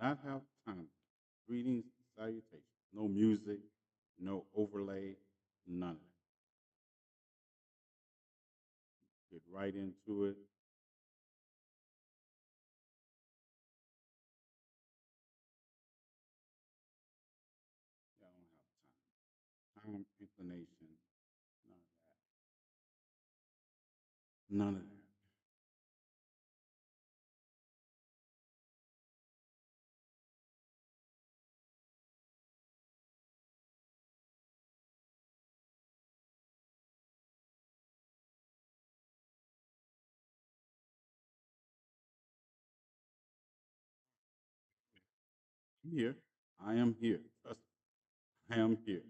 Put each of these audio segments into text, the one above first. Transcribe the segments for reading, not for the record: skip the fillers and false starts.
not have time. Greetings, salutations. No music, no overlay, none of that. Get right into it. Yeah, I don't have time. Time, inclination, none of that. None of that. I'm here. I am here. Trust me. I am here.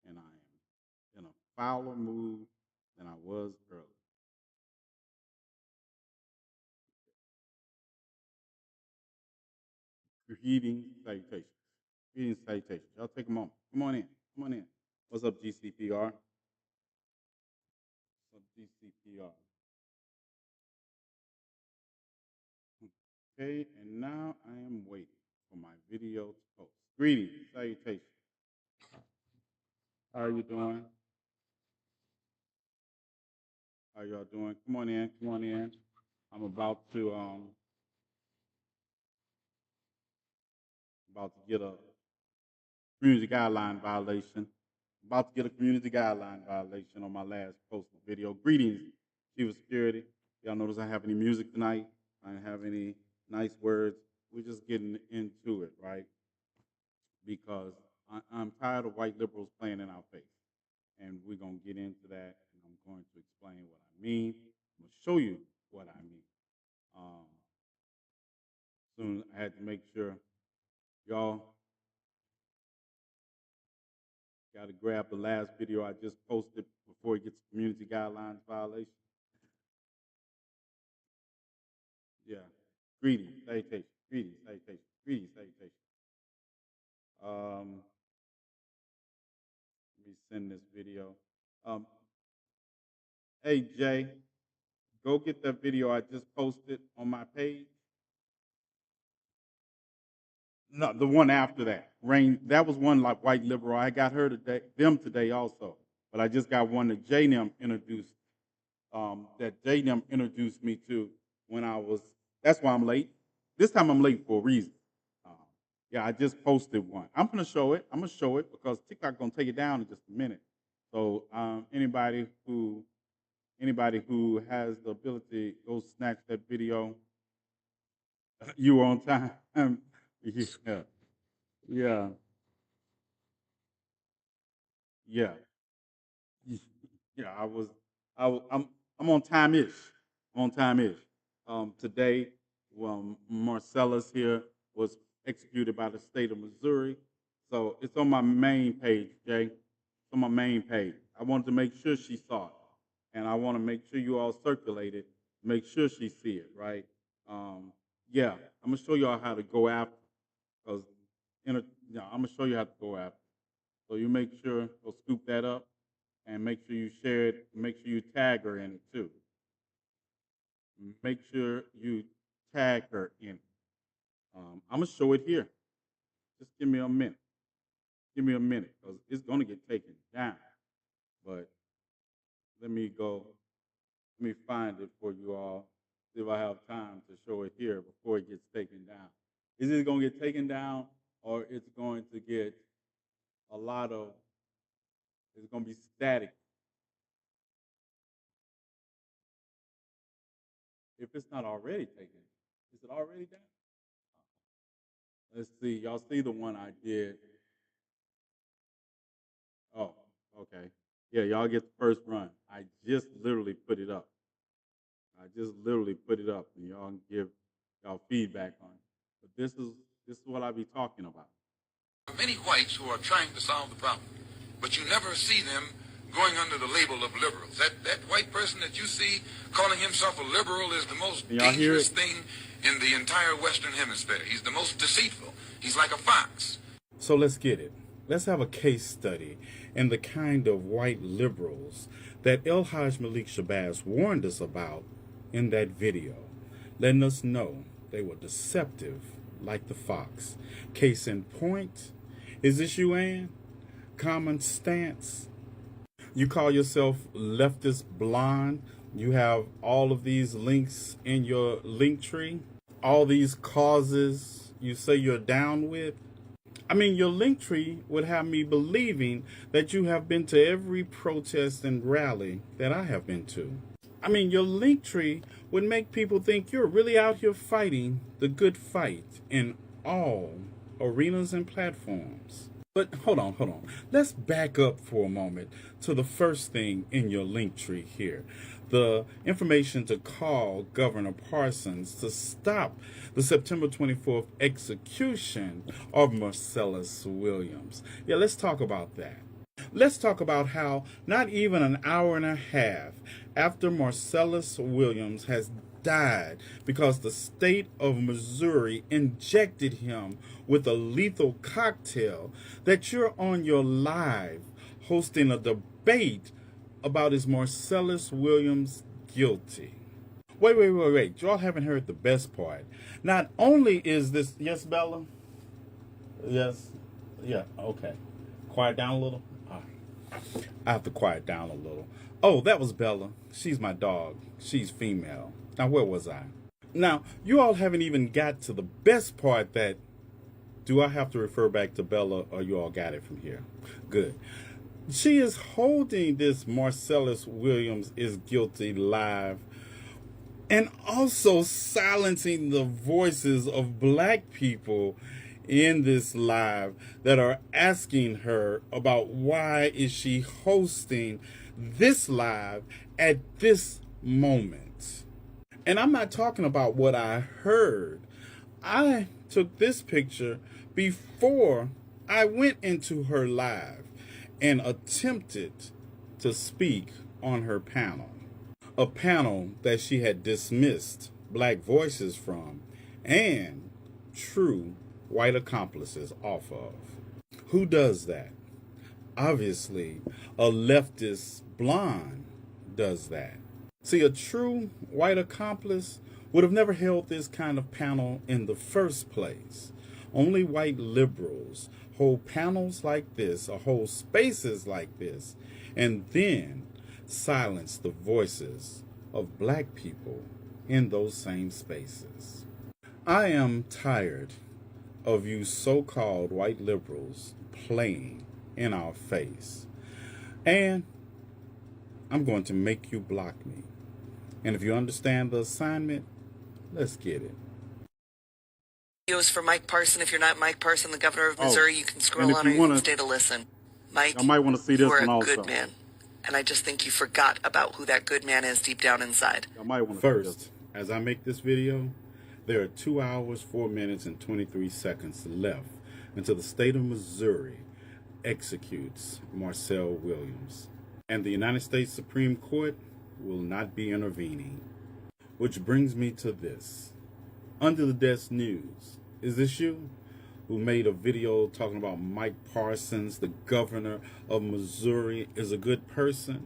And I am in a fouler mood than I was earlier. Greetings, salutations. Greetings, salutations. Y'all take a moment. Come on in. Come on in. What's up, GCPR? What's up, GCPR? Okay, and now I am waiting for my video to post. Greetings, salutations. How are you doing? How y'all doing? Come on in. Come on in. I'm about to get a community guideline violation. About to get a community guideline violation on my last posted video. Greetings, Chief of Security. Y'all notice I have any music tonight? I don't have any nice words. We're just getting into it, right? Because I'm tired of white liberals playing in our face. And we're going to get into that, and I'm going to explain what I mean. I'm going to show you what I mean. Soon I had to make sure y'all got to grab the last video I just posted before it gets community guidelines violation. Yeah. Greetings, salutations, greetings, salutations, greetings, salutations. Let me send this video. Hey, Jay, go get that video I just posted on my page. No, the one after that. Rain, that was one like white liberal. I got her today, them today also. But I just got one that J-Nem introduced, introduced me to when I was, that's why I'm late. This time I'm late for a reason. Um, yeah, I just posted one. I'm gonna show it. I'm gonna show it because TikTok gonna take it down in just a minute. So anybody who has the ability, go snatch that video. You were on time. Yeah. Yeah. Yeah. Yeah, I'm on time-ish. I'm on time-ish. Today, Marcellus here was executed by the state of Missouri. So it's on my main page, Jay. It's on my main page. I wanted to make sure she saw it. And I want to make sure you all circulate it, make sure she see it, right? Yeah, I'm gonna show y'all how to go after, because I'm gonna show you how to go after. So you make sure, go scoop that up and make sure you share it. Make sure you tag her in it too. Make sure you tag her in it. I'm gonna show it here. Just give me a minute. Give me a minute, because it's gonna get taken down. But let me go. Let me find it for you all. See if I have time to show it here before it gets taken down. Is it gonna get taken down, or it's going to get a lot of? It's gonna be static. If it's not already taken, is it already down? Let's see. Y'all see the one I did? Oh, okay. Yeah, y'all get the first run. I just literally put it up. I just literally put it up, and y'all can give y'all feedback on it. But this is what I be talking about. Many whites who are trying to solve the problem, but you never see them going under the label of liberals. That white person that you see calling himself a liberal is the most dangerous thing in the entire Western Hemisphere. He's the most deceitful. He's like a fox. So let's get it. Let's have a case study in the kind of white liberals that El-Haj Malik Shabazz warned us about in that video, letting us know they were deceptive like the fox. Case in point, is this you, Ann? Common stance. You call yourself leftist blonde. You have all of these links in your link tree. All these causes you say you're down with. I mean, your link tree would have me believing that you have been to every protest and rally that I have been to. I mean, your link tree would make people think you're really out here fighting the good fight in all arenas and platforms. But hold on. Let's back up for a moment to the first thing in your link tree here. The information to call Governor Parsons to stop the September 24th execution of Marcellus Williams. Yeah, let's talk about that. Let's talk about how not even an hour and a half after Marcellus Williams has died because the state of Missouri injected him with a lethal cocktail, that you're on your live hosting a debate about is Marcellus Williams guilty. Wait. Y'all haven't heard the best part. Not only is this... Yes, Bella? Yes? Yeah, okay. Quiet down a little? All right. I have to quiet down a little. Oh, that was Bella. She's my dog. She's female. Now, where was I? Now, you all haven't even got to the best part that... Do I have to refer back to Bella, or you all got it from here? Good. She is holding this Marcellus Williams is guilty live and also silencing the voices of black people in this live that are asking her about why is she hosting this live at this moment. And I'm not talking about what I heard. I took this picture before I went into her live and attempted to speak on her panel. A panel that she had dismissed black voices from and true white accomplices off of. Who does that? Obviously, a leftist blonde does that. See, a true white accomplice would have never held this kind of panel in the first place. Only white liberals hold panels like this, or hold spaces like this, and then silence the voices of black people in those same spaces. I am tired of you so-called white liberals playing in our face. And I'm going to make you block me. And if you understand the assignment, let's get it. Videos for Mike Parson. If you're not Mike Parson, the governor of Missouri, you can scroll on or you can stay to listen. Mike, I might want to see this you are one a also. good man. And I just think you forgot about who that good man is deep down inside. I might want to First, as I make this video, there are 2 hours, 4 minutes, and 23 seconds left until the state of Missouri executes Marcel Williams. And the United States Supreme Court will not be intervening. Which brings me to this. Under the Desk News, is this you who made a video talking about Mike Parsons, the governor of Missouri, is a good person?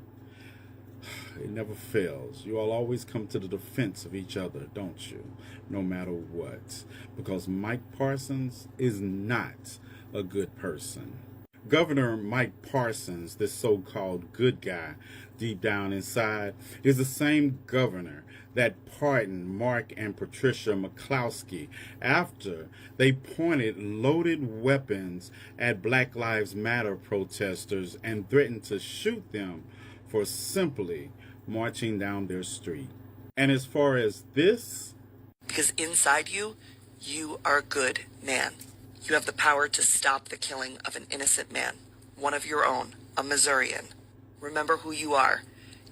It never fails. You all always come to the defense of each other, don't you? No matter what. Because Mike Parsons is not a good person. Governor Mike Parsons, this so-called good guy deep down inside, is the same governor that pardoned Mark and Patricia McCloskey after they pointed loaded weapons at Black Lives Matter protesters and threatened to shoot them for simply marching down their street. And as far as this... Because inside you, you are a good man. You have the power to stop the killing of an innocent man, one of your own, a Missourian. Remember who you are.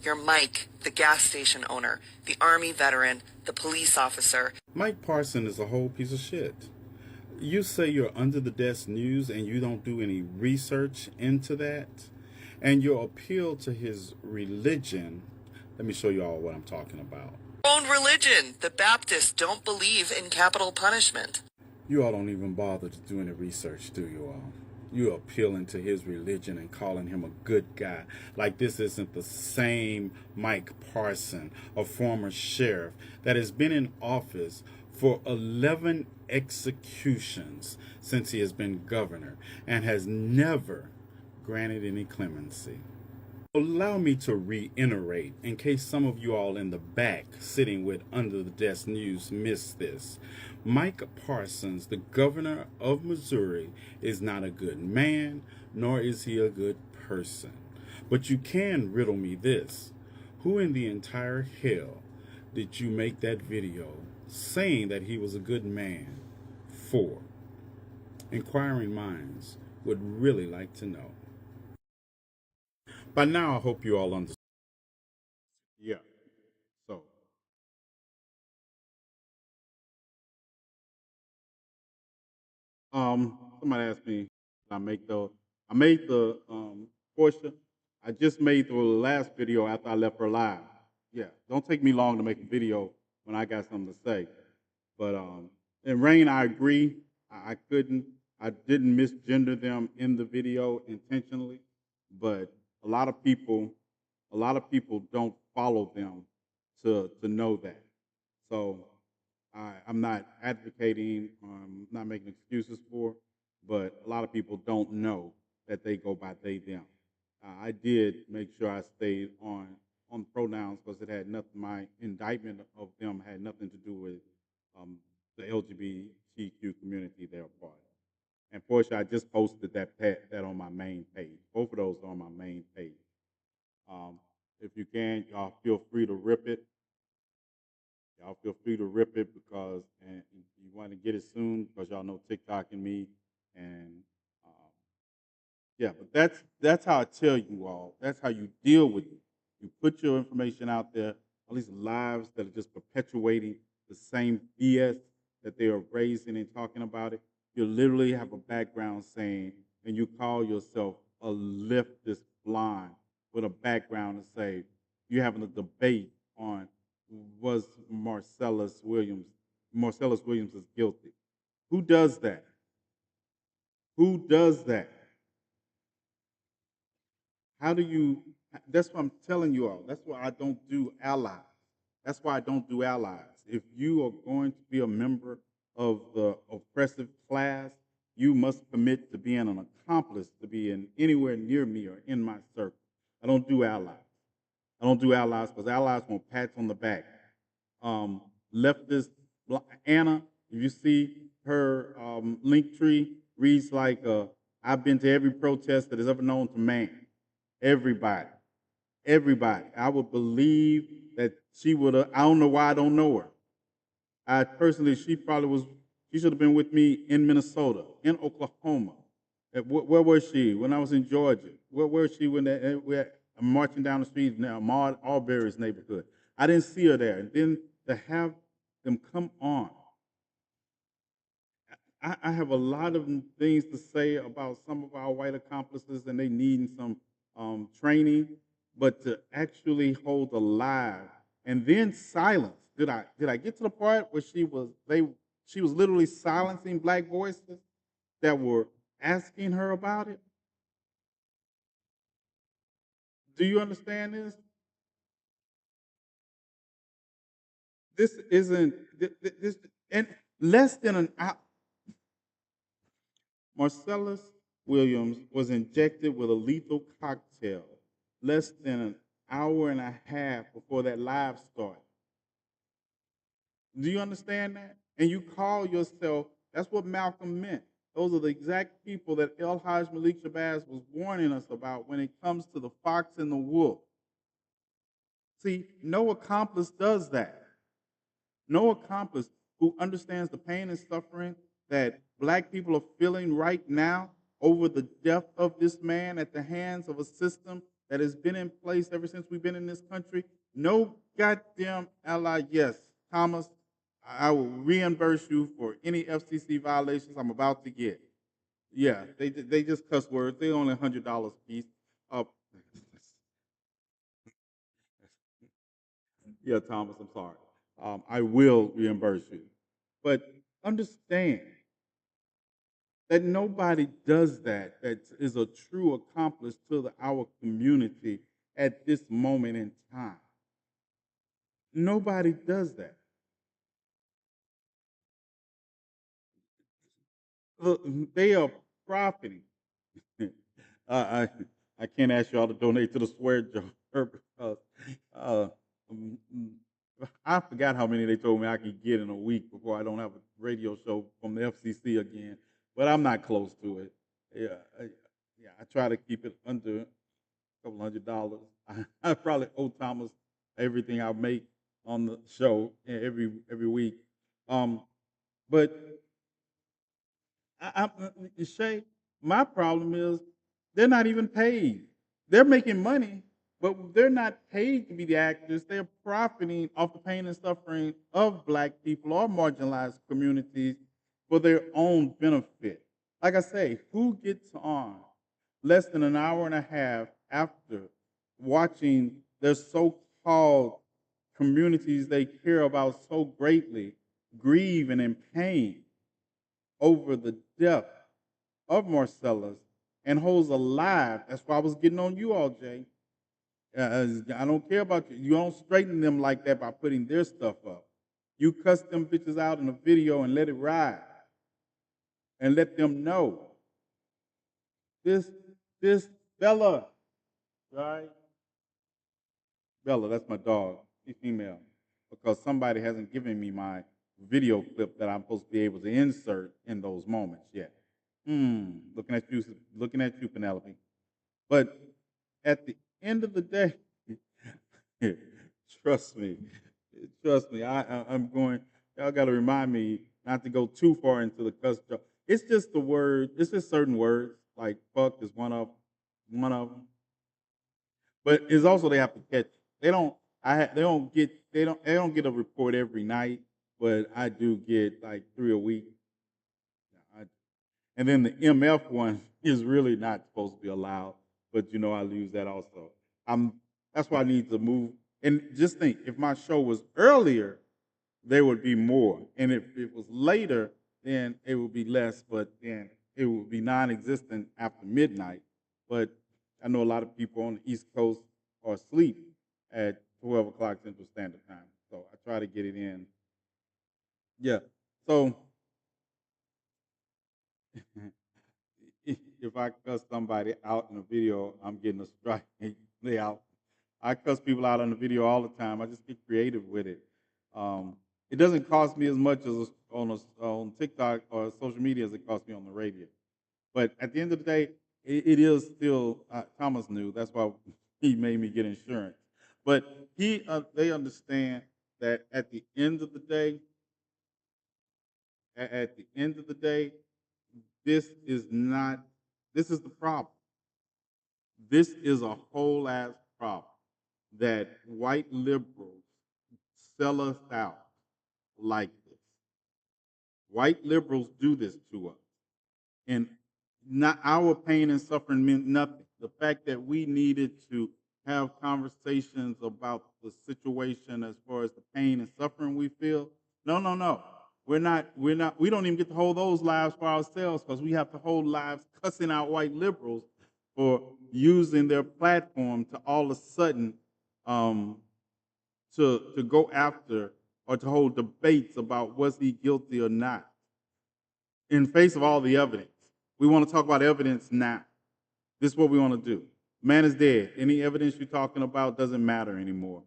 You're Mike, the gas station owner, the Army veteran, the police officer. Mike Parson is a whole piece of shit. You say you're Under the Desk News and you don't do any research into that. And your appeal to his religion, let me show you all what I'm talking about. Own religion. The Baptists don't believe in capital punishment. You all don't even bother to do any research, do you all? You're appealing to his religion and calling him a good guy. Like this isn't the same Mike Parson, a former sheriff that has been in office for 11 executions since he has been governor and has never granted any clemency. Allow me to reiterate, in case some of you all in the back sitting with Under the Desk News missed this. Mike Parsons, the governor of Missouri, is not a good man, nor is he a good person. But you can riddle me this. Who in the entire hell did you make that video saying that he was a good man for? Inquiring minds would really like to know. By now, I hope you all understand. Yeah. So, somebody asked me, I made the Portia. I just made the last video after I left her live. Yeah, don't take me long to make a video when I got something to say. But and Rain, I agree. I didn't misgender them in the video intentionally, but a lot of people, a lot of people don't follow them to know that. So I'm not advocating, not making excuses for, but a lot of people don't know that they go by they them. I did make sure I stayed on pronouns because it had nothing. My indictment of them had nothing to do with um, the LGBTQ community they're a part of. And Portia, I just posted that on my main page. Both of those are on my main page. Um, if you can, y'all feel free to rip it. Y'all feel free to rip it because and you want to get it soon because y'all know TikTok and me and um, yeah, but that's how I tell you all. That's how you deal with it. You put your information out there. All these lives that are just perpetuating the same BS that they are raising and talking about it. You literally have a background saying, and you call yourself a leftist blind with a background to say you're having a debate on was Marcellus Williams is guilty. Who does that? Who does that? How do you? That's what I'm telling you all. That's why I don't do allies. That's why I don't do allies. If you are going to be a member of the oppressive class, you must commit to being an accomplice to being anywhere near me or in my circle. I don't do allies. I don't do allies because allies want pats on the back. Leftist Anna, if you see her link tree, reads like I've been to every protest that is ever known to man. Everybody, everybody. I would believe that she would have. I don't know why I don't know her. I personally, she probably was. She should have been with me in Minnesota, in Oklahoma. Where was she when I was in Georgia? Where was she when we're marching down the street now, Maud Arbery's neighborhood? I didn't see her there. And then to have them come on I have a lot of things to say about some of our white accomplices and they needing some training, but to actually hold alive and then silence. Did I get to the part where she was literally silencing black voices that were asking her about it? Do you understand this? This isn't this and less than an hour. Marcellus Williams was injected with a lethal cocktail less than an hour and a half before that live started. Do you understand that? And you call yourself, that's what Malcolm meant. Those are the exact people that El Haj Malik Shabazz was warning us about when it comes to the fox and the wolf. See, no accomplice does that. No accomplice who understands the pain and suffering that black people are feeling right now over the death of this man at the hands of a system that has been in place ever since we've been in this country. No goddamn ally. Yes, Thomas, I will reimburse you for any FCC violations I'm about to get. Yeah, they just cuss words. They only $100 a piece. Uh, yeah, Thomas, I'm sorry. I will reimburse you. But understand that nobody does that that is a true accomplice to our community at this moment in time. Nobody does that. Look, they are profiting. I, I I can't ask y'all to donate to the swear jar because uh, mm, mm, I forgot how many they told me I could get in a week before I don't have a radio show from the FCC again. But I'm not close to it. Yeah, I try to keep it under a couple $100. I probably owe Thomas everything I make on the show every week. Um, but Shay, my problem is they're not even paid. They're making money, but they're not paid to be the actors. They're profiting off the pain and suffering of black people or marginalized communities for their own benefit. Like I say, who gets on less than an hour and a half after watching their so-called communities they care about so greatly grieve and in pain over the death of Marcellus and holds alive? That's why I was getting on you all, Jay. I don't care about you. You don't straighten them like that by putting their stuff up. You cuss them bitches out in a video and let it ride and let them know this this Bella, right? Bella, that's my dog. She's female because somebody hasn't given me my video clip that I'm supposed to be able to insert in those moments yet. Looking at you, Penelope. But at the end of the day, trust me, trust me. I'm going. Y'all got to remind me not to go too far into the cuss jar. It's just the word. It's just certain words like fuck is one of them. But it's also they have to catch. They don't. They don't get. They don't get a report every night. But I do get like 3 a week. I And then the MF one is really not supposed to be allowed, but I lose that also. I'm That's why I need to move. And just think, if my show was earlier, there would be more, and if it was later, then it would be less. But then it would be non-existent after midnight. But I know a lot of people on the East Coast are asleep at 12 o'clock Central Standard Time, so I try to get it in. Yeah. So if I cuss somebody out in a video, I'm getting a strike. They out. I cuss people out on the video all the time. I just get creative with it. It doesn't cost me as much as on TikTok or social media as it costs me on the radio. But at the end of the day, it is still Thomas knew. That's why he made me get insurance. But they understand that at the end of the day, at the end of the day, this is not. This is the problem. This is a whole ass problem that white liberals sell us out like this. White liberals do this to us. And not our pain and suffering meant nothing. The fact that we needed to have conversations about the situation as far as the pain and suffering we feel. No, no, no. We don't even get to hold those lives for ourselves because we have to hold lives cussing out white liberals for using their platform to all of a sudden um, to go after or to hold debates about was he guilty or not in face of all the evidence. We want to talk about evidence now. This is what we want to do. Man is dead. Any evidence you're talking about doesn't matter anymore.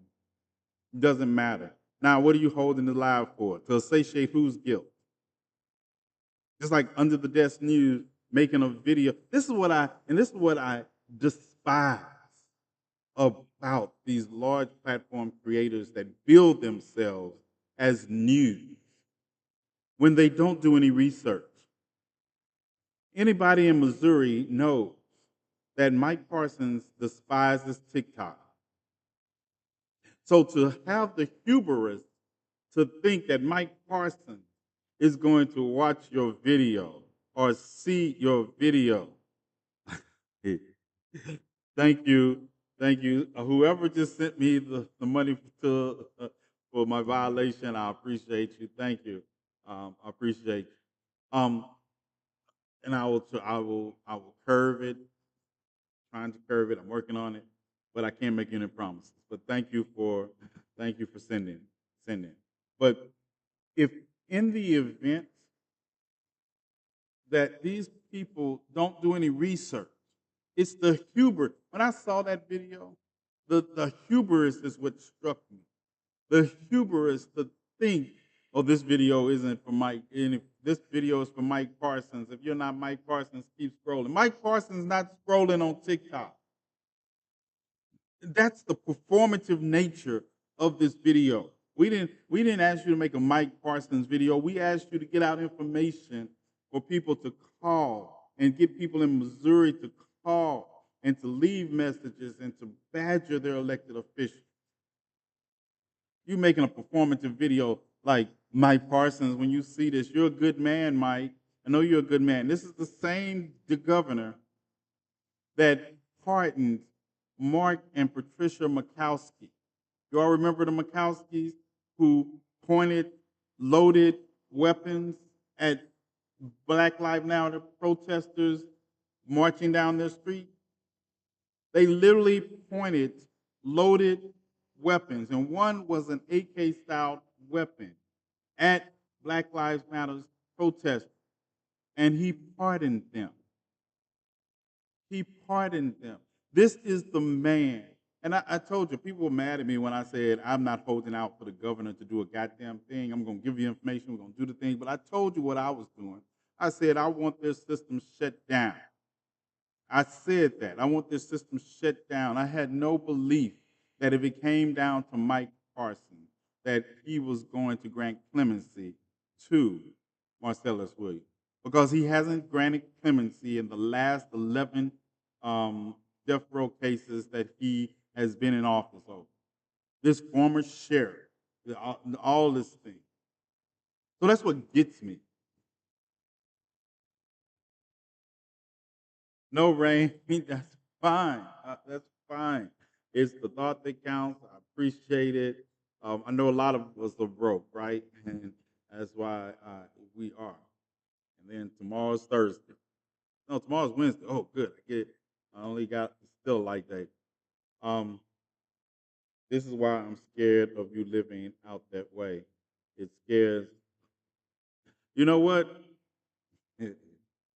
It doesn't matter. Now, what are you holding the live for? To satiate whose guilt? Just like Under the Desk News making a video. This is what I despise about these large platform creators that build themselves as news when they don't do any research. Anybody in Missouri knows that Mike Parsons despises TikTok. So to have the hubris to think that Mike Parsons is going to watch your video or see your video. Thank you. Thank you. Whoever just sent me the money for my violation, I appreciate you. Thank you. I appreciate you. And I will curve it, trying to curve it. I'm working on it, but I can't make any promises. But thank you for sending. But if in the event that these people don't do any research. It's the hubris. When I saw that video, the hubris is what struck me. The hubris to think, oh, this video isn't for Mike. And if this video is for Mike Parsons, if you're not Mike Parsons, keep scrolling. Mike Parsons not scrolling on TikTok. That's the performative nature of this video. We didn't ask you to make a Mike Parsons video. We asked you to get out information for people to call and get people in Missouri to call and to leave messages and to badger their elected officials. You making a performative video like Mike Parsons. When you see this, you're a good man, Mike. I know you're a good man. This is the same governor that pardoned Mark and Patricia Murkowski. You all remember the Murkowskis who pointed loaded weapons at Black Lives Matter protesters marching down their street? They literally pointed loaded weapons, and one was an AK style weapon at Black Lives Matter protesters, and he pardoned them. He pardoned them. This is the man. And I told you, people were mad at me when I said I'm not holding out for the governor to do a goddamn thing. I'm going to give you information. We're going to do the thing. But I told you what I was doing. I said I want their system shut down. I said that. I want this system shut down. I had no belief that if it came down to Mike Parsons, that he was going to grant clemency to Marcellus Williams, because he hasn't granted clemency in the last 11 death row cases that he has been in office over. This former sheriff, all this thing. So that's what gets me. No, Rain, that's fine. That's fine. It's the thought that counts. I appreciate it. I know a lot of us are broke, right? And that's why we are. And then tomorrow's Thursday. No, tomorrow's Wednesday. Oh, good. I get it. I only got still a light day. Um, this is why I'm scared of you living out that way. It scares. You know what?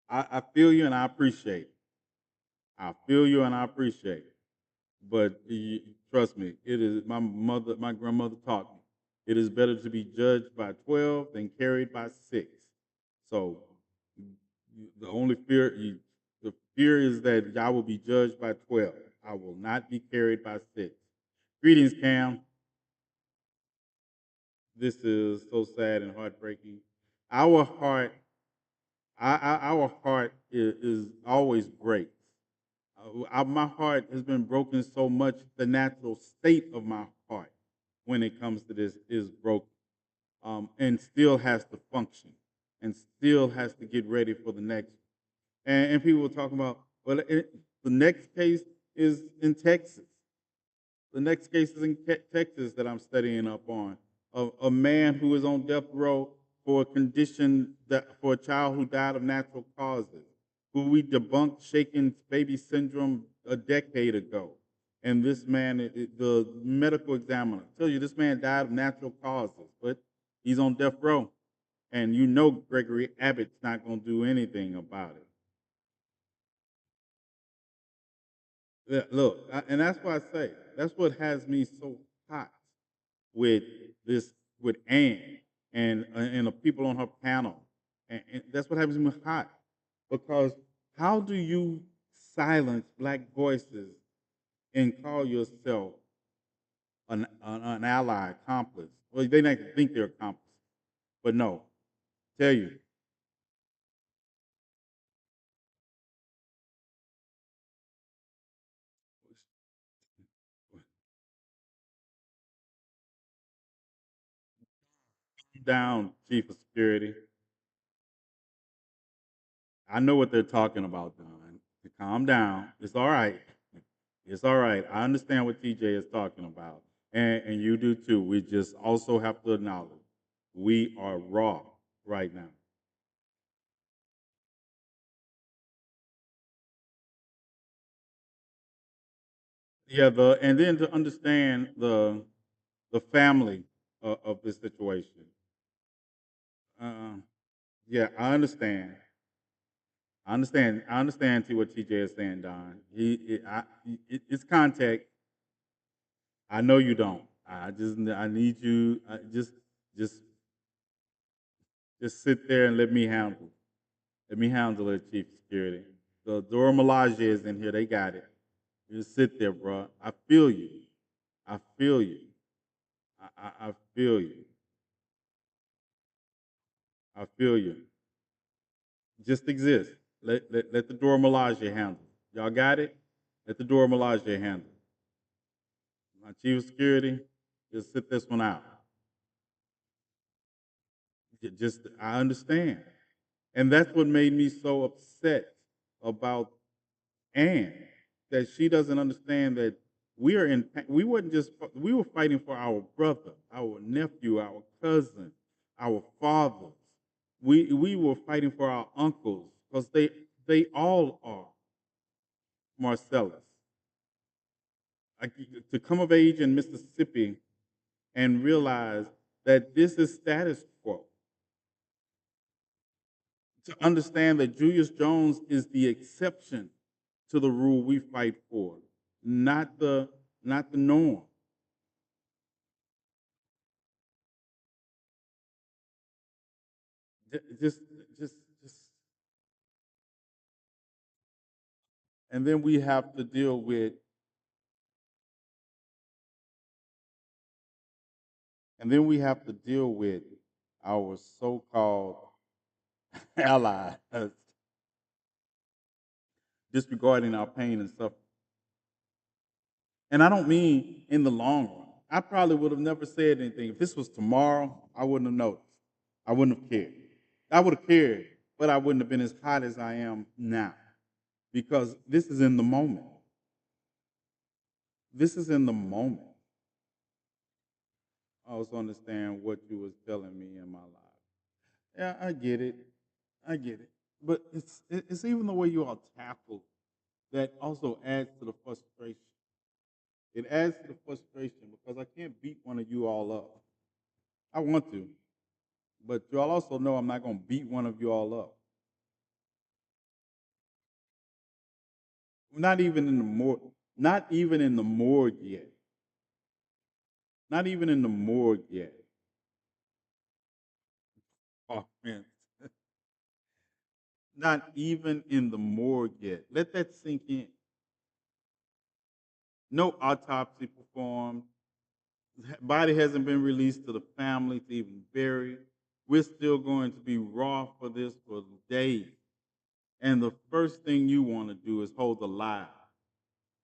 I feel you and I appreciate it. I feel you and I appreciate it. But trust me, it is my grandmother taught me. It is better to be judged by 12 than carried by 6. So the only the fear is that I will be judged by 12. I will not be carried by 6. Greetings, Cam. This is so sad and heartbreaking. Our heart, our heart is always breaks. My heart has been broken so much. The natural state of my heart, when it comes to this, is broken, and still has to function, and still has to get ready for the next. And people were talking about, well, the next case is in Texas. The next case is in Texas that I'm studying up on. A man who is on death row for a condition for a child who died of natural causes, who we debunked shaken baby syndrome a decade ago. And this man, the medical examiner, tells you this man died of natural causes, but he's on death row. And you know Gregory Abbott's not going to do anything about it. Yeah, look, and that's why I say that's what has me so hot with this with Anne and the people on her panel, and that's what happens me hot, because how do you silence black voices and call yourself an ally, accomplice? Well, they not think they're accomplices, but no, tell you down, chief of security. I know what they're talking about, Don. Calm down. It's all right. It's all right. I understand what TJ is talking about. And you do too. We just also have to acknowledge we are raw right now. Yeah, and then to understand the family of this situation. Uh, yeah, I understand. I understand. I understand to what TJ is saying, Don. It's contact. I know you don't. I need you. Just, just sit there and let me handle. Let me handle it, Chief Security. The Dora Milaje is in here. They got it. You just sit there, bro. I feel you. I feel you. I feel you. I feel you. Just exist. Let the Dora Milaje handle. Y'all got it? Let the Dora Milaje handle. My chief of security, just sit this one out. Just I understand. And that's what made me so upset about Anne, that she doesn't understand that we are in we wasn't just we were fighting for our brother, our nephew, our cousin, our fathers. We were fighting for our uncles because they all are Marcellus. Like, to come of age in Mississippi and realize that this is status quo. To understand that Julius Jones is the exception to the rule we fight for, not the norm. Just just and then we have to deal with our so-called allies disregarding our pain and suffering. And I don't mean in the long run. I probably would have never said anything. If this was tomorrow, I wouldn't have noticed. I wouldn't have cared. I would have cared, but I wouldn't have been as hot as I am now because this is in the moment. This is in the moment. I also understand what you was telling me in my life. Yeah, I get it. I get it. But it's even the way you all tackle that also adds to the frustration. It adds to the frustration because I can't beat one of you all up. I want to, but y'all also know I'm not going to beat one of you all up. Not even in the not even in the morgue yet. Not even in the morgue yet. Oh man, not even in the morgue yet. Let that sink in. No autopsy performed. Body hasn't been released to the family to even bury it. We're still going to be raw for this for days. And the first thing you want to do is hold the lie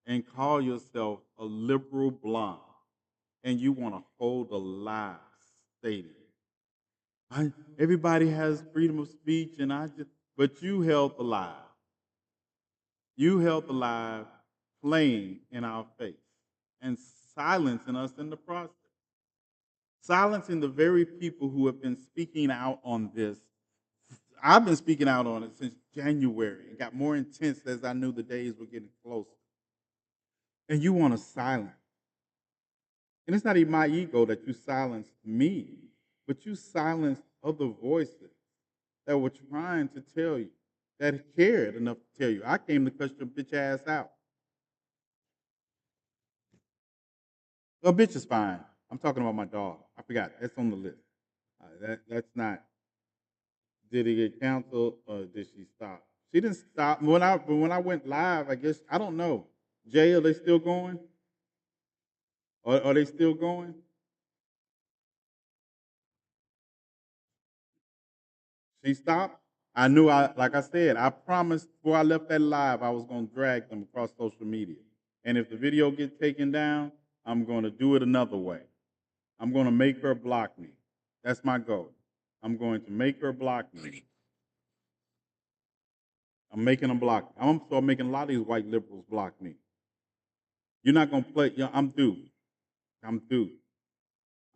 and call yourself a liberal blonde. And you want to hold a lie stating, everybody has freedom of speech, and but you held the lie. You held the lie playing in our face and silencing us in the process. Silencing the very people who have been speaking out on this. I've been speaking out on it since January. It got more intense as I knew the days were getting closer. And you want to silence. And it's not even my ego that you silenced me, but you silenced other voices that were trying to tell you, that cared enough to tell you. I came to cuss your bitch ass out. Well, bitch is fine. I'm talking about my dog. I forgot. That's on the list. That's not. Did it get canceled or did she stop? She didn't stop. When I went live, I guess I don't know. Jay, are they still going? Or are they still going? She stopped. I knew like I said, I promised before I left that live I was gonna drag them across social media. And if the video gets taken down, I'm gonna do it another way. I'm gonna make her block me. That's my goal. I'm going to make her block me. I'm making them block. I'm start making a lot of these white liberals block me. You're not gonna play. I'm through. I'm through.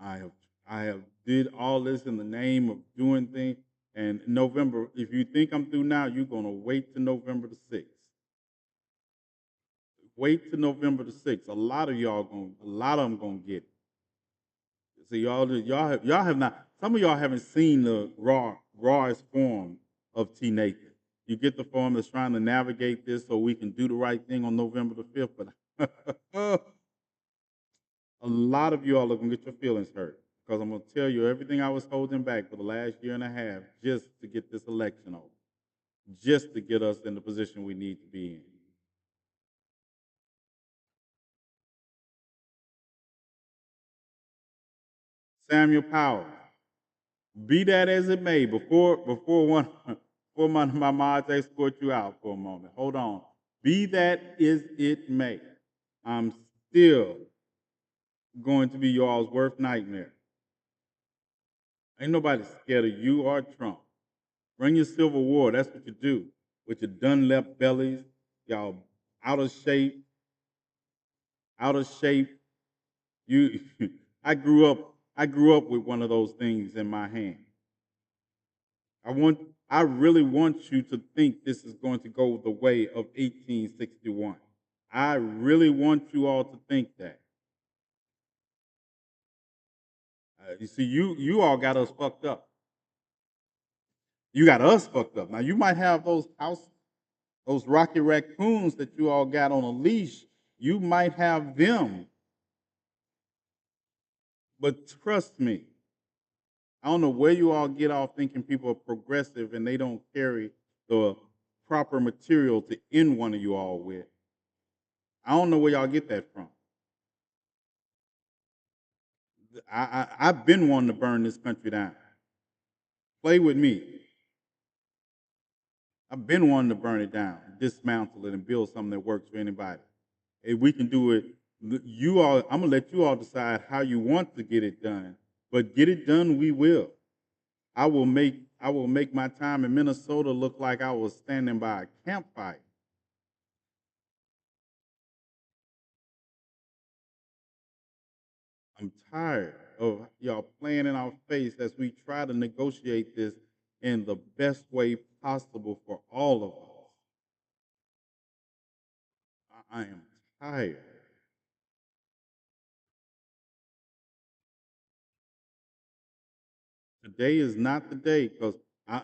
I have I have did all this in the name of doing things. And November, if you think I'm through now, you're gonna wait to November the 6th. Wait to November the 6th. A lot of them gonna get it. So y'all have not. Some of y'all haven't seen the rawest form of TNathan. You get the form that's trying to navigate this so we can do the right thing on November the 5th. But a lot of you all are going to get your feelings hurt because I'm going to tell you everything I was holding back for the last year and a half just to get this election over, just to get us in the position we need to be in. Samuel Powell, be that as it may, before one before my mods escort you out for a moment. Hold on. Be that as it may, I'm still going to be y'all's worst nightmare. Ain't nobody scared of you or Trump. Bring your Civil War. That's what you do with your Dunlap bellies, y'all out of shape, out of shape. You, I grew up. I grew up with one of those things in my hand. I really want you to think this is going to go the way of 1861. I really want you all to think that. You see, you all got us fucked up. You got us fucked up. Now you might have those rocky raccoons that you all got on a leash. You might have them, but trust me, I don't know where you all get off thinking people are progressive and they don't carry the proper material to end one of you all with. I don't know where y'all get that from. I've been wanting to burn this country down. Play with me. I've been wanting to burn it down, dismantle it, and build something that works for anybody. If we can do it, you all, I'm gonna let you all decide how you want to get it done. But get it done, we will. I will make my time in Minnesota look like I was standing by a campfire. I'm tired of y'all playing in our face as we try to negotiate this in the best way possible for all of us. I am tired. Today is not the day because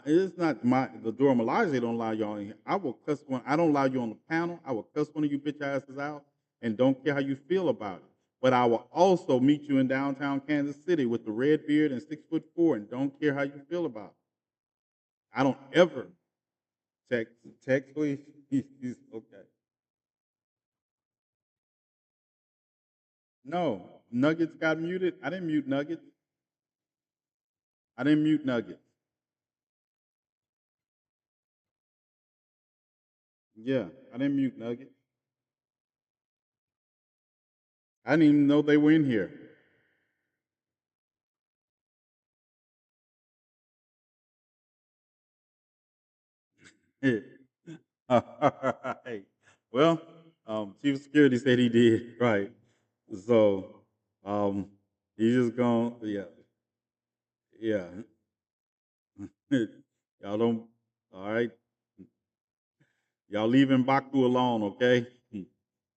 it's not the Dora Milaje don't allow y'all in here. I will cuss one. I don't allow you on the panel. I will cuss one of you bitch asses out and don't care how you feel about it. But I will also meet you in downtown Kansas City with the red beard and 6'4" and don't care how you feel about it. I don't ever text please. He's okay. No, Nuggets got muted. I didn't mute Nuggets. I didn't mute Nuggets. Yeah, I didn't mute Nuggets. I didn't even know they were in here. All right. Well, Chief of Security said he did, right. So he's just going, yeah, yeah. Y'all don't, all right. Y'all leave Mbaku alone, okay?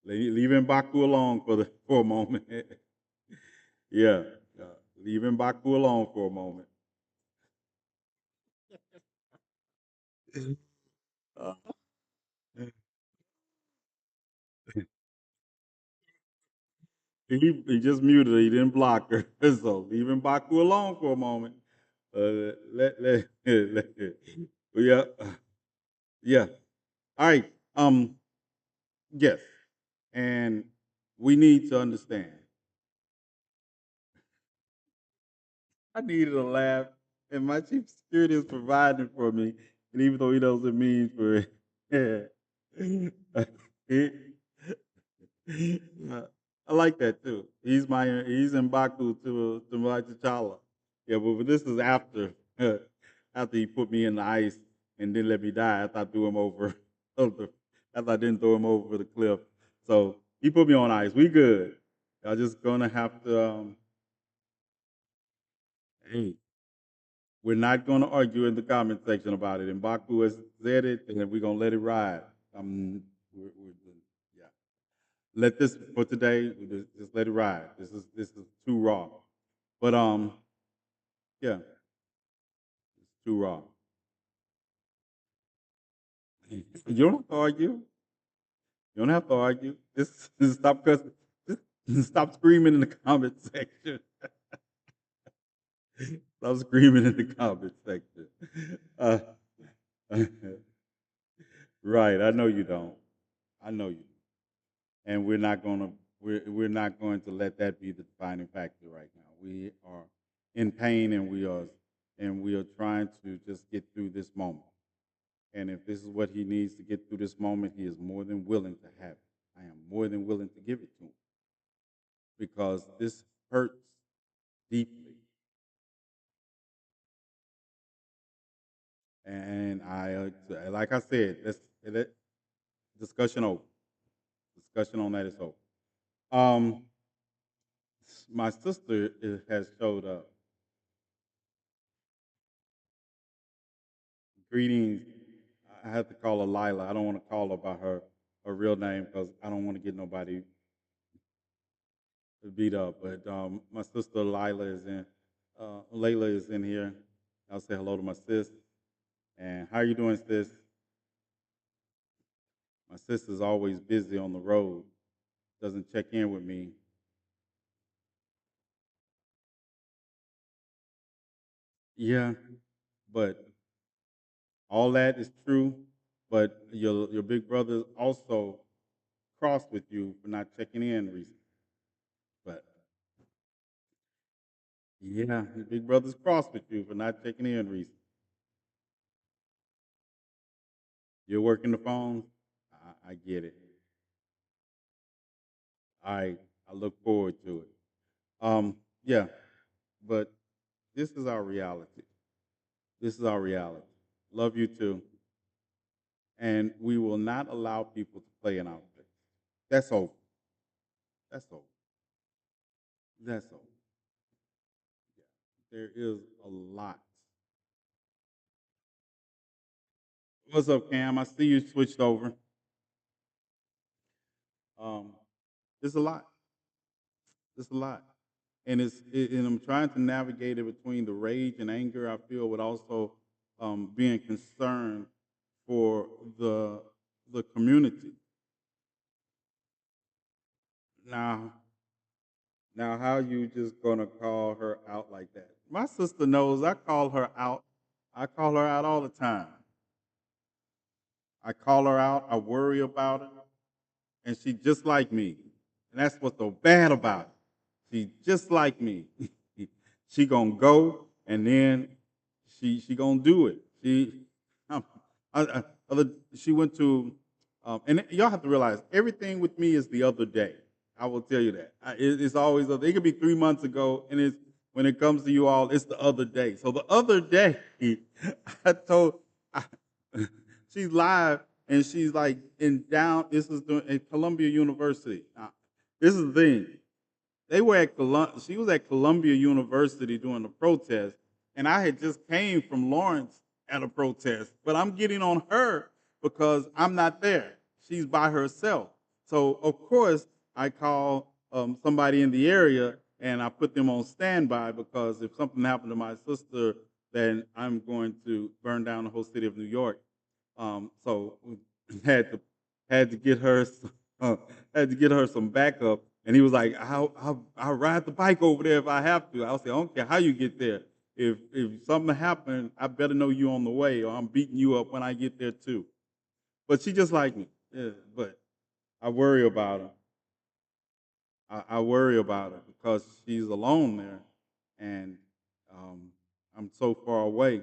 Leave Mbaku alone for a moment. Yeah, uh, leave Mbaku alone for a moment. Uh, he just muted her. He didn't block her. So leave Mbaku alone for a moment. Let yeah, yeah. All right. Yes, and we need to understand. I needed a laugh, and my chief security is providing for me. And even though he doesn't mean for it, he, I like that too. He's in Baku to my T'Challa. Yeah, but this is after after he put me in the ice and didn't let me die. After I threw him over, after I didn't throw him over the cliff. So he put me on ice. We good. Y'all just gonna have to. Hey, we're not gonna argue in the comment section about it. And Baku has said it, and we're gonna let it ride. We're yeah. Let this for today. Just let it ride. This is too raw. But yeah, it's too raw. You don't have to argue. You don't have to argue. Just stop cussing. Just stop screaming in the comment section. Stop screaming in the comment section. Uh, right. I know you don't. I know you. And we're not going to let that be the defining factor right now. We are in pain, and we are trying to just get through this moment. And if this is what he needs to get through this moment, he is more than willing to have it. I am more than willing to give it to him because this hurts deeply. And like I said, that discussion over. Discussion on that is over. Um, my sister has showed up. Greetings. I have to call her Lila. I don't want to call her by her real name because I don't want to get nobody beat up. But my sister Lila is in. Layla is in here. I'll say hello to my sis. And how you doing, sis? My sister's always busy on the road. Doesn't check in with me. Yeah, but all that is true. But your big brother also crossed with you for not checking in recently. But yeah, your big brother's crossed with you for not checking in recently. You're working the phones. I get it. I look forward to it. Yeah, but this is our reality. This is our reality. Love you too. And we will not allow people to play in our face. That's over. That's over. That's over. Yeah. There is a lot. What's up, Cam? I see you switched over. Um, there's a lot. There's a lot. And I'm trying to navigate it between the rage and anger I feel, but also being concerned for the community. Now, now, how you just gonna call her out like that? My sister knows I call her out. I call her out all the time. I call her out. I worry about her, and she just like me. And that's what's so bad about it. She just like me. She gonna go, and then she gonna do it. Um, she went to, and y'all have to realize everything with me is the other day. I will tell you that. It's always it could be 3 months ago, and it's when it comes to you all, it's the other day. So the other day, I told, I, she's live, and she's like in down. This is at Columbia University. This is the thing. They were at she was at Columbia University doing the protest, and I had just came from Lawrence at a protest, but I'm getting on her because I'm not there. She's by herself. So of course I call somebody in the area and I put them on standby because if something happened to my sister, then I'm going to burn down the whole city of New York. So had to had to get her uh, had to get her some backup. And he was like, I'll ride the bike over there if I have to. I'll say, I don't care how you get there. If something happened, I better know you on the way, or I'm beating you up when I get there too. But she just like me. Yeah, but I worry about her. I worry about her because she's alone there, and I'm so far away.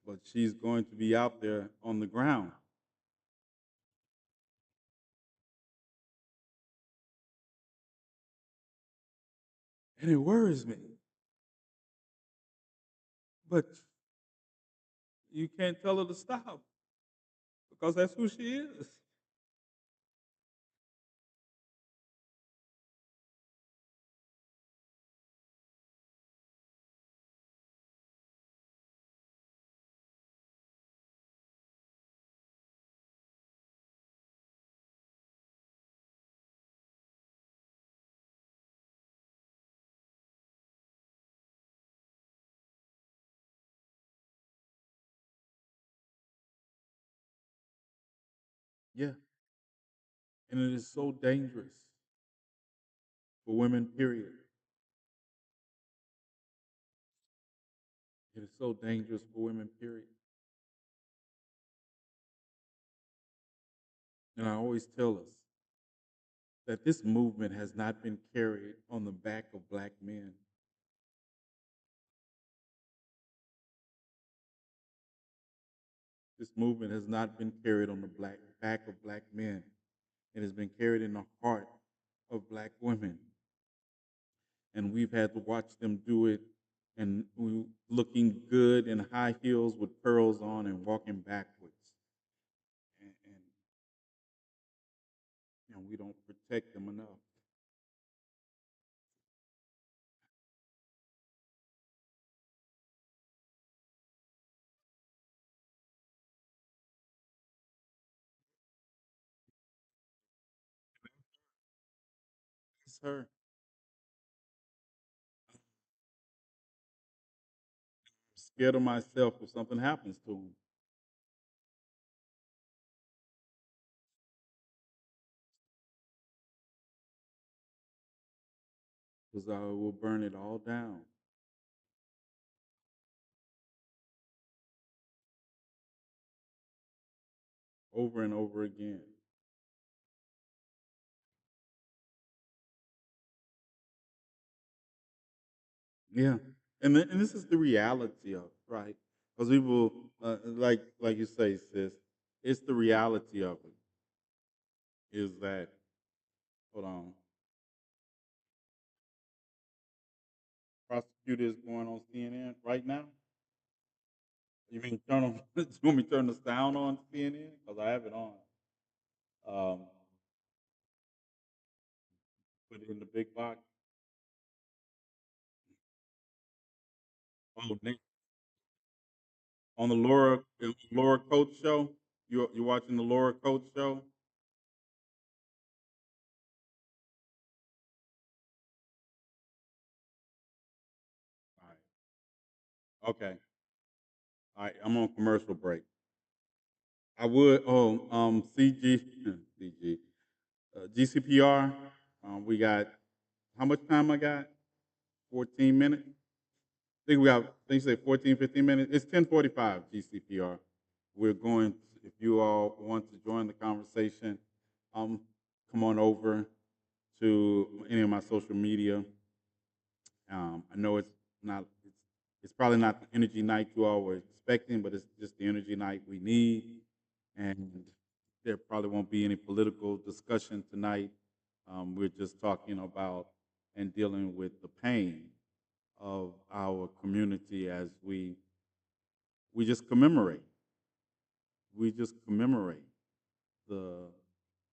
But she's going to be out there on the ground, and it worries me. But you can't tell her to stop because that's who she is. Yeah, and it is so dangerous for women. Period. It is so dangerous for women. Period. And I always tell us that this movement has not been carried on the back of black men. This movement has not been carried on the back of black men. It has been carried in the heart of black women. And we've had to watch them do it and looking good in high heels with pearls on and walking backwards. And we don't protect them enough. It's her. I'm scared of myself if something happens to him because I will burn it all down over and over again. Yeah, and this is the reality of it, right? Because people, like you say, sis, it's the reality of it. Is that hold on? Prosecutor is going on CNN right now. You mean turn on? You want me to turn the sound on CNN? Because I have it on. Um, put it in the big box. Oh, on the Laura Coach show. You watching the Laura Coach show? All right. Okay. All right. I'm on commercial break. I would. Oh, CG, CG, GCPR. We got how much time I got? 14 minutes. I think we have. I think you say 14, 15 minutes. It's 10:45 GCPR. We're going. If you all want to join the conversation, um, come on over to any of my social media. I know it's not. It's probably not the energy night you all were expecting, but it's just the energy night we need. And there probably won't be any political discussion tonight. We're just talking about and dealing with the pain of our community as we just commemorate. We just commemorate the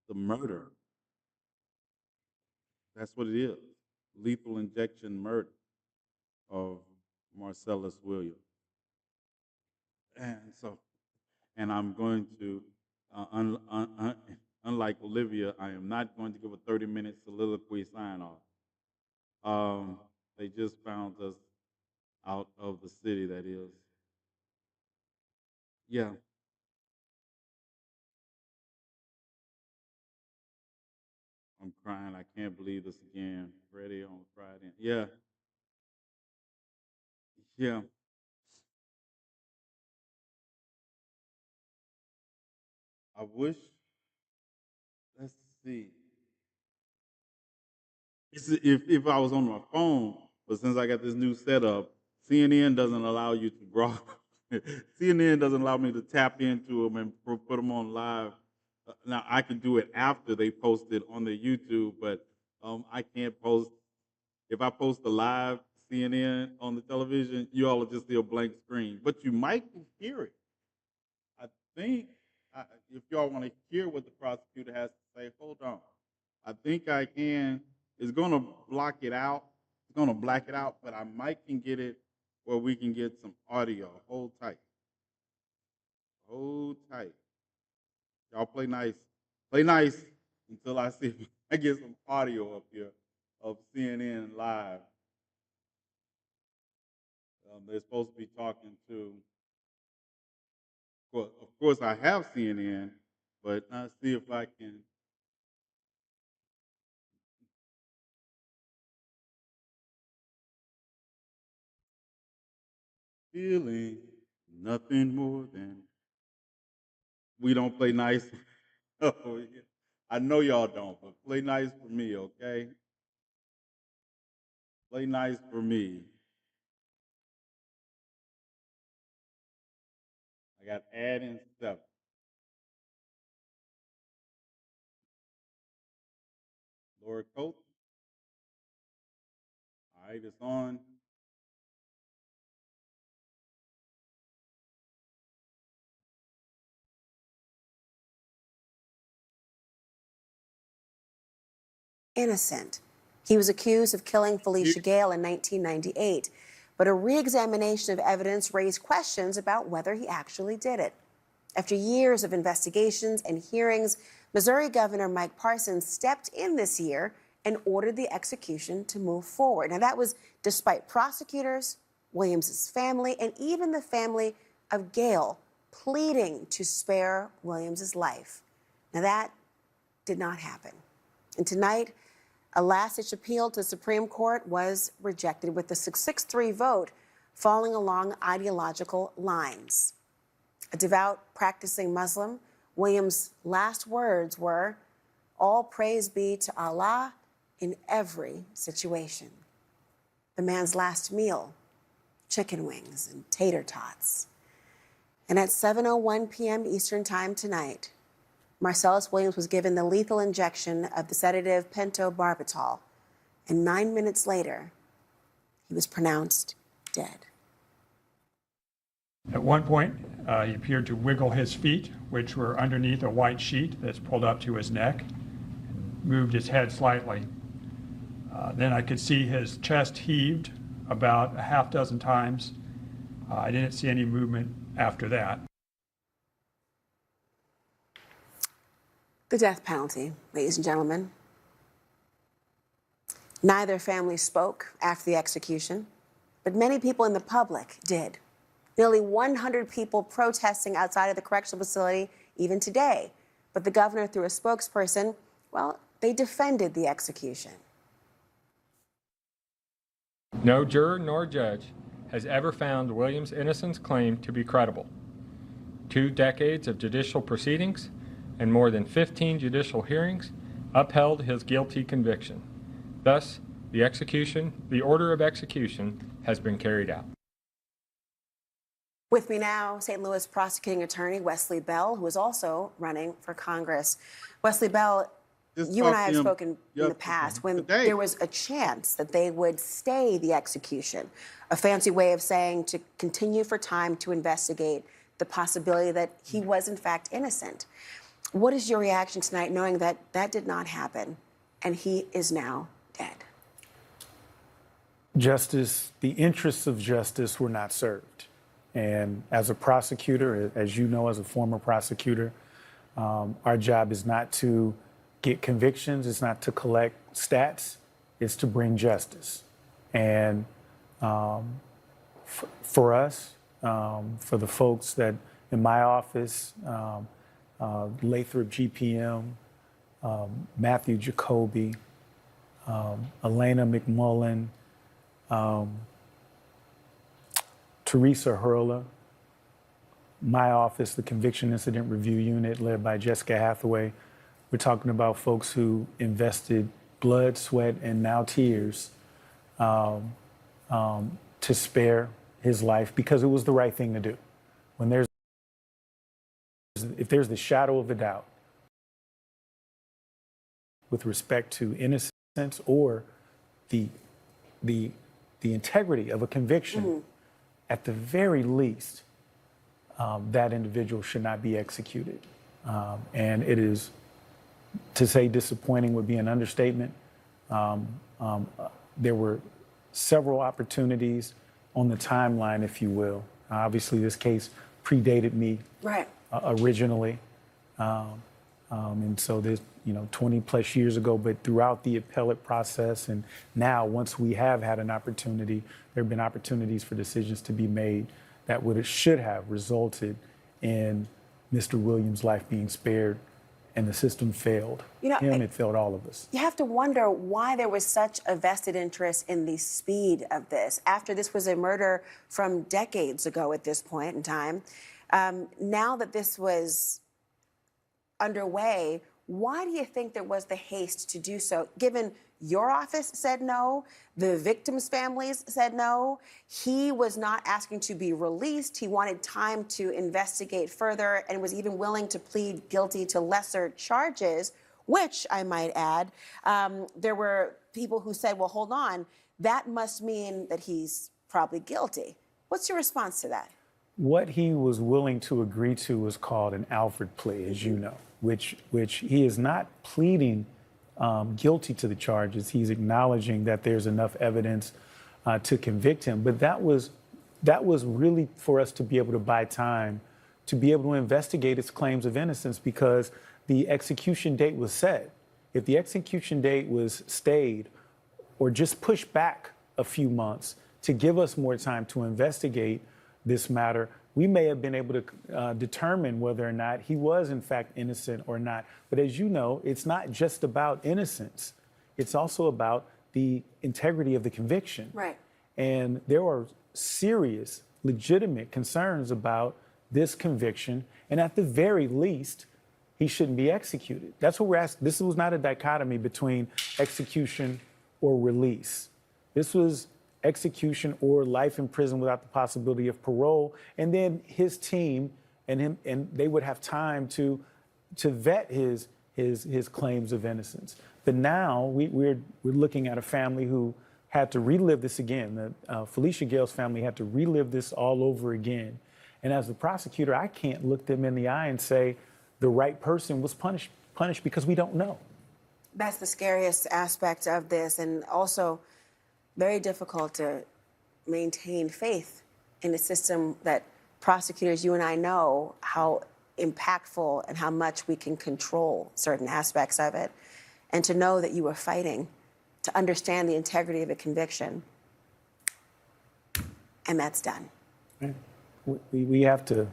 the murder. That's what it is. Lethal injection murder of Marcellus Williams. And so, and I'm going to, unlike Olivia, I am not going to give a 30-minute soliloquy sign off. Um, they just found us out of the city. That is, yeah. I'm crying. I can't believe this again. Freddie on Friday. Yeah, yeah. I wish. Let's see. If I was on my phone, but since I got this new setup, CNN doesn't allow you to broad. CNN doesn't allow me to tap into them and put them on live. Now I can do it after they post it on their YouTube, but I can't post. If I post a live CNN on the television, you all will just see a blank screen, but you might hear it. I think if y'all want to hear what the prosecutor has to say, hold on. I think I can. It's going to block it out. It's going to black it out, but I might can get it where we can get some audio. Hold tight. Hold tight. Y'all play nice. Play nice until I see if I get some audio up here of CNN live. They're supposed to be talking to. Well, of course, I have CNN, But I'll see if I can. Feeling nothing more than we don't play nice. Oh, yeah. I know y'all don't, but play nice for me, okay? Play nice for me. I got add in stuff. Laura Coates. All right, it's on. Innocent. He was accused of killing Felicia Gale in 1998, but a re-examination of evidence raised questions about whether he actually did it. After years of investigations and hearings, Missouri Governor Mike Parsons stepped in this year and ordered the execution to move forward. Now, that was despite prosecutors, Williams's family, and even the family of Gale pleading to spare Williams's life. Now, that did not happen. And tonight, a last-ditch appeal to the Supreme Court was rejected with the 6-3 vote falling along ideological lines. A devout, practicing Muslim, Williams' last words were, "All praise be to Allah in every situation." The man's last meal, chicken wings and tater tots. And at 7:01 p.m. Eastern Time tonight, Marcellus Williams was given the lethal injection of the sedative pentobarbital, and 9 minutes later, he was pronounced dead. At one point, he appeared to wiggle his feet, which were underneath a white sheet that's pulled up to his neck, moved his head slightly. Then I could see his chest heaved about a half dozen times. I didn't see any movement after that. The death penalty, ladies and gentlemen. Neither family spoke after the execution, but many people in the public did. Nearly 100 people protesting outside of the correctional facility even today. But the governor, through a spokesperson, well, they defended the execution. No juror nor judge has ever found Williams' innocence claim to be credible. 2 decades of judicial proceedings and more than 15 judicial hearings upheld his guilty conviction. Thus, the order of execution has been carried out. With me now, St. Louis prosecuting attorney Wesley Bell, who is also running for Congress. Wesley Bell, you and I have spoken in the past when there was a chance that they would stay the execution, a fancy way of saying to continue for time to investigate the possibility that he was in fact innocent. What is your reaction tonight knowing that that did not happen and he is now dead? Justice, the interests of justice were not served. And as a prosecutor, as you know, as a former prosecutor, our job is not to get convictions, it's not to collect stats, it's to bring justice. And for us, for the folks that in my office, Lathrop GPM, Matthew Jacoby, Elena McMullen, Teresa Hurla, my office, the Conviction Incident Review Unit led by Jessica Hathaway. We're talking about folks who invested blood, sweat, and now tears to spare his life because it was the right thing to do. If there's the shadow of a doubt with respect to innocence or the integrity of a conviction, at the very least, that individual should not be executed. And it is, to say disappointing would be an understatement. There were several opportunities on the timeline, if you will. Obviously, this case predated me originally. And so there's, 20 plus years ago, but throughout the appellate process and now once we have had an opportunity, there have been opportunities for decisions to be made that should have resulted in Mr. Williams' life being spared. and the system failed him. It failed all of us. You have to wonder why there was such a vested interest in the speed of this. After this was a murder from decades ago at this point in time, now that this was underway, why do you think there was the haste to do so, given your office said no, the victims' families said no, he was not asking to be released, he wanted time to investigate further and was even willing to plead guilty to lesser charges, which, I might add, there were people who said, well, hold on, that must mean that he's probably guilty. What's your response to that? What he was willing to agree to was called an Alfred plea, as you know, which he is not pleading guilty to the charges. He's acknowledging that there's enough evidence to convict him. But that was really for us to be able to buy time to be able to investigate his claims of innocence, because the execution date was set. If the execution date was stayed or just pushed back a few months to give us more time to investigate this matter, we may have been able to determine whether or not he was in fact innocent or not. But as you know, it's not just about innocence. It's also about the integrity of the conviction. Right. And there are serious, legitimate concerns about this conviction. And at the very least, he shouldn't be executed. That's what we're asking. This was not a dichotomy between execution or release. This was execution or life in prison without the possibility of parole. And then his team and they would have time to vet his claims of innocence. But now we're looking at a family who had to relive this again. Felicia Gale's family had to relive this all over again. And as the prosecutor, I can't look them in the eye and say the right person was punished because we don't know. That's the scariest aspect of this, and also very difficult to maintain faith in a system that prosecutors, you and I know how impactful and how much we can control certain aspects of it. And to know that you were fighting to understand the integrity of a conviction, and that's done. We have to,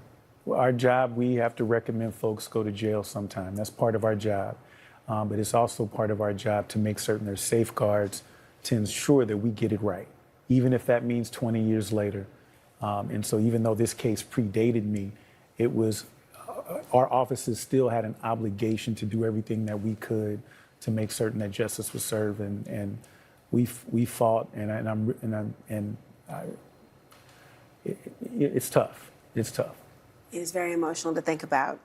our job, we have to recommend folks go to jail sometime. That's part of our job. But it's also part of our job to make certain there's safeguards to ensure that we get it right, even if that means 20 years later. And so even though this case predated me, it was, our offices still had an obligation to do everything that we could to make certain that justice was served. And we fought, it's tough. It's tough. It is very emotional to think about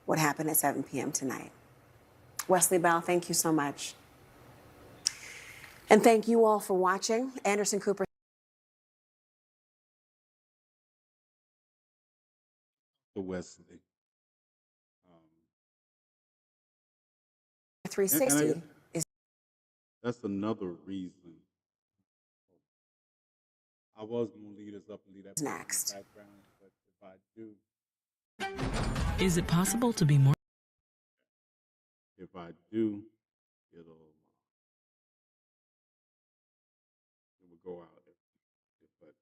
what happened at 7 p.m. tonight. Wesley Bell, thank you so much. And thank you all for watching. Anderson Cooper. To Wesley. 360 is. That's another reason. I was going to lead us up and lead that Next. background, but if I do. Is it possible to be more? If I do, it will go out. But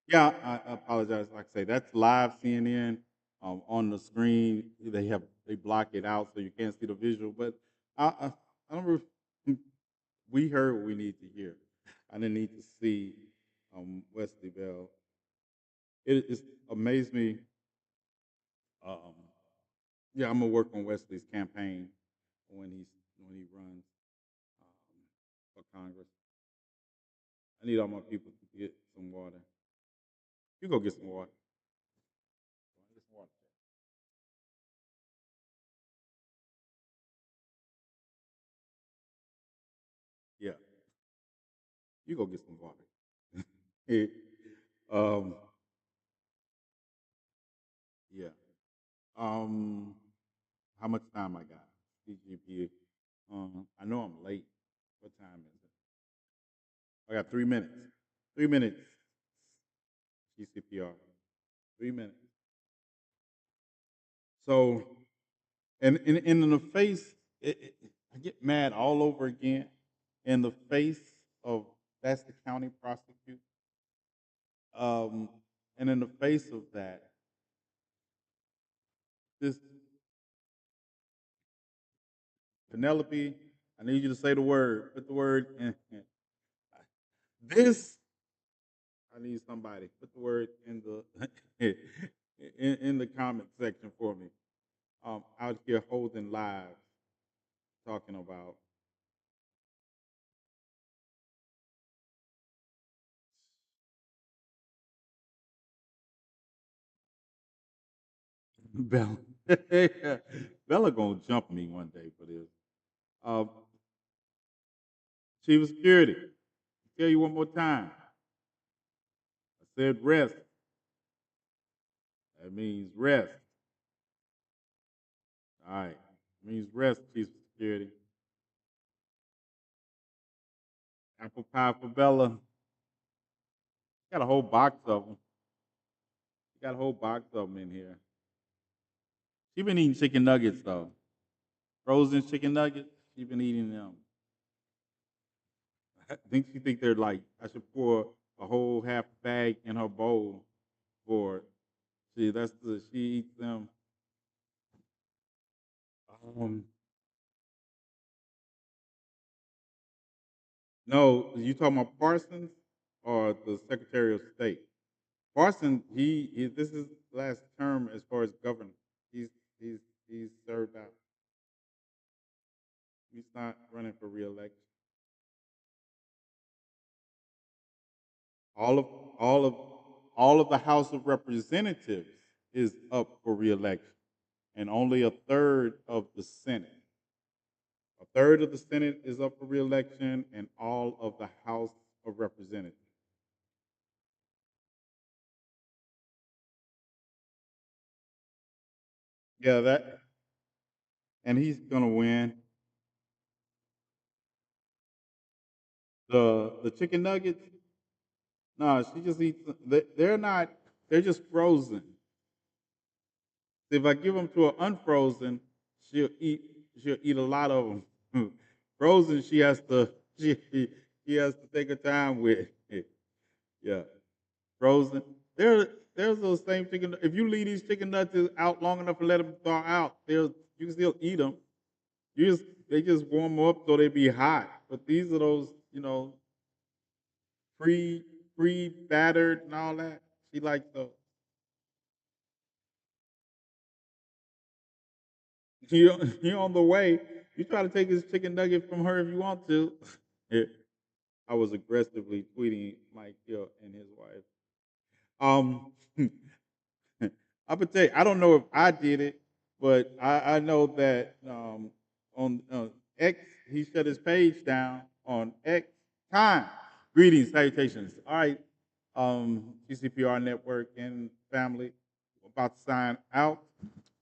yeah, I apologize. Like I say, that's live CNN on the screen. They block it out so you can't see the visual. But I don't. We heard what we need to hear. I didn't need to see Wesley Bell. It amazed me. Yeah, I'm gonna work on Wesley's campaign when he runs for Congress. I need all my people to get some water. You go get some water. Get some water. Yeah, you go get some water. Yeah. How much time I got? CGP. I know I'm late. What time is it? I got 3 minutes. 3 minutes. GCPR. 3 minutes. So, and in the face, I get mad all over again. In the face of that's the county prosecutor. And in the face of that, this Penelope, I need you to say the word. Put the word in. This, I need somebody. Put the word in the in the comment section for me. Out here holding live, talking about Bella. Bella gonna jump me one day for this. Um, Chief of Security, tell you one more time. I said rest. That means rest. All right. It means rest, Chief of Security. Apple pie for Bella. Got a whole box of them. Got a whole box of them in here. She been eating chicken nuggets though. Frozen chicken nuggets. She been eating them. I think she think they're like I should pour a whole half bag in her bowl for her. She eats them. Um, no, you talking about Parsons or the Secretary of State? Parsons, he this is last term as far as governor. He's he's he's served out. He's not running for reelection. All of all of all of the House of Representatives is up for reelection, and only a third of the Senate. A third of the Senate is up for reelection, and all of the House of Representatives. Yeah, that, and he's gonna win. The chicken nuggets. No, she just eats. They're not. They're just frozen. If I give them to her unfrozen, she'll eat. She'll eat a lot of them. Frozen, she has to. She has to take her time with it. Yeah, frozen. There's those same chicken. If you leave these chicken nuggets out long enough and let them thaw out, you can still eat them. They just warm up so they be hot. But these are those pre pre battered and all that. She likes those. You on the way. You try to take this chicken nugget from her if you want to. Yeah, I was aggressively tweeting Mike Hill and his wife. Um, I would tell you, I don't know if I did it, but I know that on X, he shut his page down on X time. Greetings, salutations. All right, GCPR network and family, about to sign out.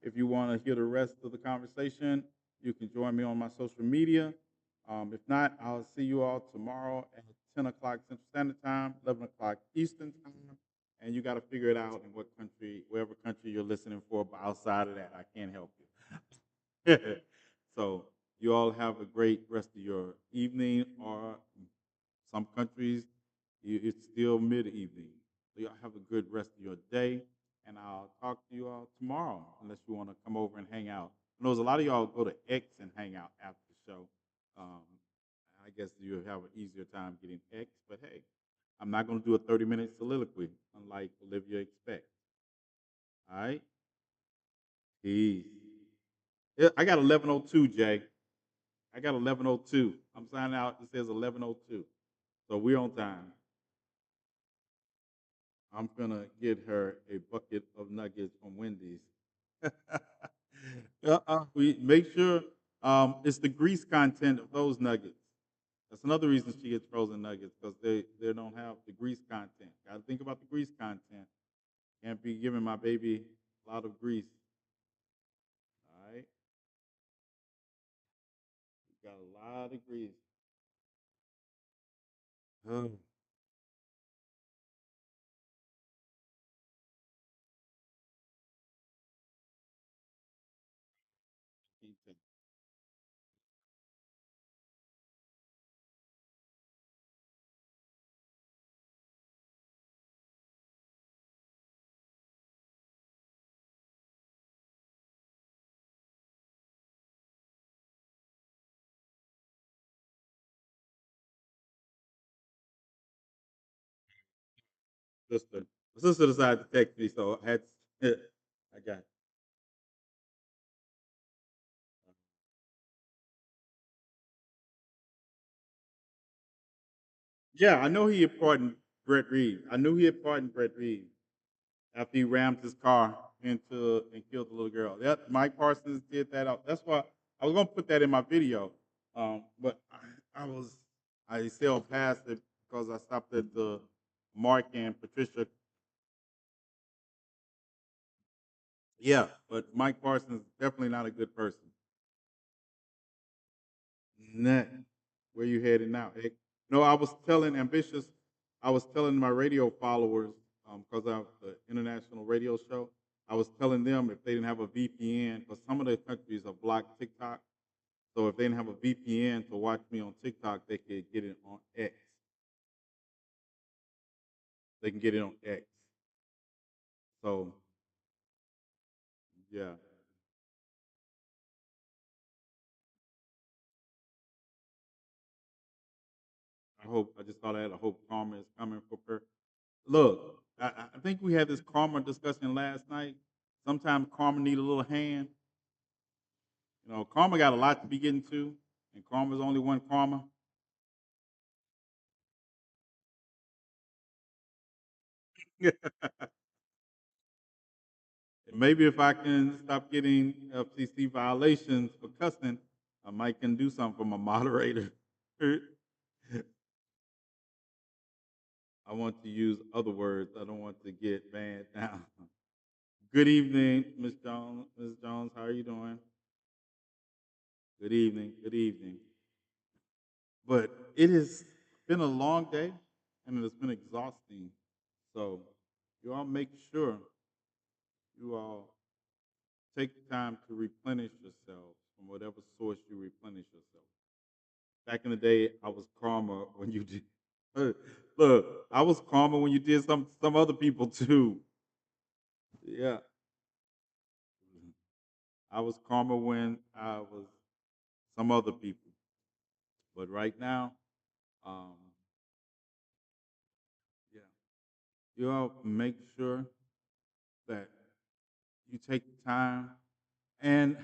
If you want to hear the rest of the conversation, you can join me on my social media. If not, I'll see you all tomorrow at 10 o'clock Central Standard Time, 11 o'clock Eastern Time. And you got to figure it out in what country, wherever country you're listening for. But outside of that, I can't help you. So you all have a great rest of your evening, or some countries it's still mid-evening. So y'all have a good rest of your day, and I'll talk to you all tomorrow, unless you want to come over and hang out. I know a lot of y'all go to X and hang out after the show. Um, I guess you have an easier time getting X, but hey, I'm not going to do a 30-minute soliloquy, unlike Olivia expects. All right? Peace. Yeah, I got 11:02, Jay. I got 11:02. I'm signing out. It says 11:02. So we're on time. I'm gonna get her a bucket of nuggets from Wendy's. We make sure it's the grease content of those nuggets. That's another reason she gets frozen nuggets, because they don't have the grease content. Got to think about the grease content. Can't be giving my baby a lot of grease. All right, got a lot of grease. Oh. sister. My sister decided to text me, so I had to, I got it. Yeah, I know he had pardoned Brett Reed. I knew he had pardoned Brett Reed after he rammed his car into and killed the little girl. That Mike Parsons did that. That's why I was gonna put that in my video, but I sailed past it because I stopped at the Mark and Patricia. Yeah, but Mike Parsons is definitely not a good person. Nah. Where you headed now? No, I was telling ambitious. I was telling my radio followers because I have the international radio show. I was telling them if they didn't have a VPN, because some of the countries have blocked TikTok. So if they didn't have a VPN to watch me on TikTok, they could get it on X. They can get it on X. So yeah, I hope. I just thought I had a hope karma is coming for her. Look, I think we had this karma discussion last night. Sometimes karma need a little hand. You know, karma got a lot to be getting to, and karma's only one karma. Maybe if I can stop getting FCC violations for cussing, I might can do something for my moderator. I want to use other words. I don't want to get banned now. Good evening, Miss Jones. Miss Jones, how are you doing? Good evening. Good evening. But it has been a long day, and it has been exhausting. So you all make sure you all take time to replenish yourselves from whatever source you replenish yourself. Back in the day, I was calmer when you did. Look, I was calmer when you did some other people too. Yeah, I was calmer when I was some other people, but right now, um, yeah, you all make sure that you take time. And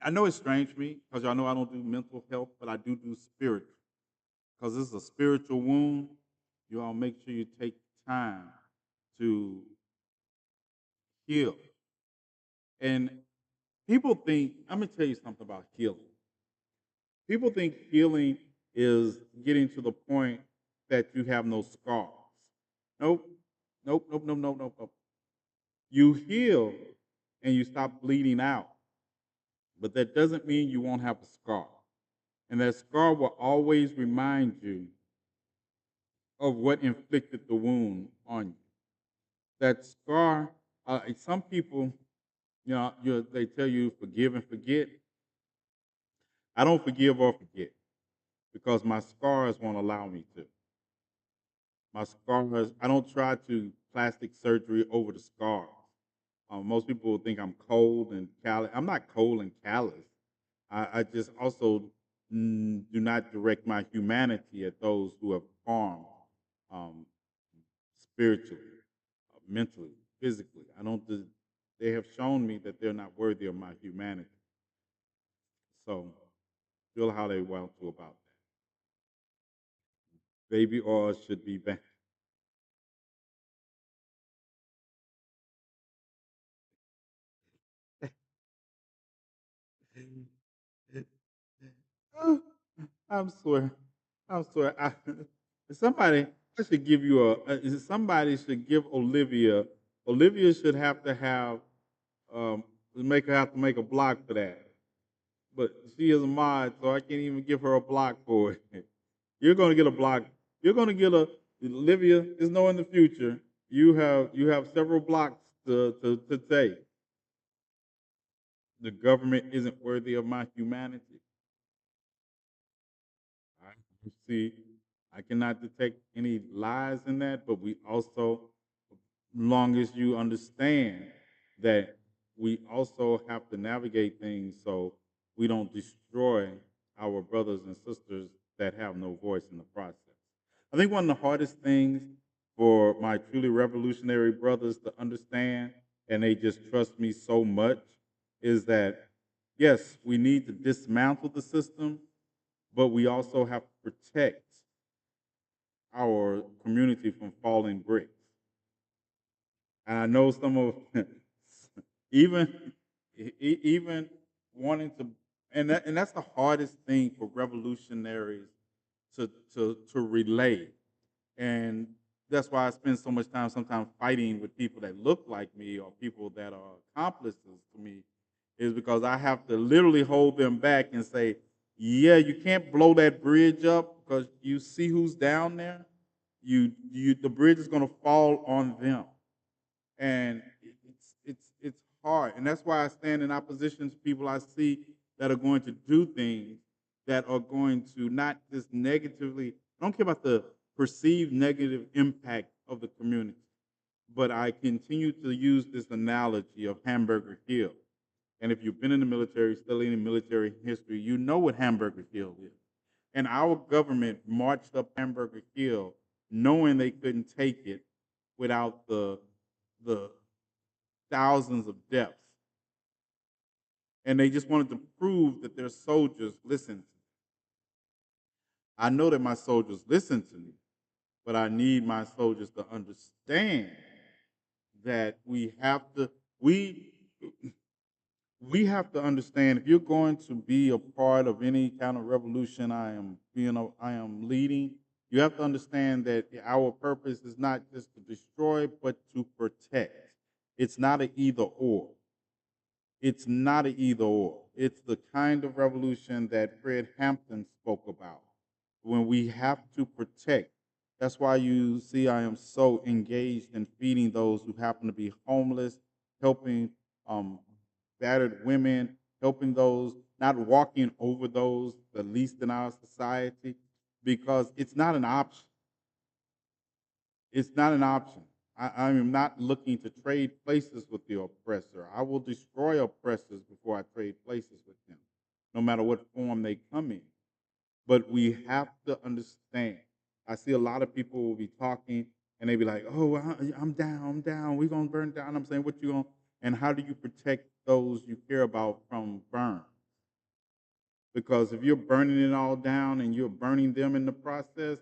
I know it's strange for me because y'all know I don't do mental health, but I do spiritual. Because this is a spiritual wound, you all make sure you take time to heal. And people think, I'm going to tell you something about healing. People think healing is getting to the point that you have no scars. Nope, nope. You heal and you stop bleeding out, but that doesn't mean you won't have a scar. And that scar will always remind you of what inflicted the wound on you. That scar, some people, they tell you forgive and forget. I don't forgive or forget because my scars won't allow me to. My scars, I don't try to plastic surgery over the scars. Most people think I'm cold and callous. I'm not cold and callous. I just also do not direct my humanity at those who have harmed um, spiritually, mentally, physically. I don't. They have shown me that they're not worthy of my humanity. So feel how they want to about that. Baby oil should be banned. I'm swear. I'm swear. Somebody I should give you somebody should give Olivia. Olivia should have to have make her have to make a block for that. But she is a mod, so I can't even give her a block for it. You're gonna get a block. You're gonna get a Olivia. Just know in the future you have several blocks to take. The government isn't worthy of my humanity. I see. I cannot detect any lies in that, but we also, long as you understand that we also have to navigate things so we don't destroy our brothers and sisters that have no voice in the process. I think one of the hardest things for my truly revolutionary brothers to understand, and they just trust me so much, is that yes, we need to dismantle the system, but we also have to protect our community from falling bricks. And I know some of even even wanting to, and that's the hardest thing for revolutionaries to relay. And that's why I spend so much time sometimes fighting with people that look like me or people that are accomplices to me, is because I have to literally hold them back and say, yeah, you can't blow that bridge up because you see who's down there. The bridge is going to fall on them, and it's hard, and that's why I stand in opposition to people I see that are going to do things that are going to not just negatively. I don't care about the perceived negative impact of the community, but I continue to use this analogy of Hamburger Hill. And if you've been in the military, studying military history, you know what Hamburger Hill is. And our government marched up Hamburger Hill knowing they couldn't take it without the thousands of deaths. And they just wanted to prove that their soldiers listened. I know that my soldiers listen to me, but I need my soldiers to understand that we we have to understand, if you're going to be a part of any kind of revolution I am leading, you have to understand that our purpose is not just to destroy but to protect. It's not an either or. It's not an either or. It's the kind of revolution that Fred Hampton spoke about, when we have to protect. That's why you see I am so engaged in feeding those who happen to be homeless, helping um, battered women, helping those, not walking over those the least in our society, because it's not an option. It's not an option. I am not looking to trade places with the oppressor. I will destroy oppressors before I trade places with them, no matter what form they come in. But we have to understand. I see a lot of people will be talking and they be like, "Oh, I'm down, I'm down. We're gonna burn down." I'm saying, "What you gonna?" And how do you protect those you care about from burn? Because if you're burning it all down and you're burning them in the process,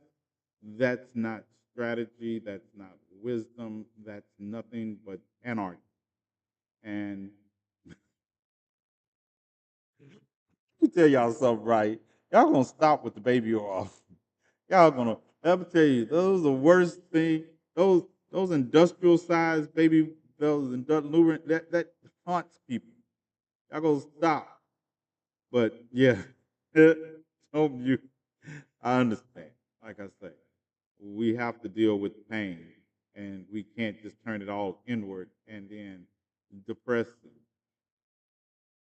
that's not strategy, that's not wisdom, that's nothing but anarchy. And let me tell y'all something, right? Y'all gonna stop with the baby oil. Y'all gonna, let me tell you, those are the worst thing. Those industrial sized baby, those industrial that haunts people. Y'all gonna stop. But yeah, hope you. I understand. Like I say, we have to deal with pain, and we can't just turn it all inward and then depress them.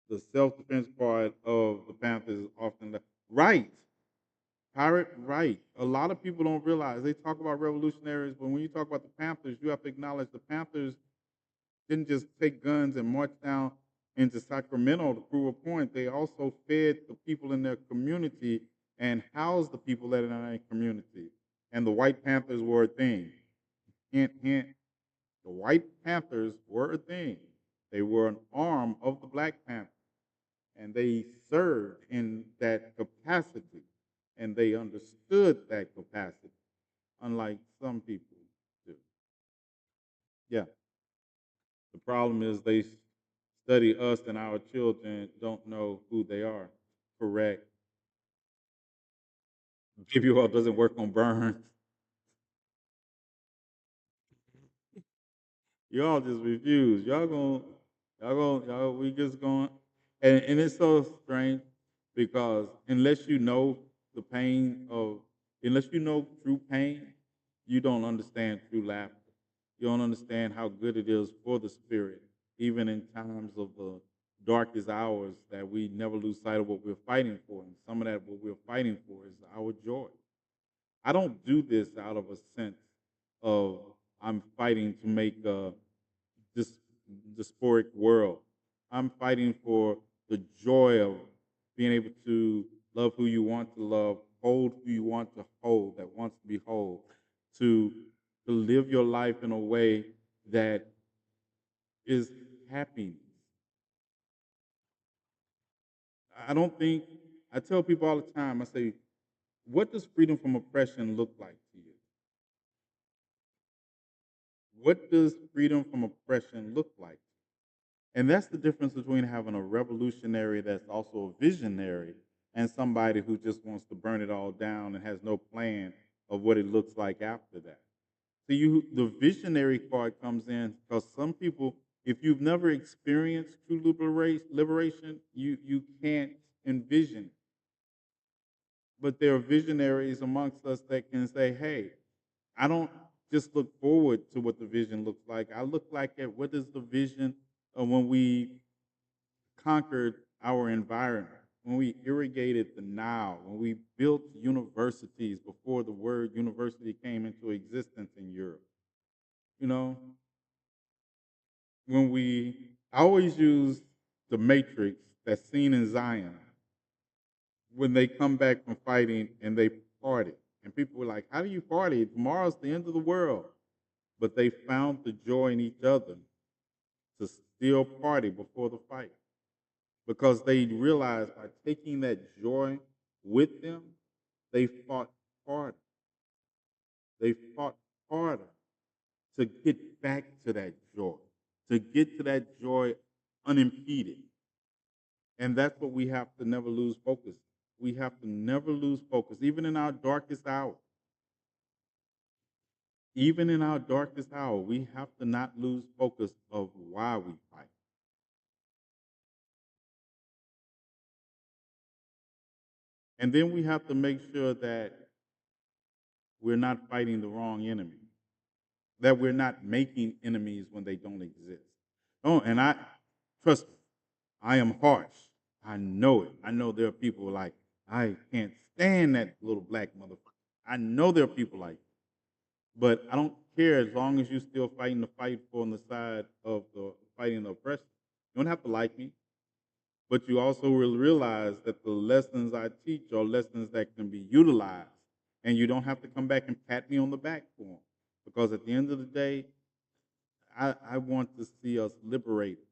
The self-defense part of the Panthers is often right. Pirate, right. A lot of people don't realize, they talk about revolutionaries, but when you talk about the Panthers, you have to acknowledge the Panthers didn't just take guns and march down into Sacramento to prove a point. They also fed the people in their community and housed the people that are in their community. And the White Panthers were a thing. Hint, hint. The White Panthers were a thing. They were an arm of the Black Panthers, and they served in that capacity, and they understood that capacity, unlike some people do. Yeah. The problem is they study us and our children don't know who they are. Correct. Baby oil doesn't work on burns. Y'all just refuse. We just going, and it's so strange because unless you know the pain of, unless you know true pain, you don't understand true laughter. You don't understand how good it is for the spirit, even in times of the darkest hours, that we never lose sight of what we're fighting for. And some of that, what we're fighting for, is our joy. I don't do this out of a sense of I'm fighting to make this dysphoric world. I'm fighting for the joy of being able to love who you want to love, hold who you want to hold, that wants to be whole, to to live your life in a way that is happiness. I don't think, I tell people all the time, I say, what does freedom from oppression look like to you? What does freedom from oppression look like? And that's the difference between having a revolutionary that's also a visionary and somebody who just wants to burn it all down and has no plan of what it looks like after that. So the visionary part comes in because some people, if you've never experienced true liberation, you can't envision it. But there are visionaries amongst us that can say, hey, I don't just look forward to what the vision looks like. I look like at what is the vision of when we conquered our environment, when we irrigated the Nile, when we built universities before the word university came into existence in Europe. You know, I always use the Matrix that's seen in Zion when they come back from fighting and they party. And people were like, how do you party? Tomorrow's the end of the world. But they found the joy in each other to still party before the fight because they realized by taking that joy with them, they fought harder. They fought harder to get back to that joy, to get to that joy unimpeded. And that's what we have to never lose focus. We have to never lose focus, even in our darkest hour. Even in our darkest hour, we have to not lose focus of why we fight. And then we have to make sure that we're not fighting the wrong enemy, that we're not making enemies when they don't exist. Oh, and trust me, I am harsh. I know it. I know there are people like, I can't stand that little black motherfucker. I know there are people like, but I don't care as long as you're still fighting the fight for on the side of the fighting the oppression. You don't have to like me, but you also will realize that the lessons I teach are lessons that can be utilized, and you don't have to come back and pat me on the back for them. Because at the end of the day, I want to see us liberated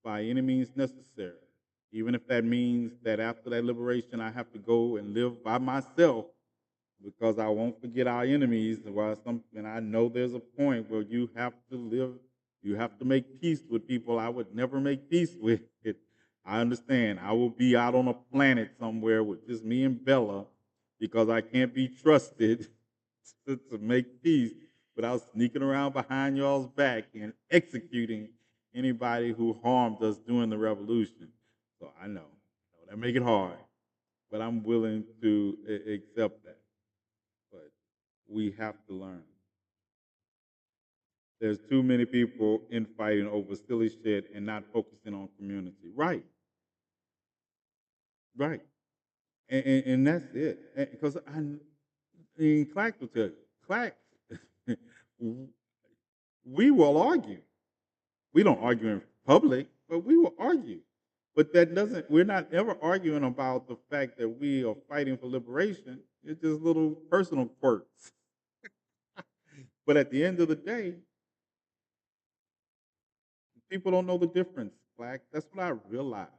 by any means necessary, even if that means that after that liberation, I have to go and live by myself because I won't forget our enemies. And I know there's a point where you have to live, you have to make peace with people I would never make peace with. I understand. I will be out on a planet somewhere with just me and Bella because I can't be trusted to make peace without sneaking around behind y'all's back and executing anybody who harmed us during the revolution. So I know that make it hard, but I'm willing to accept that. But we have to learn. There's too many people infighting over silly shit and not focusing on community. Right, right, and that's it. Because I mean, Clack will tell you, Clack, we will argue. We don't argue in public, but we will argue. But that doesn't, we're not ever arguing about the fact that we are fighting for liberation. It's just little personal quirks. But at the end of the day, people don't know the difference, Black. That's what I realized.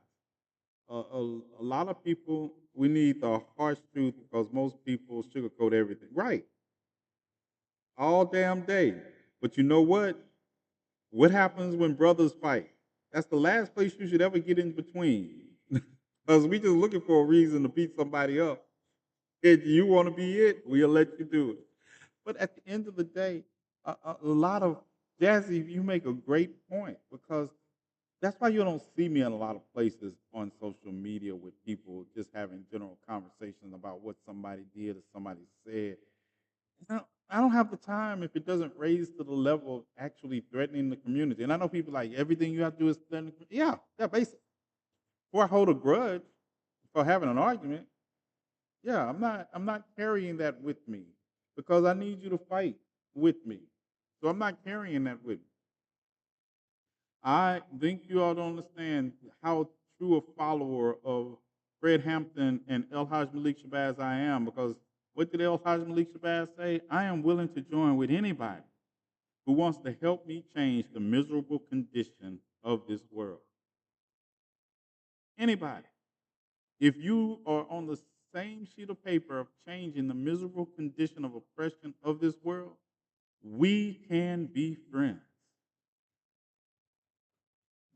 A lot of people, we need the harsh truth because most people sugarcoat everything. Right. All damn day. But you know what? What happens when brothers fight? That's the last place you should ever get in between. Because we just looking for a reason to beat somebody up. If you want to be it, we'll let you do it. But at the end of the day, a lot of Jazzy, you make a great point because that's why you don't see me in a lot of places on social media with people just having general conversations about what somebody did or somebody said. I don't have the time if it doesn't raise to the level of actually threatening the community. And I know people like everything you have to do is threaten the community. Yeah, basically. Before I hold a grudge for having an argument, yeah, I'm not carrying that with me because I need you to fight with me. So I'm not carrying that with me. I think you all don't understand how true a follower of Fred Hampton and El Haj Malik Shabazz I am because what did El Haj Malik Shabazz say? I am willing to join with anybody who wants to help me change the miserable condition of this world? Anybody. If you are on the same sheet of paper of changing the miserable condition of oppression of this world, we can be friends.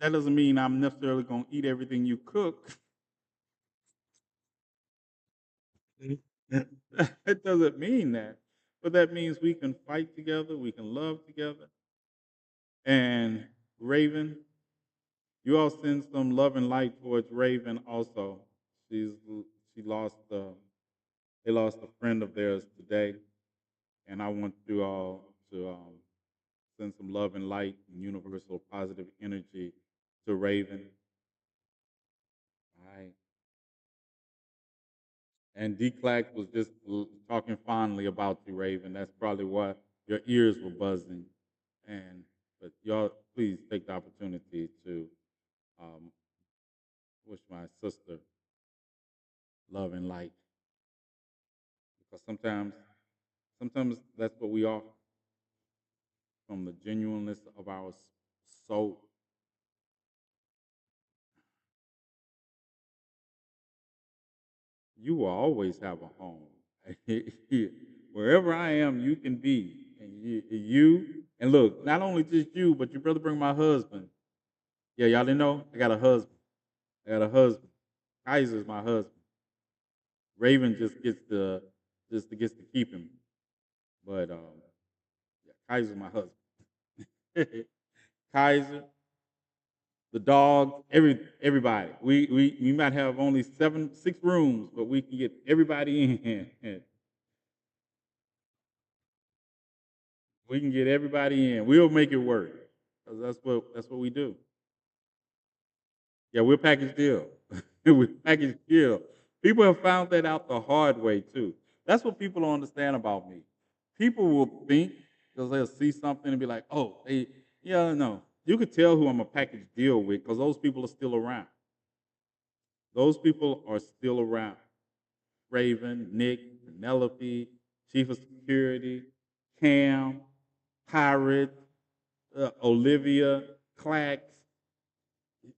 That doesn't mean I'm necessarily going to eat everything you cook. It doesn't mean that. But that means we can fight together, we can love together. And Raven, you all send some love and light towards Raven also. She's she lost they lost a friend of theirs today, and I want you all to send some love and light and universal positive energy to Raven. All right. And D Clack was just talking fondly about you, Raven. That's probably why your ears were buzzing. And but y'all, please take the opportunity to um, wish my sister love and light, because sometimes that's what we offer from the genuineness of our soul. You will always have a home. Wherever I am, you can be. And and look, not only just you, but your brother bring my husband. Yeah, y'all didn't know? I got a husband. I got a husband. Kaiser's my husband. Raven just to keep him. But yeah, Kaiser's my husband. Kaiser, the dog, everybody. We might have only 6 rooms, but we can get everybody in. We can get everybody in. We'll make it work. 'Cause that's what we do. Yeah, we're package deal. We're package deal. People have found that out the hard way too. That's what people don't understand about me. People will think, because they'll see something and be like, "Oh, yeah, no." You could tell who I'm a package deal with because those people are still around. Those people are still around. Raven, Nick, Penelope, Chief of Security, Cam, Pirate, Olivia, Clax.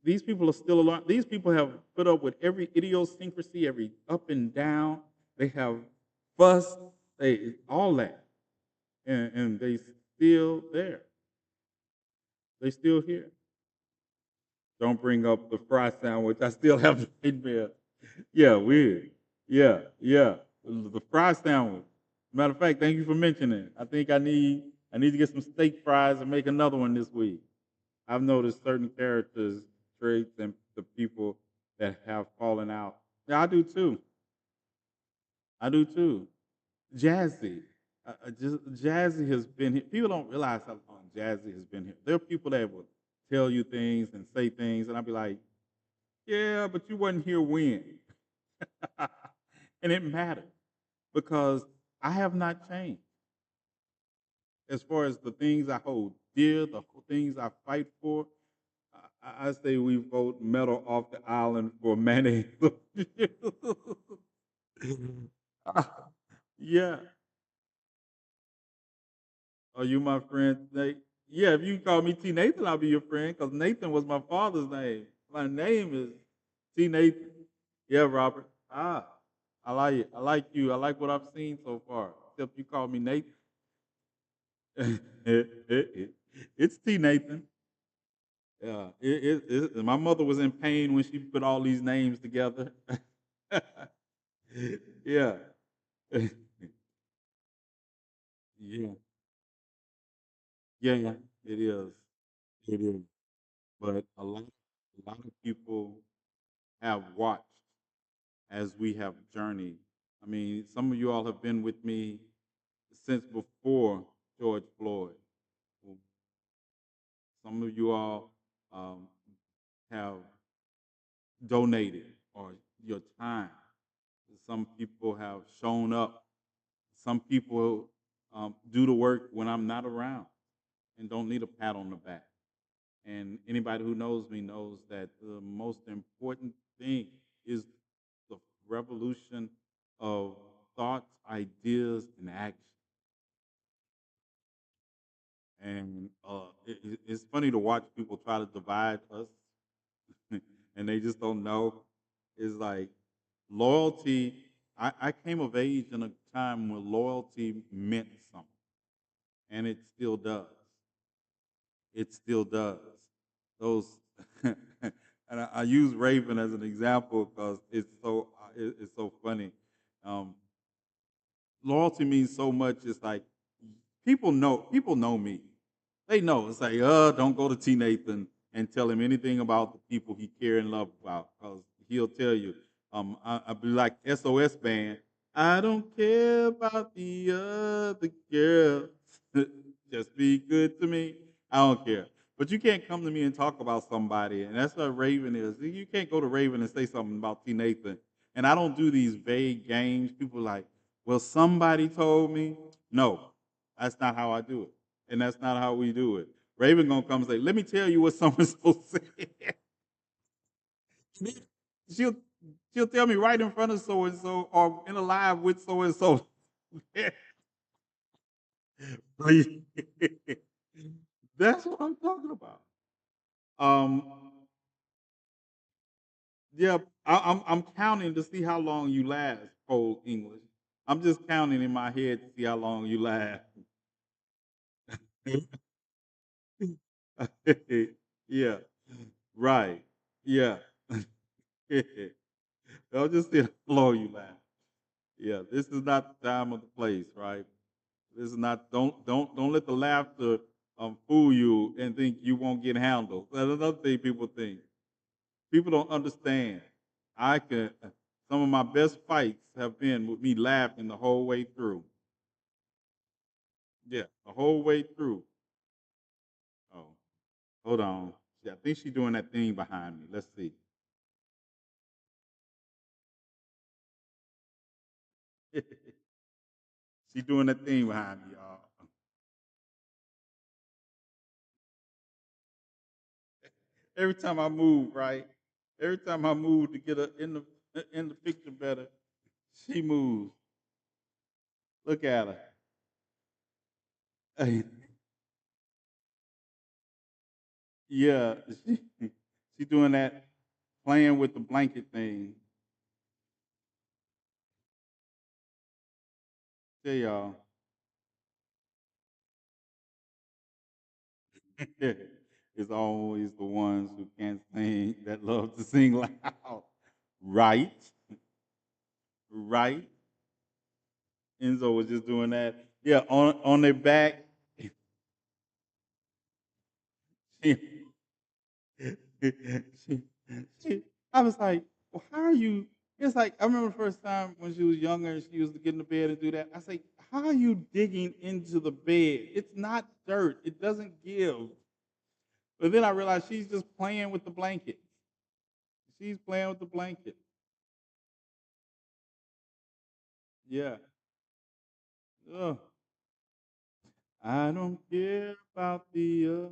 These people are still alive. These people have put up with every idiosyncrasy, every up and down. They have fussed, all that, and they still there. They still here. Don't bring up the fry sandwich. I still have the nightmare. Yeah, weird. Yeah, yeah. The fry sandwich. Matter of fact, thank you for mentioning it. I think I need to get some steak fries and make another one this week. I've noticed certain characters, traits, and the people that have fallen out. Yeah, I do too. I do too. Jazzy. Jazzy has been here. People don't realize how long Jazzy has been here. There are people that will tell you things and say things, and I'll be like, yeah, but you wasn't here when. And it mattered because I have not changed. As far as the things I hold dear, the things I fight for, I say we vote metal off the island for mayonnaise. Yeah. Are you my friend, Nate? Yeah, if you call me TNathan, I'll be your friend because Nathan was my father's name. My name is TNathan. Yeah, Robert. I like it. I like you. I like what I've seen so far. Except you call me Nathan. It's TNathan. Yeah, my mother was in pain when she put all these names together. Yeah. Yeah. Yeah, yeah, it is. It is. But a lot of people have watched as we have journeyed. I mean, some of you all have been with me since before George Floyd. Well, some of you all um, have donated or your time. Some people have shown up. Some people do the work when I'm not around and don't need a pat on the back. And anybody who knows me knows that the most important thing is the revolution of thoughts, ideas, and action. and it's funny to watch people try to divide us, and they just don't know. It's like loyalty. I came of age in a time when loyalty meant something, and it still does. It still does. Those, and I use Raven as an example because it's so funny. Um, Loyalty means so much. It's like people know me. They know. It's like, don't go to TNathan and tell him anything about the people he care and love about, because he'll tell you. I be like SOS band. I don't care about the other girls. Just be good to me. I don't care. But you can't come to me and talk about somebody, and that's what Raven is. You can't go to Raven and say something about TNathan. And I don't do these vague games. People are like, well, somebody told me. No, that's not how I do it, and that's not how we do it. Raven gonna come and say, "Let me tell you what so and so said." she'll she'll tell me right in front of so and so, or in a live with so and so. Please, that's what I'm talking about. Um, yeah, I'm counting to see how long you last, Cold English. I'm just counting in my head to see how long you last. Yeah, right. Yeah. I'll just see how long you last. Yeah, this is not the time or the place, right? This is not. Don't let the laughter fool you and think you won't get handled. That's another thing people think. People don't understand. I can. Some of my best fights have been with me laughing the whole way through. Yeah, the whole way through. Oh, hold on. Yeah, I think she's doing that thing behind me. Let's see. She's doing that thing behind me, y'all. Every time I move, right? Every time I move to get her in the picture better, she moves. Look at her. Yeah, she doing that, playing with the blanket thing. Tell y'all, it's always the ones who can't sing that love to sing loud. Right, right. Enzo was just doing that. Yeah, on their back. She, she, I was like, well, how are you? It's like, I remember the first time when she was younger and she used to get in the bed and do that. I say, how are you digging into the bed? It's not dirt. It doesn't give. But then I realized she's just playing with the blanket. She's playing with the blanket. Yeah. Ugh. I don't care about the.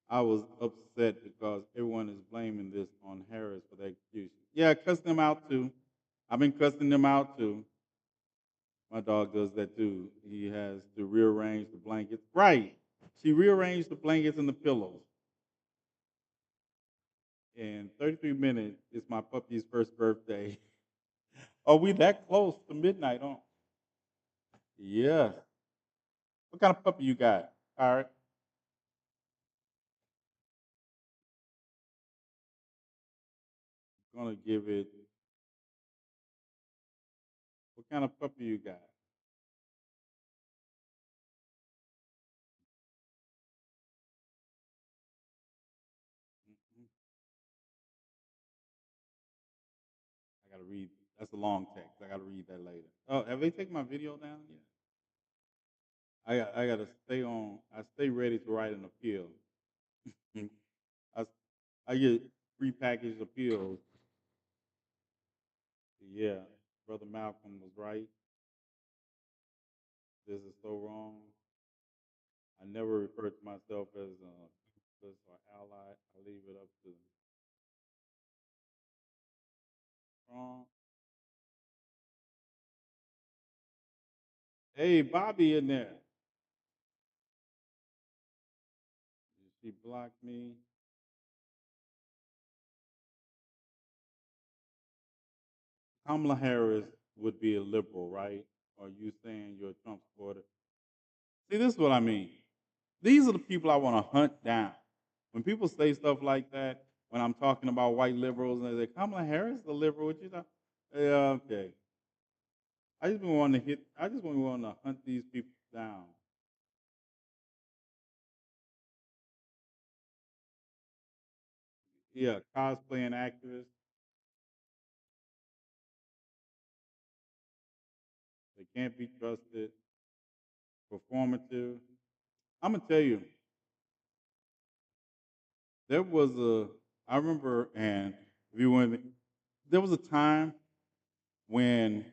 I was upset because everyone is blaming this on Harris for the execution. Yeah, cuss them out too. I've been cussing them out too. My dog does that too. He has to rearrange the blankets. Right. She rearranged the blankets and the pillows. In 33 minutes, it's my puppy's first birthday. Are we that close to midnight, huh? Yeah. What kind of puppy you got? All right. Gonna give it. What kind of puppy you got? Mhm. I gotta read. That's a long text. I gotta read that later. Oh, have they taken my video down? Yeah. I gotta stay on. I stay ready to write an appeal. I I get prepackaged appeals. Yeah, Brother Malcolm was right. This is so wrong. I never refer to myself as a accomplice or ally. I leave it up to wrong. Hey, Bobby in there. She blocked me. Kamala Harris would be a liberal, right? Are you saying you're a Trump supporter? See, this is what I mean. These are the people I want to hunt down. When people say stuff like that, when I'm talking about white liberals, and they say, Kamala Harris, the liberal, what you talking? Yeah, okay. I just been wanting to hunt these people down. Yeah, cosplaying activists, they can't be trusted, performative. I'm gonna tell you, there was a, I remember, and if you want, there was a time when,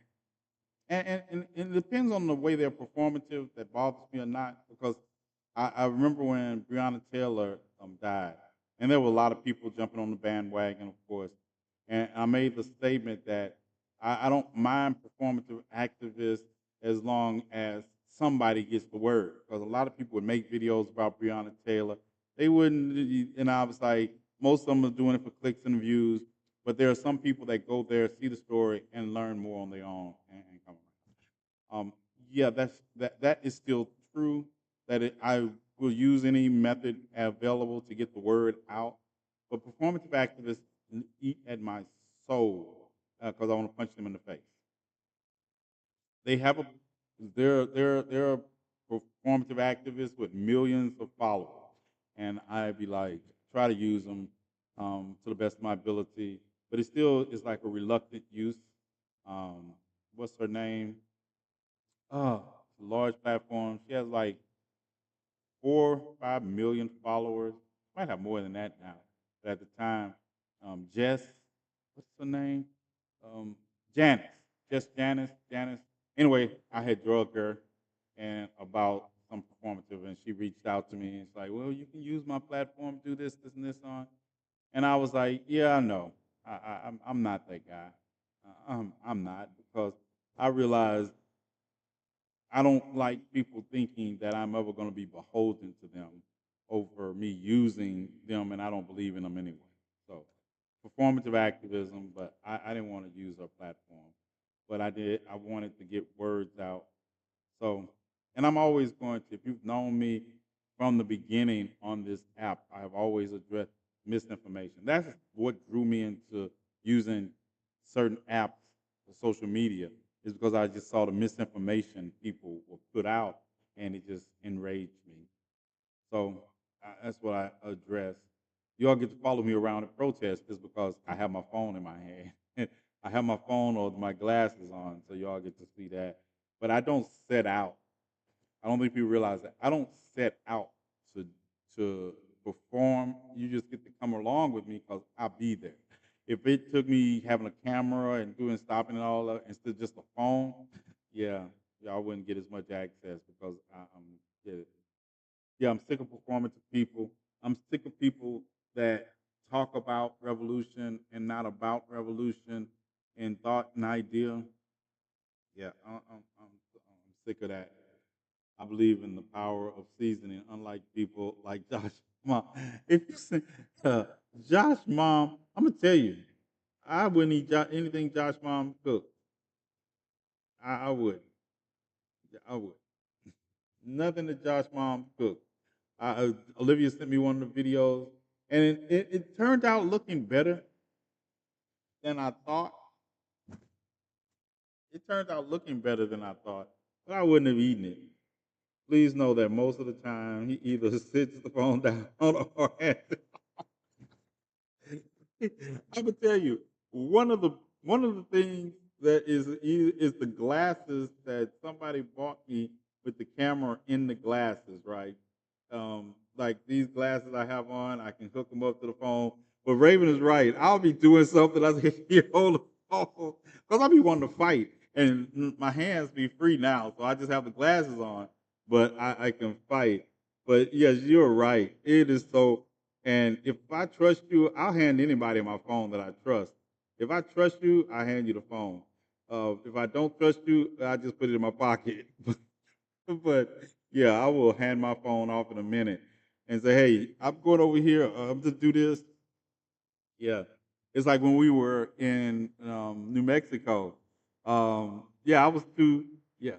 and it depends on the way they're performative that bothers me or not, because I remember when Breonna Taylor died, and there were a lot of people jumping on the bandwagon, of course, and I made the statement that I don't mind performative activists as long as somebody gets the word, because a lot of people would make videos about Breonna Taylor. They wouldn't, and I was like, most of them are doing it for clicks and views, but there are some people that go there, see the story, and learn more on their own and come around. Yeah, that is still true. I will use any method available to get the word out. But performative activists eat at my soul because I want to punch them in the face. They have a they're performative activists with millions of followers, and I'd be like try to use them to the best of my ability, but it still is like a reluctant use. What's her name? Oh, large platform. She has like 4, 5 million followers. Might have more than that now. But at the time, Jess, what's her name? Um, Janice. Janice. Anyway, I had drugged her and about some performative, and she reached out to me and it's like, well, you can use my platform, do this, and this on. And I was like, yeah, I know. I'm not that guy. I'm not because I realized I don't like people thinking that I'm ever going to be beholden to them over me using them, and I don't believe in them anyway. So, performative activism, but I didn't want to use our platform, but I did. I wanted to get words out. So, and I'm always going to. If you've known me from the beginning on this app, I have always addressed misinformation. That's what drew me into using certain apps for social media is because I just saw the misinformation people would put out, and it just enraged me. So that's what I address. You all get to follow me around at protests just because I have my phone in my hand. I have my phone or my glasses on, so you all get to see that. But I don't set out. I don't think people realize that. I don't set out to to perform. You just get to come along with me because I'll be there. If it took me having a camera and doing stopping and all that instead of just a phone, yeah, y'all wouldn't get as much access because yeah, I'm sick of performing to people. I'm sick of people that talk about revolution and not about revolution and thought and idea. Yeah, I'm sick of that. I believe in the power of seasoning, unlike people like Josh Mom. If you say Josh Mom, I'm gonna tell you, I wouldn't eat anything Josh Mom cooked. I would. Yeah, I would. Nothing that Josh Mom cooked. Olivia sent me one of the videos, and it turned out looking better than I thought. It turned out looking better than I thought, but I wouldn't have eaten it. Please know that most of the time he either sits the phone down or hands it. I would tell you one of the things that is the glasses that somebody bought me with the camera in the glasses, right? Like these glasses I have on, I can hook them up to the phone. But Raven is right. I'll be doing something. I say, here, hold the phone, because I'll be wanting to fight, and my hands be free now, so I just have the glasses on, but I can fight. But yes, you're right. It is so. And if I trust you, I'll hand anybody my phone that I trust. If I trust you, I hand you the phone. If I don't trust you, I just put it in my pocket. But yeah, I will hand my phone off in a minute. and say, "Hey, I'm going over here. To do this." Yeah, it's like when we were in New Mexico. Yeah, I was too. Yeah,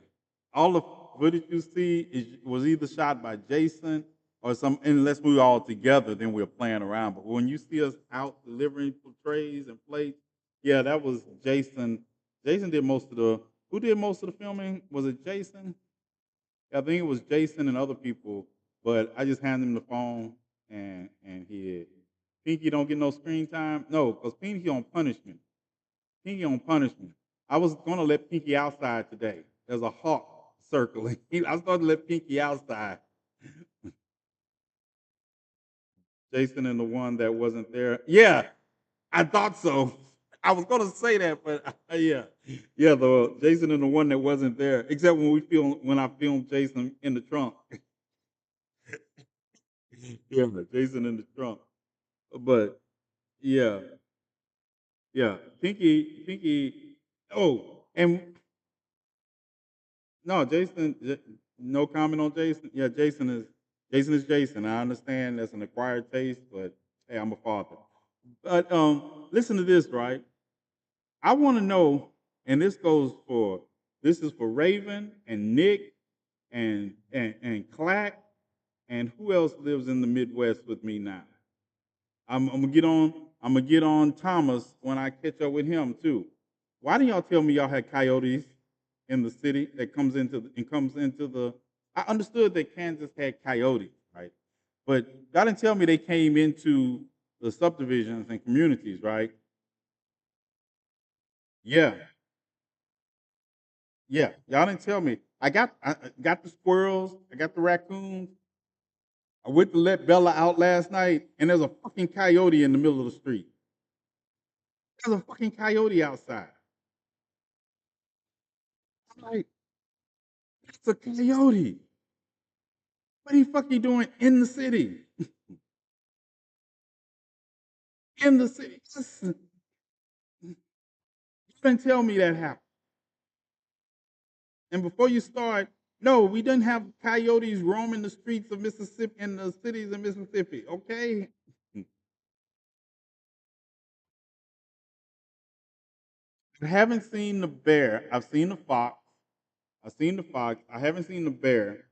all the footage you see was either shot by Jason or some. Unless we were all together, then we were playing around. But when you see us out delivering trays and plates, yeah, that was Jason. Jason did most of the. Who did most of the filming? Was it Jason? I think it was Jason and other people, but I just handed him the phone and he Pinky don't get no screen time. No, because Pinky on punishment. Pinky on punishment. I was gonna let Pinky outside today. There's a hawk circling. I was gonna let Pinky outside. Jason and the one that wasn't there. Yeah, I thought so. I was gonna say that, but yeah, yeah, the Jason and the one that wasn't there. Except when I filmed Jason in the trunk. Yeah, Jason in the trunk. But yeah, yeah, Pinky. Oh, and no, no comment on Jason. Yeah, Jason is Jason. I understand that's an acquired taste, but hey, I'm a father. But listen to this, right? I want to know, and this is for Raven and Nick and Clack and who else lives in the Midwest with me now? I'm gonna get on. I'm gonna get on Thomas when I catch up with him too. Why didn't y'all tell me y'all had coyotes in the city that comes into the? I understood that Kansas had coyotes, right? But y'all didn't tell me they came into the subdivisions and communities, right? Yeah, yeah. Y'all didn't tell me. I got the squirrels. I got the raccoons. I went to let Bella out last night, and there's a fucking coyote in the middle of the street. There's a fucking coyote outside. I'm like, it's a coyote. What the fuck you doing in the city? In the city. Listen, you didn't tell me that happened. And before you start, no, we didn't have coyotes roaming the streets of Mississippi in the cities of Mississippi, okay? I haven't seen the bear. I've seen the fox. I've seen the fox. I haven't seen the bear.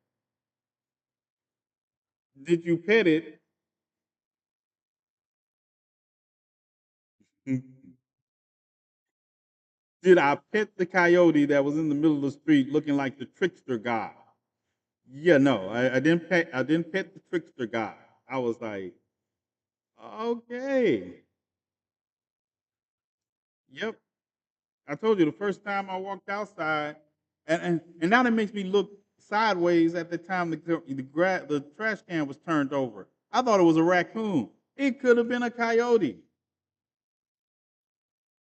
Did you pet it? Did I pet the coyote that was in the middle of the street looking like the trickster guy? Yeah, no, I didn't pet the trickster guy. I was like, okay. Yep. I told you the first time I walked outside, and now that makes me look sideways at the time the trash can was turned over. I thought it was a raccoon. It could have been a coyote.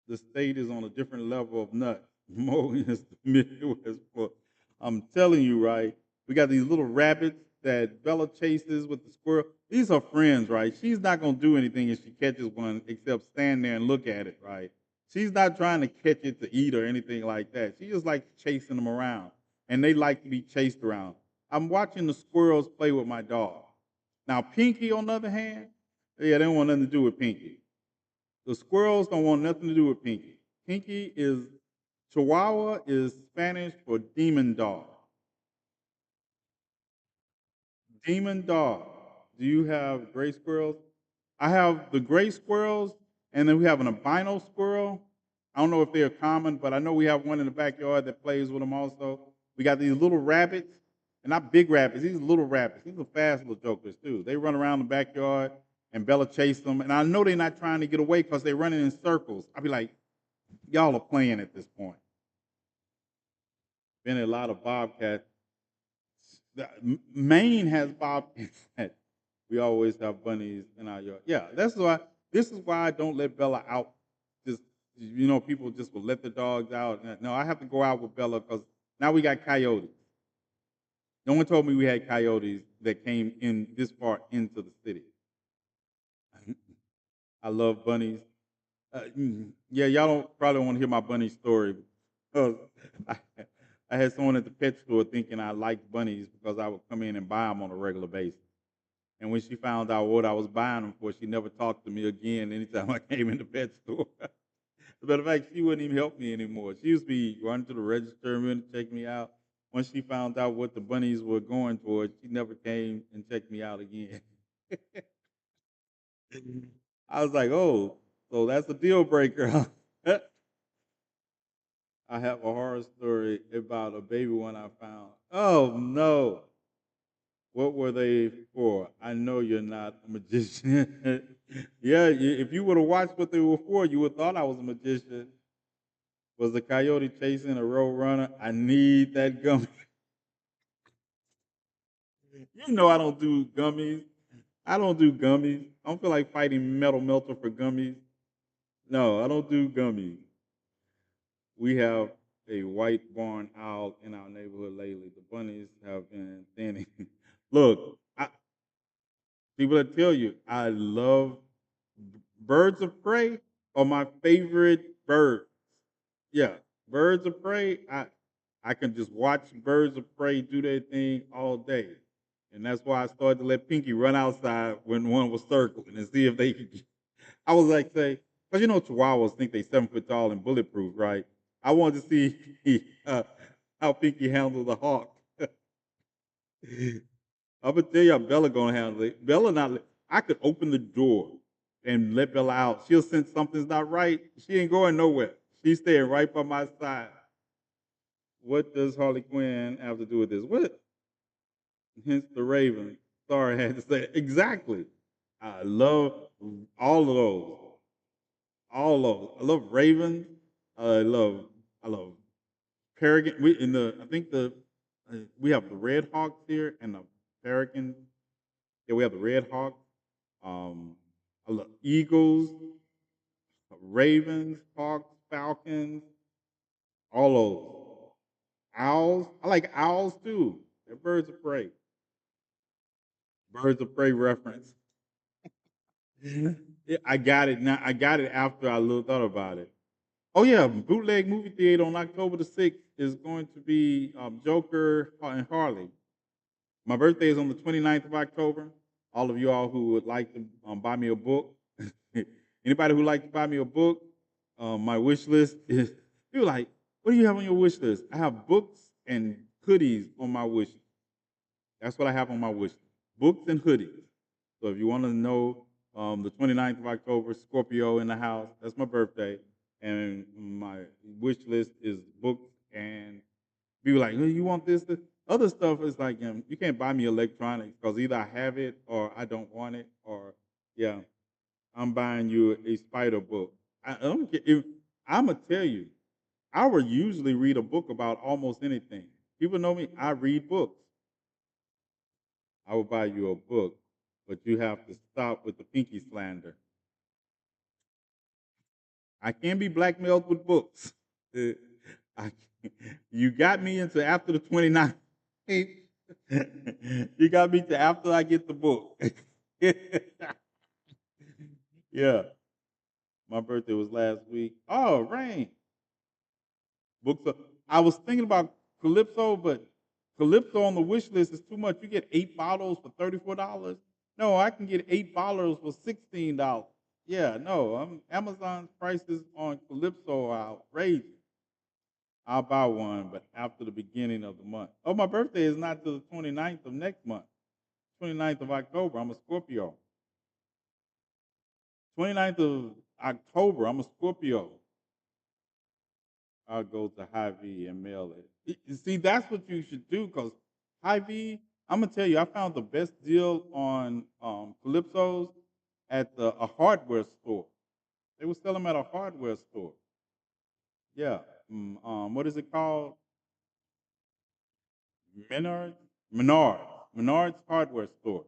The state is on a different level of nuts. Mo is the Midwest. For, I'm telling you, right? We got these little rabbits that Bella chases with the squirrel. These are friends, right? She's not gonna do anything if she catches one except stand there and look at it, right? She's not trying to catch it to eat or anything like that. She just likes chasing them around, and they like to be chased around. I'm watching the squirrels play with my dog. Now, Pinky, on the other hand, yeah, they don't want nothing to do with Pinky. The squirrels don't want nothing to do with Pinky. Pinky is Chihuahua is Spanish for demon dog. Demon dog. Do you have gray squirrels? I have the gray squirrels, and then we have an albino squirrel. I don't know if they're common, but I know we have one in the backyard that plays with them also. We got these little rabbits, and not big rabbits, these are little rabbits. These are fast little jokers, too. They run around the backyard, and Bella chased them, and I know they're not trying to get away because they're running in circles. I'd be like, y'all are playing at this point. Been a lot of bobcats. Maine has bobcats. We always have bunnies in our yard. Yeah, that's why. This is why I don't let Bella out. Just people just will let the dogs out. No, I have to go out with Bella because now we got coyotes. No one told me we had coyotes that came in this far into the city. I love bunnies. Yeah, y'all don't probably want to hear my bunny story because I, I had someone at the pet store thinking I liked bunnies because I would come in and buy them on a regular basis. And when she found out what I was buying them for, she never talked to me again anytime I came in the pet store. As a matter of fact, she wouldn't even help me anymore. She used to be running to the register and check me out. Once she found out what the bunnies were going towards, she never came and checked me out again. I was like, oh, so that's a deal breaker. Huh? I have a horror story about a baby one I found. Oh, no. What were they for? I know you're not a magician. Yeah, if you would have watched what they were for, you would have thought I was a magician. Was the coyote chasing a road runner? I need that gummy. You know I don't do gummies. I don't do gummies. I don't feel like fighting Metal Melter for gummies. No, I don't do gummies. We have a white barn owl in our neighborhood lately. The bunnies have been thinning. Look, people that tell you I love birds of prey are my favorite birds. Yeah, birds of prey. I can just watch birds of prey do their thing all day, and that's why I started to let Pinky run outside when one was circling and see if they could. I was like, say, because you know Chihuahuas think they 7 foot tall and bulletproof, right? I wanted to see how Pinky handled the hawk. I'm gonna tell you how Bella gonna handle it. Bella not. I could open the door and let Bella out. She'll sense something's not right. She ain't going nowhere. She's staying right by my side. What does Harley Quinn have to do with this? What? Hence the Raven. Sorry, I had to say it. Exactly. I love all of those. All of those. I love Ravens. I love Peregrine. I think we have the Red Hawks here and the Peregrine. Yeah, we have the Red Hawks. I love Eagles, Ravens, Hawks, Falcons, all those. Owls. I like owls too. They're birds of prey. Birds of prey reference. Yeah, I got it now. I got it after I little thought about it. Oh yeah, bootleg movie theater on October the 6th is going to be Joker and Harley. My birthday is on the 29th of October. All of you all who would like to buy me a book, anybody who would like to buy me a book, my wish list is, you're like, what do you have on your wish list? I have books and hoodies on my wish list. That's what I have on my wish list, books and hoodies. So if you want to know, the 29th of October, Scorpio in the house, that's my birthday. And my wish list is books and people like, you want this? This? Other stuff is like, you can't buy me electronics because either I have it or I don't want it, or yeah, I'm buying you a spider book. I don't care if I'm gonna tell you, I would usually read a book about almost anything. People know me, I read books. I will buy you a book, but you have to stop with the pinky slander. I can't be blackmailed with books. I you got me into after the 29th. You got me to after I get the book. Yeah, my birthday was last week. Oh, rain. Books. I was thinking about Calypso, but Calypso on the wish list is too much. You get 8 bottles for $34. No, I can get 8 bottles for $16. Yeah, no. Amazon's prices on Calypso are outrageous. I'll buy one, but after the beginning of the month. Oh, my birthday is not till the 29th of next month. 29th of October, I'm a Scorpio. 29th of October, I'm a Scorpio. I'll go to Hy-Vee and mail it. See, that's what you should do because Hy-Vee, I'm going to tell you, I found the best deal on Calypso's at a hardware store. They were selling them at a hardware store. Yeah. What is it called? Menards? Menards hardware store.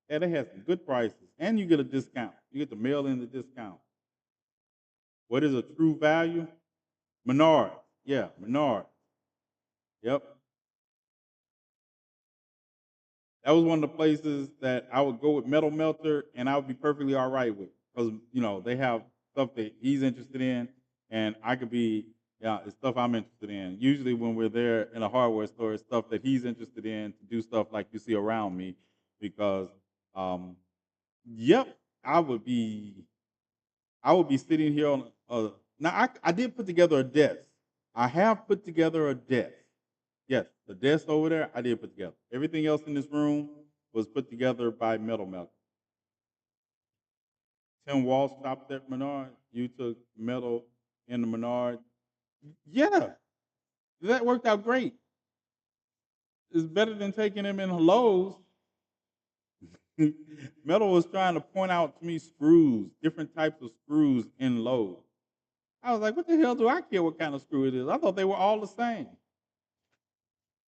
Yeah, they have some good prices. And you get a discount. You get to mail in the discount. What is a true value? Menards. Yeah, Menards. Yep. That was one of the places that I would go with Metal Melter and I would be perfectly all right with. Because, they have stuff that he's interested in and I could be, yeah, it's stuff I'm interested in. Usually when we're there in a hardware store, it's stuff that he's interested in to do stuff like you see around me because Um, yep, I would be I would be sitting here on a now I did put together a desk. I have put together a desk. Yes, the desk over there I did put together. Everything else in this room was put together by Metal Melt. Tim Wall stopped at Menard. You took metal in the Menard. Yeah, that worked out great. It's better than taking him in Lowe's. Metal was trying to point out to me screws, different types of screws in Lowe's. I was like, what the hell do I care what kind of screw it is? I thought they were all the same.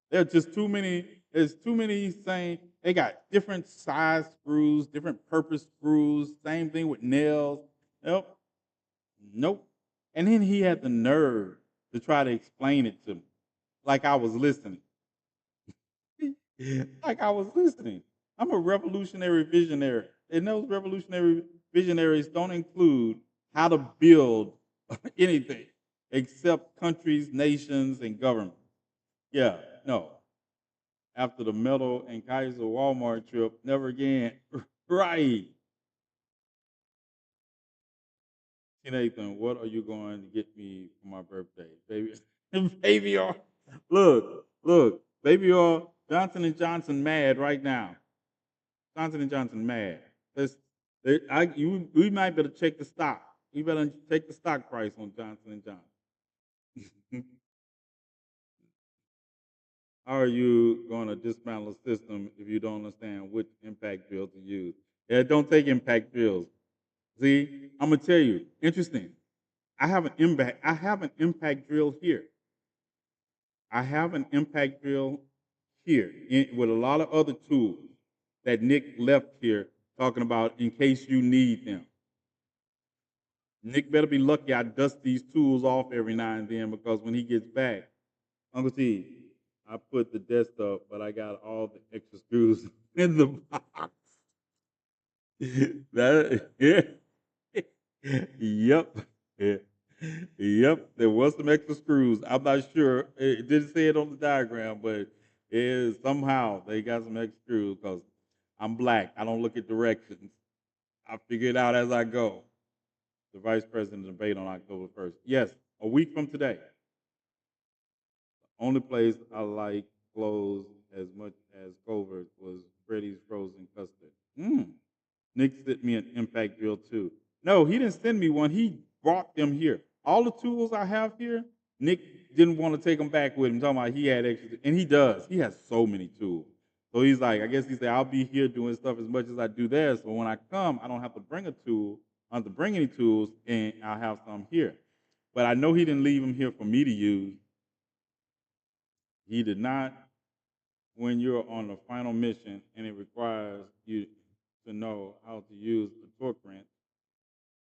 There are just too many, there's too many saying they got different size screws, different purpose screws, same thing with nails. Nope. Nope. And then he had the nerve to try to explain it to me. Like I was listening. Like I was listening. I'm a revolutionary visionary. And those revolutionary visionaries don't include how to build anything except countries, nations, and governments. Yeah, no. After the Metal and Kaiser Walmart trip, never again. Right. TNathan, what are you going to get me for my birthday? Baby, baby oil. Look, baby oil, Johnson and Johnson mad right now. Johnson and Johnson mad. We might better check the stock. We better check the stock price on Johnson and Johnson. How are you going to dismantle a system if you don't understand which impact drill to use? Yeah, don't take impact drills. See, I'm gonna tell you. Interesting. I have an impact drill here. I have an impact drill here with a lot of other tools that Nick left here talking about in case you need them. Nick better be lucky I dust these tools off every now and then because when he gets back, Uncle T, I put the desk up, but I got all the extra screws in the box. That yeah. Yep. Yeah. Yep. There was some extra screws. I'm not sure. It didn't say it on the diagram, but it is somehow they got some extra screws because I'm black. I don't look at directions. I figure it out as I go. The vice president debate on October 1st. Yes, a week from today. The only place I like clothes as much as Culver's was Freddy's Frozen Custard. Nick sent me an impact drill too. No, he didn't send me one. He brought them here. All the tools I have here, Nick didn't want to take them back with him. Talking about he had extra, and he does. He has so many tools. So he's like, I guess he said, I'll be here doing stuff as much as I do there. So when I come, I don't have to bring a tool. I don't have to bring any tools, and I'll have some here. But I know he didn't leave them here for me to use. He did not when you're on the final mission and it requires you to know how to use a torque wrench.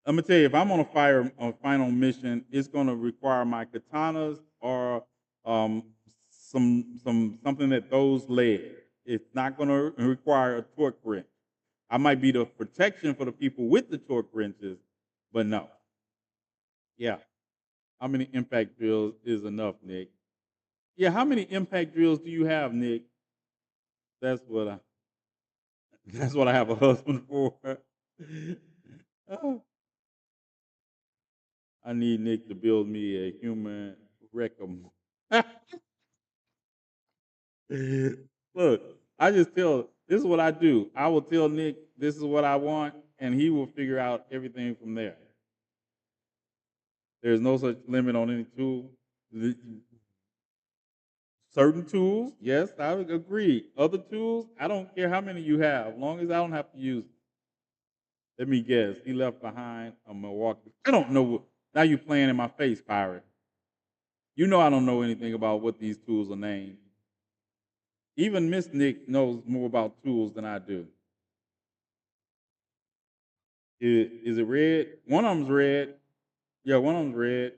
I'm gonna tell you, if I'm on a final mission, it's gonna require my katanas or um, something that those legs. It's not gonna require a torque wrench. I might be the protection for the people with the torque wrenches, but no. Yeah. How many impact drills is enough, Nick? Yeah, how many impact drills do you have, Nick? That's what I that's what I have a husband for. Oh, I need Nick to build me a human recum. Look, I just tell this is what I do. I will tell Nick this is what I want, and he will figure out everything from there. There's no such limit on any tool. Certain tools, yes, I would agree. Other tools, I don't care how many you have, as long as I don't have to use them. Let me guess. He left behind a Milwaukee. I don't know what. Now you're playing in my face, pirate. You know I don't know anything about what these tools are named. Even Miss Nick knows more about tools than I do. Is it red? One of them's red. Yeah, one of them's red.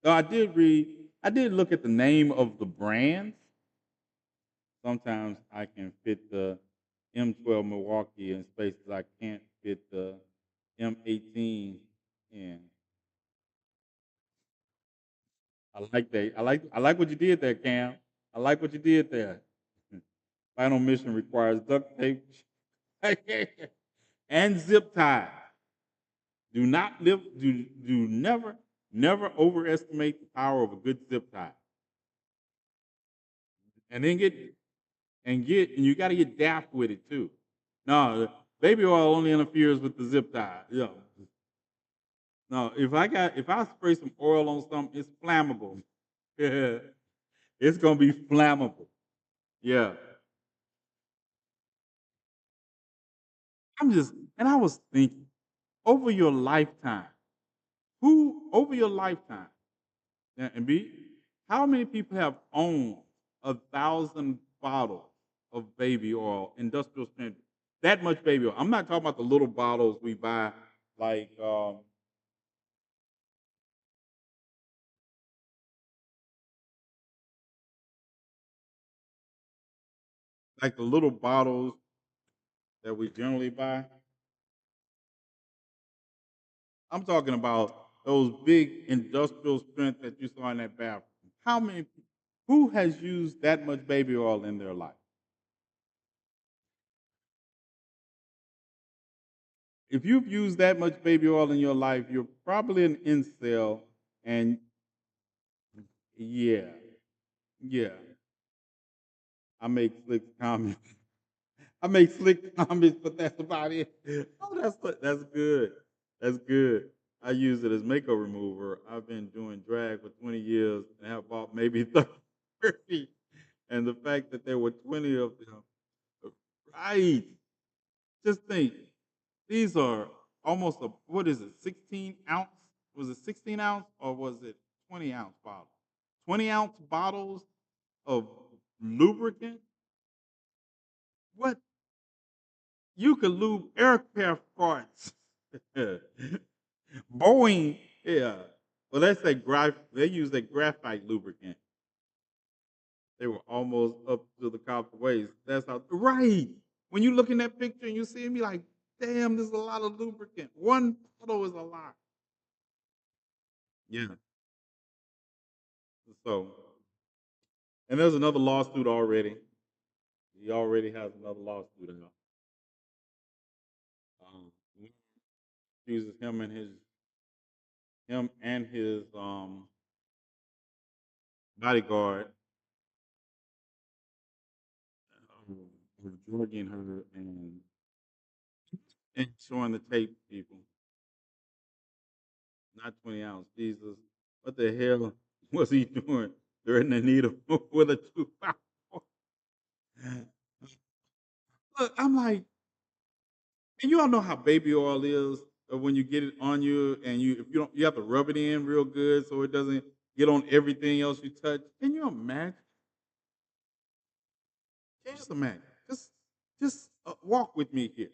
So I did read. I did look at the name of the brands. Sometimes I can fit the M12 Milwaukee in spaces I can't fit the M18 in. I like that. I like what you did there, Cam. I like what you did there. Final mission requires duct tape. and zip tied. Do not live. Do never overestimate the power of a good zip tie. And then and you got to get daft with it too. No, baby oil only interferes with the zip tie. No, if I spray some oil on something, it's flammable. It's gonna be flammable. Yeah. And I was thinking, over your lifetime, who over your lifetime, and B, how many people have owned 1,000 bottles of baby oil, industrial strength, that much baby oil? I'm not talking about the little bottles we buy, like the little bottles that we generally buy. I'm talking about those big industrial strength that you saw in that bathroom. How many? Who has used that much baby oil in their life? If you've used that much baby oil in your life, you're probably an incel, and yeah, yeah. I make slick comments. I make slick comments, but that's about it. Oh, that's good. That's good. I use it as makeup remover. I've been doing drag for 20 years and have bought maybe 30. And the fact that there were 20 of them, right? Just think, these are almost what is it, 16 ounce? Was it 16 ounce or was it 20-ounce bottles? 20-ounce bottles of lubricant? What? You could lube aircraft parts. Boeing, yeah. Well, they use a graphite lubricant. They were almost up to the copper waist. That's how, right. When you look in that picture and you see me like, damn, there's a lot of lubricant. One bottle is a lot. Yeah. So, and there's another lawsuit already. He already has another lawsuit out. Um, accuses him and his bodyguard of drugging her and showing the tape to people. Not 20 ounce. Jesus, what the hell was he doing during the needle with a 2 pound? Look, I'm like, and you all know how baby oil is when you get it on you, and if you don't, you have to rub it in real good so it doesn't get on everything else you touch. Can you imagine? Can you just imagine? Just walk with me here.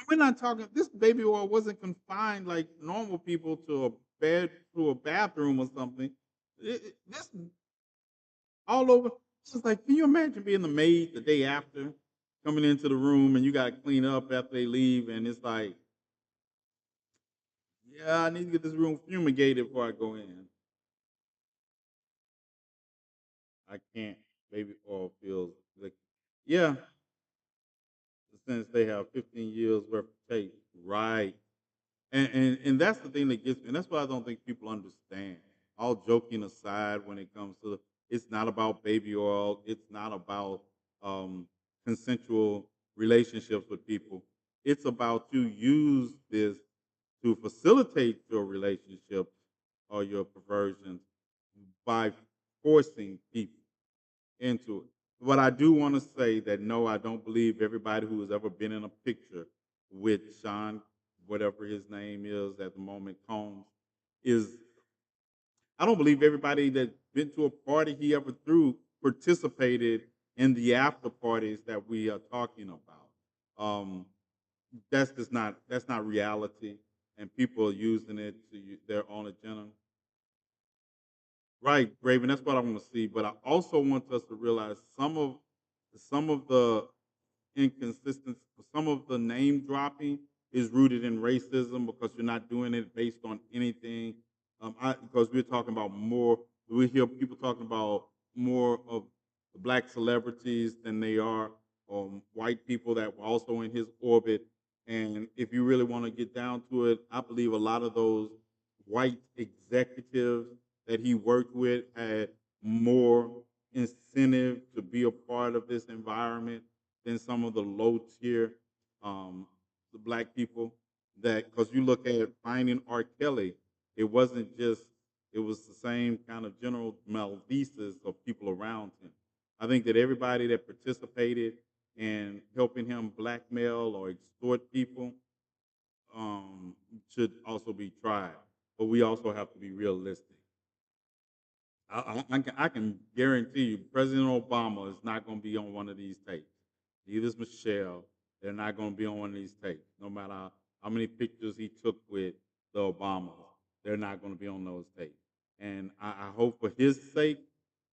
We're not talking. This baby oil wasn't confined like normal people to a bed, to a bathroom or something. This all over. It's just like, can you imagine being the maid the day after, coming into the room and you got to clean up after they leave, and it's like, yeah, I need to get this room fumigated before I go in. I can't. Baby oil feels like, yeah, since they have 15 years worth of tape, right? And that's the thing that gets me, and that's what I don't think people understand. All joking aside, when it comes to, it's not about baby oil. It's not about consensual relationships with people. It's about you use this to facilitate your relationships or your perversions by forcing people into it. But I do want to say that no, I don't believe everybody who has ever been in a picture with Sean, whatever his name is at the moment, Combs, is, I don't believe everybody that's been to a party he ever threw participated in the after parties that we are talking about. That's not reality, and people are using it to their own agenda. Right, Raven. That's what I want to see. But I also want us to realize some of the inconsistency, some of the name dropping is rooted in racism because you're not doing it based on anything. Because we're talking about more, we hear people talking about more of black celebrities than they are white people that were also in his orbit. And if you really want to get down to it, I believe a lot of those white executives that he worked with had more incentive to be a part of this environment than some of the low tier um, the black people. That because you look at finding R. Kelly, it wasn't just it was the same kind of general malfeasance of people around him. I think that everybody that participated in helping him blackmail or extort people should also be tried. But we also have to be realistic. I can guarantee you, President Obama is not going to be on one of these tapes. Neither is Michelle. They're not going to be on one of these tapes. No matter how many pictures he took with the Obamas, they're not going to be on those tapes. And I hope for his sake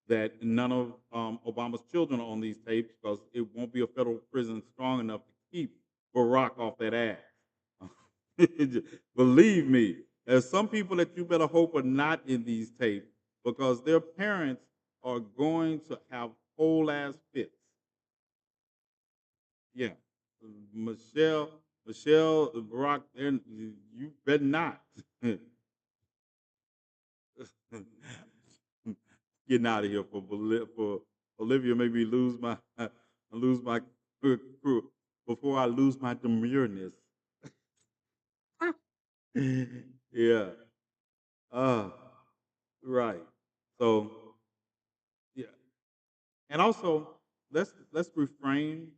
that none of Obama's children are on these tapes because it won't be a federal prison strong enough to keep Barack off that ass. Believe me, there's some people that you better hope are not in these tapes because their parents are going to have whole ass fits. Yeah, Michelle, Barack, you better not. Getting out of here for Olivia made me lose my crew before I lose my demureness. Yeah. Uh right. So yeah. And also, let's refrain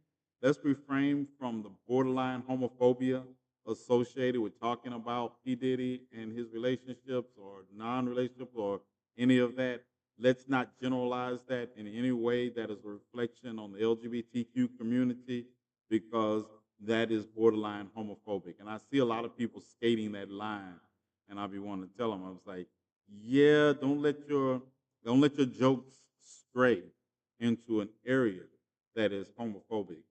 from the borderline homophobia associated with talking about P Diddy and his relationships or non-relationships or any of that. Let's not generalize that in any way that is a reflection on the LGBTQ community because that is borderline homophobic. And I see a lot of people skating that line, and I'll be wanting to tell them, I was like, yeah, don't let your jokes stray into an area that is homophobic,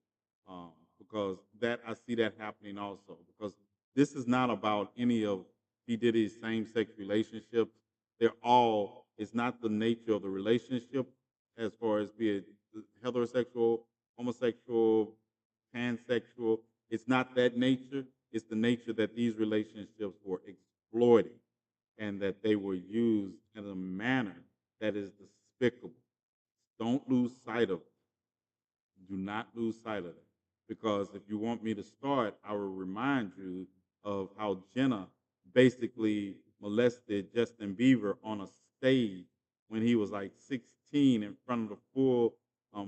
because that I see that happening also. Because this is not about any of P Diddy's same-sex relationships. They're all. It's not the nature of the relationship, as far as be it heterosexual, homosexual, pansexual. It's not that nature. It's the nature that these relationships were exploiting and that they were used in a manner that is despicable. Don't lose sight of it. Do not lose sight of it. Because if you want me to start, I will remind you of how Jenna basically molested Justin Bieber on a stage when he was like 16 in front of the full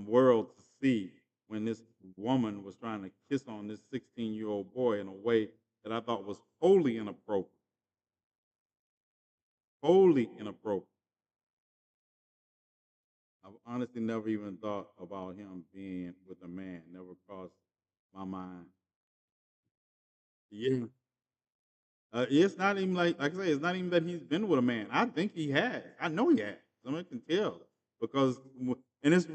world to see when this woman was trying to kiss on this 16-year-old boy in a way that I thought was wholly inappropriate. Wholly inappropriate. I've honestly never even thought about him being with a man. Never crossed my mind. Yeah. It's not even like I say, it's not even that he's been with a man. I think he has. I know he has. Someone can tell because, and it's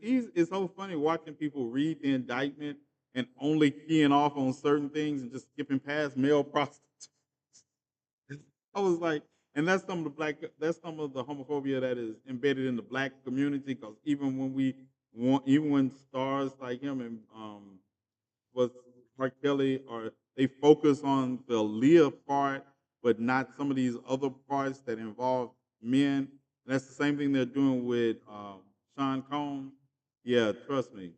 easy. It's so funny watching people read the indictment and only keying off on certain things and just skipping past male prostitutes. I was like, and that's some of the homophobia that is embedded in the black community. Because even when stars like him and was R. Kelly, or they focus on the Leah part, but not some of these other parts that involve men. And that's the same thing they're doing with Sean Combs. Yeah, trust me.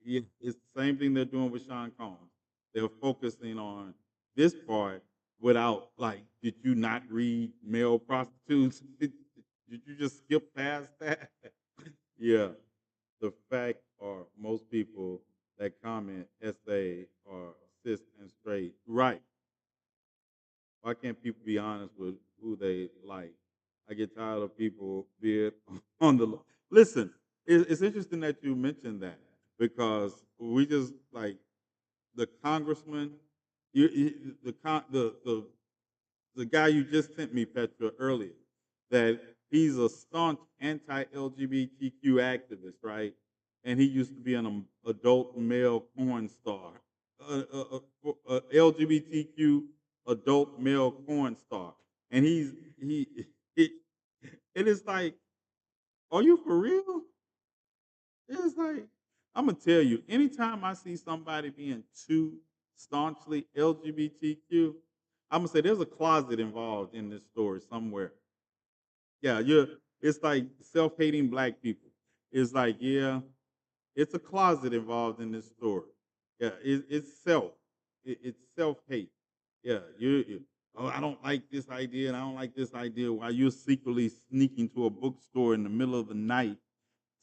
Yeah, it's the same thing they're doing with Sean Combs. They're focusing on this part without like, did you not read male prostitutes? Did you just skip past that? Yeah, the fact are most people that comment SA are cis and straight. Right. Why can't people be honest with who they like? I get tired of people being on the. Listen, it's interesting that you mentioned that because we just like the congressman, the guy you just sent me, Petra, earlier, that he's a staunch anti-LGBTQ activist, right? And he used to be an adult male porn star, LGBTQ adult male porn star, and he it is like Are you for real? It's like, I'm gonna tell you, anytime I see somebody being too staunchly LGBTQ, I'm gonna say there's a closet involved in this story somewhere. Yeah, it's like self-hating black people. It's like, yeah, it's a closet involved in this story. Yeah, it's self. It's self-hate. Yeah, oh, I don't like this idea and I don't like this idea while you're secretly sneaking to a bookstore in the middle of the night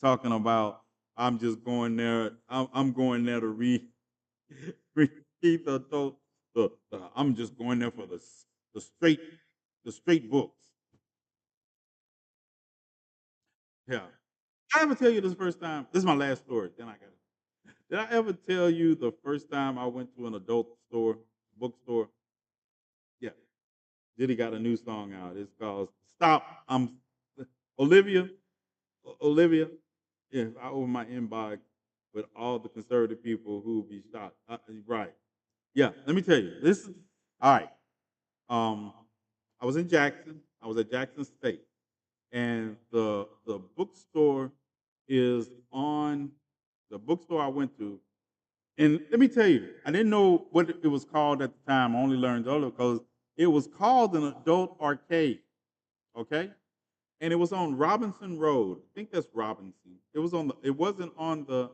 talking about I'm just going there. I'm going there to read read the adult. I'm just going there for the straight the straight books. Yeah. I ever tell you this first time? This is my last story. Then I got it. Did I ever tell you the first time I went to an adult store, bookstore? Yeah. Diddy got a new song out. It's called "Stop." I'm Olivia. Olivia. Yeah, I open my inbox with all the conservative people who will be shot. Right. Yeah. Let me tell you. This is all right. Um, I was in Jackson. I was at Jackson State, and the bookstore is on the bookstore I went to. And let me tell you, I didn't know what it was called at the time. I only learned later because it was called an adult arcade. Okay, and it was on Robinson Road. I think that's Robinson. It was on the. It wasn't on the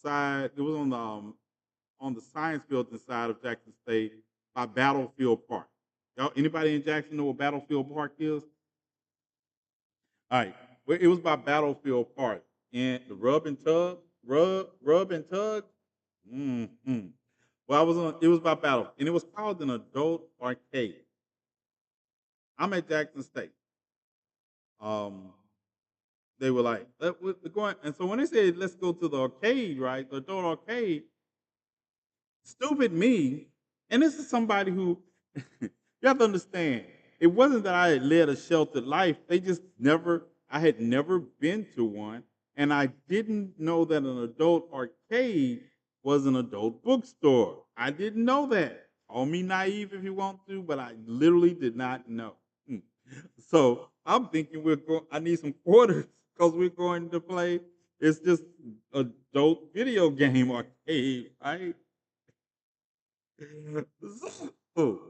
side. It was on the science building side of Jackson State by Battlefield Park. Y'all, anybody in Jackson know what Battlefield Park is? All right. Well, it was by Battlefield Park and the rub and tug, rub and tug. Mm-hmm. Well, I was on. It was by Battle, and it was called an adult arcade. I'm at Jackson State. Um, they were like, we're going, and so when they said let's go to the arcade, right, the adult arcade, stupid me, and this is somebody who you have to understand. It wasn't that I had led a sheltered life. They just never. I had never been to one, and I didn't know that an adult arcade was an adult bookstore. I didn't know that. Call me naive if you want to, but I literally did not know. Mm. So I'm thinking we're going. I need some quarters because we're going to play. It's just adult video game arcade, right? So,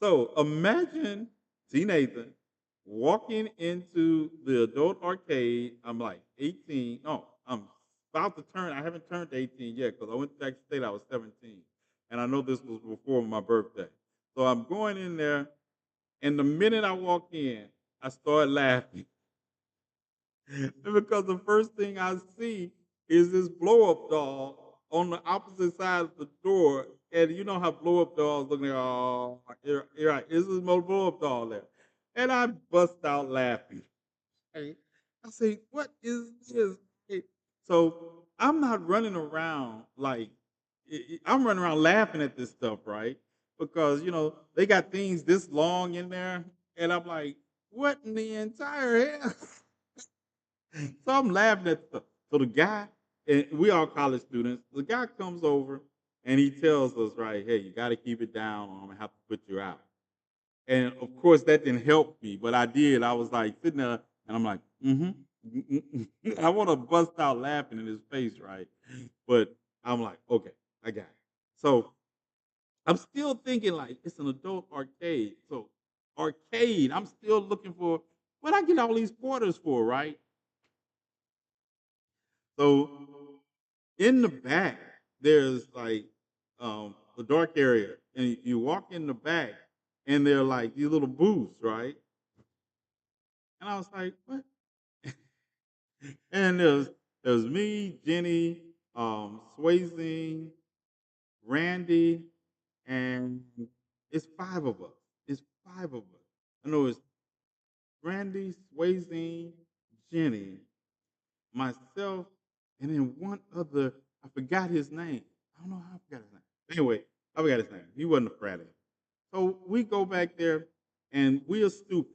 so imagine TNathan walking into the adult arcade. I'm like 18. No, I'm about to turn. I haven't turned 18 yet because I went to Texas State. I was 17, and I know this was before my birthday. So I'm going in there, and the minute I walk in, I start laughing because the first thing I see is this blow up doll on the opposite side of the door. And you know how blow up dolls look like, oh, you're right. This is my blow up doll there. And I bust out laughing. Hey, I say, what is this? So I'm not running around like, I'm running around laughing at this stuff, right? Because, they got things this long in there. And I'm like, what in the entire hell? So I'm laughing at stuff. So the guy, and we all college students, the guy comes over and he tells us, right, hey, you got to keep it down or I'm going to have to put you out. And of course, that didn't help me, but I did. I was like sitting there and I'm like, I want to bust out laughing in his face, right? But I'm like, okay, I got it. So I'm still thinking like it's an adult arcade. So arcade, I'm still looking for what I get all these quarters for, right? So in the back, there's like the dark area, and you walk in the back, and they're like these little booths, right? And I was like, what? And there's me, Jenny, Swayze, Randy, and it's five of us. It's five of us. I know it's Randy, Swayze, Jenny, myself, and then one other. I forgot his name. I don't know how I forgot his name. Anyway, I forgot his name. He wasn't a frat ass. So we go back there, and we are stupid.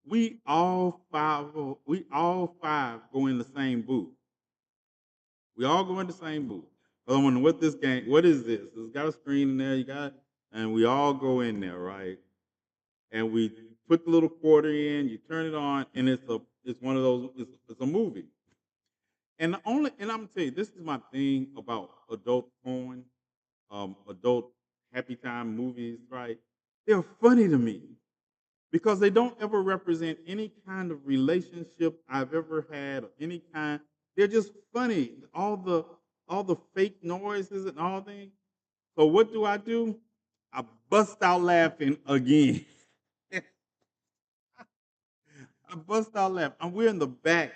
We all five go in the same booth. We all go in the same booth. I am wondering what this game. What is this? It's got a screen in there. You got, and we all go in there, right? And we put the little quarter in. You turn it on, and it's a it's one of those. It's a movie, and I'm gonna tell you, this is my thing about adult porn, adult happy time movies. Right? They're funny to me because they don't ever represent any kind of relationship I've ever had of any kind. They're just funny. All the fake noises and all things. So what do? I bust out laughing again. I bust out laughing. And we're in the back,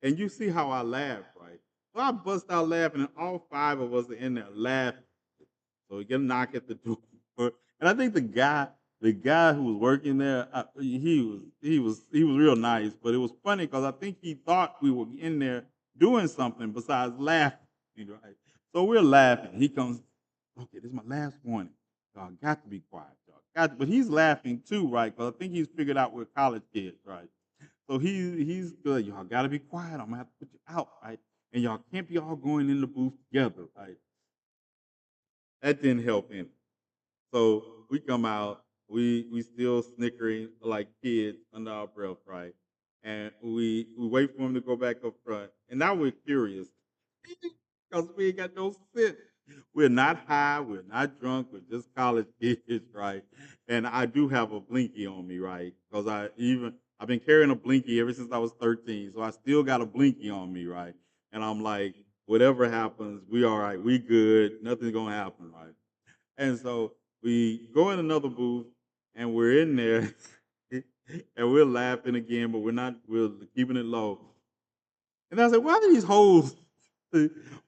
and you see how I laugh, right? So I bust out laughing, and all five of us are in there laughing. So we get a knock at the door, and I think the guy who was working there, he was real nice, but it was funny because I think he thought we were in there doing something besides laughing, right? So we're laughing. He comes, okay, this is my last warning. Y'all got to be quiet, y'all. But he's laughing too, right? Because I think he's figured out we're college kids, right? So he's good. Y'all got to be quiet. I'm gonna have to put you out, right? And y'all can't be all going in the booth together, right? That didn't help any. So we come out, we still snickering like kids under our breath, right? And we wait for him to go back up front. And now we're curious because we ain't got no sense. We're not high, we're not drunk, we're just college kids, right? And I do have a blinky on me, right? Because I've been carrying a blinky ever since I was 13, so I still got a blinky on me, right? And I'm like, whatever happens, we all right, we good, nothing's gonna happen, right? And so we go in another booth and we're in there and we're laughing again, but we're keeping it low. And I said, why are these holes?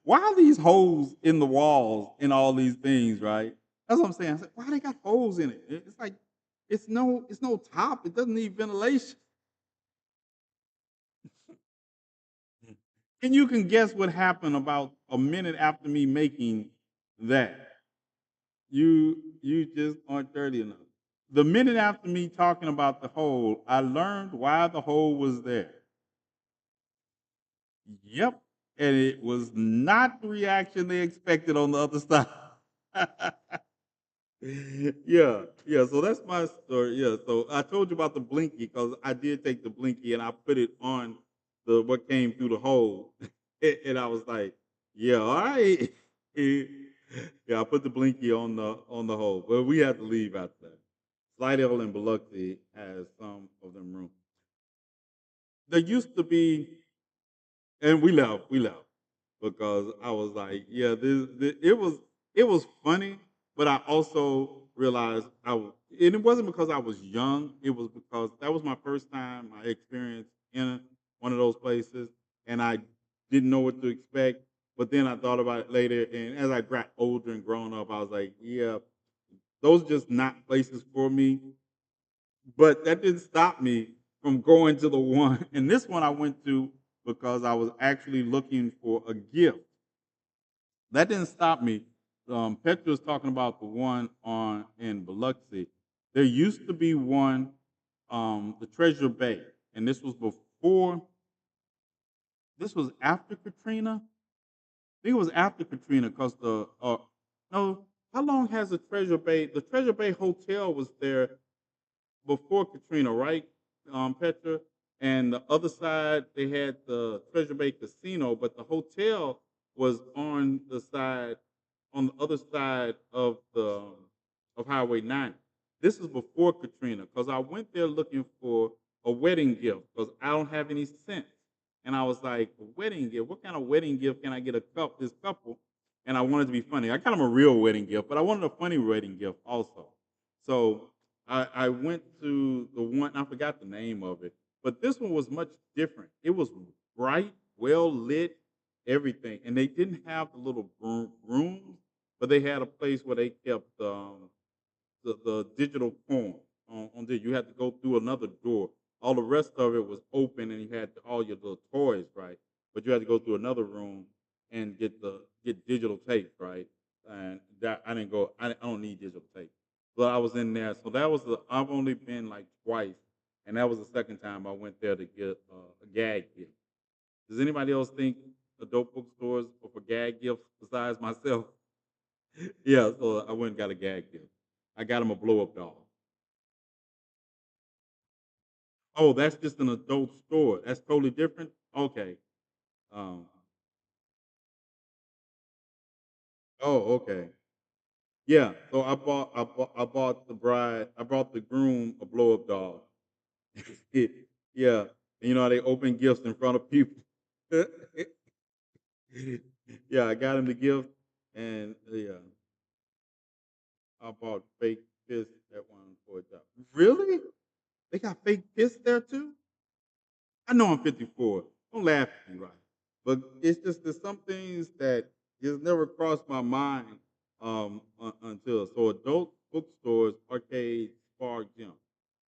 Why are these holes in the walls in all these things, right? That's what I'm saying. I said, why they got holes in it? It's like it's no top. It doesn't need ventilation. And you can guess what happened about a minute after me making that. You just aren't dirty enough. The minute after me talking about the hole, I learned why the hole was there. Yep. And it was not the reaction they expected on the other side. Yeah. So that's my story. Yeah. So I told you about the blinky because I did take the blinky and I put it on the what came through the hole, and I was like, yeah, all right. Yeah, I put the blinky on the hole, but we had to leave after that. Slidell and Biloxi has some of them rooms. There used to be, and we left because I was like, yeah, it was funny, but I also realized and it wasn't because I was young. It was because that was my first time I experienced in one of those places, and I didn't know what to expect. But then I thought about it later, and as I got older and grown up, I was like, yeah, those are just not places for me. But that didn't stop me from going to the one. And this one I went to because I was actually looking for a gift. That didn't stop me. Petra was talking about the one on in Biloxi. There used to be one, the Treasure Bay, and this was before. This was after Katrina. I think it was after Katrina because no. How long has the Treasure Bay? The Treasure Bay Hotel was there before Katrina, right, Petra? And the other side, they had the Treasure Bay Casino, but the hotel was on the other side of Highway 90. This is before Katrina, because I went there looking for a wedding gift because I don't have any sense. And I was like, a wedding gift? What kind of wedding gift can I get this couple? And I wanted to be funny. I got them a real wedding gift, but I wanted a funny wedding gift also. So I went to the one, I forgot the name of it, but this one was much different. It was bright, well lit, everything. And they didn't have the little rooms, but they had a place where they kept the digital porn on there. You had to go through another door. All the rest of it was open, and you had all your little toys, right? But you had to go through another room and get digital tape, right? And that I didn't go. I don't need digital tape, but I was in there. So that was I've only been like twice, and that was the second time I went there to get a gag gift. Does anybody else think adult bookstores are for gag gifts besides myself? Yeah, so I went and got a gag gift. I got him a blow up doll. Oh, that's just an adult store. That's totally different. Okay. Um. Oh, okay. Yeah. So I bought the bride. I bought the groom a blow up doll. Yeah. And you know how they open gifts in front of people. Yeah, I got him the gift, and yeah, I bought fake fish at one for a job. Really? They got fake fish there too? I know I'm 54. Don't laugh at me, right? But it's just there's some things that just never crossed my mind until so adult bookstores, arcades, spa, gym.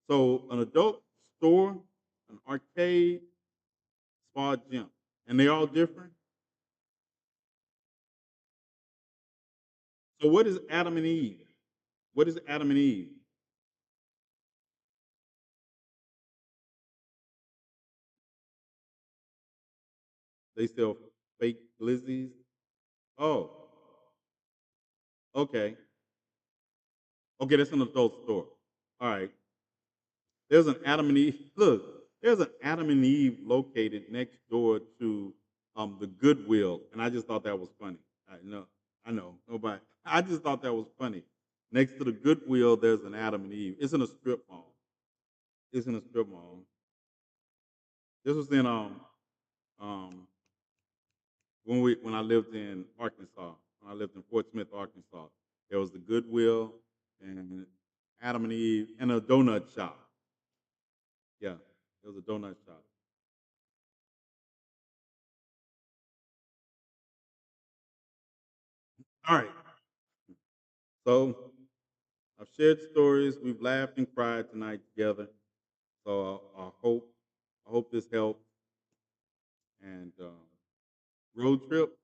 So an adult store, an arcade, spa, gym, and they all different. So what is Adam and Eve? What is Adam and Eve? They sell fake glizzies. Oh, okay. Okay, that's an adult store. All right. There's an Adam and Eve. Look, there's an Adam and Eve located next door to the Goodwill, and I just thought that was funny. I know, nobody. I just thought that was funny. Next to the Goodwill, there's an Adam and Eve. It's in a strip mall. It's in a strip mall. This was in um when I lived in Arkansas. When I lived in Fort Smith, Arkansas, there was the Goodwill and Adam and Eve and a donut shop. Yeah, it was a donut shop. All right. So I've shared stories. We've laughed and cried tonight together. So I hope this helped. And road trip.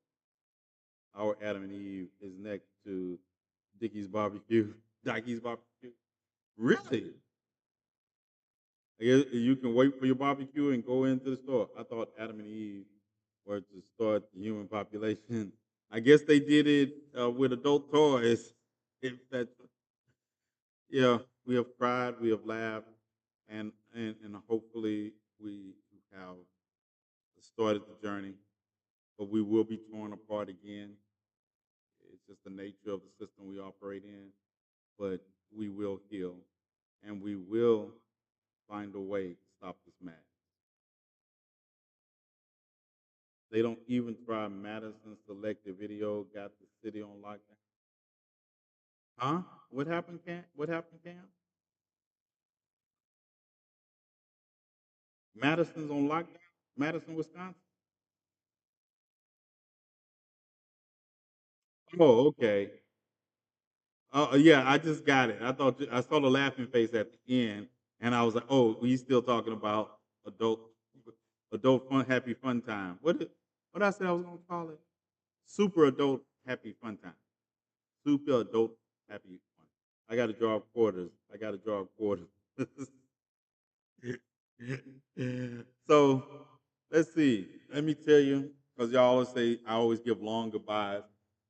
Our Adam and Eve is next to Dickie's Barbecue. Dickie's Barbecue. Really? I guess you can wait for your barbecue and go into the store. I thought Adam and Eve were to start the human population. I guess they did it with adult toys. If that, yeah, we have cried, we have laughed, and hopefully we have started the journey. But we will be torn apart again. It's just the nature of the system we operate in. But we will heal, and we will find a way to stop this madness. They don't even try Madison selective video, got the city on lockdown. Huh? What happened, Cam? What happened, Cam? Madison's on lockdown? Madison, Wisconsin? Oh, okay. Yeah, I just got it. I thought I saw the laughing face at the end, and I was like, "Oh, we still talking about adult, adult fun, happy fun time." What I said I was gonna call it? Super adult happy fun time. Super adult happy fun. I got to draw quarters. I got to draw quarters. So let's see. Let me tell you, because y'all always say I always give long goodbyes.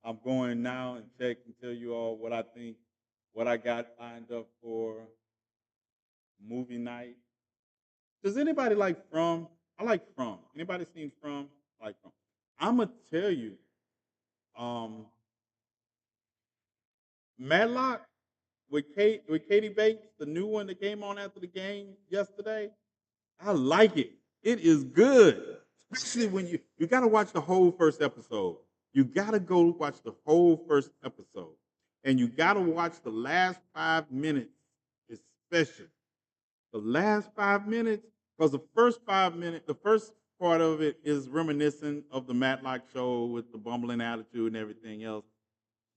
I'm going now and check and tell you all what I think, what I got lined up for movie night. Does anybody like From? I like From. Anybody seen From? I like From. I'm gonna tell you, um, Madlock with Katie Bates, the new one that came on after the game yesterday. I like it. It is good, especially when you got to watch the whole first episode. You got to go watch the whole first episode, and you got to watch the last 5 minutes, especially the last 5 minutes, because the first 5 minutes, the first part of it is reminiscent of the Matlock show with the bumbling attitude and everything else.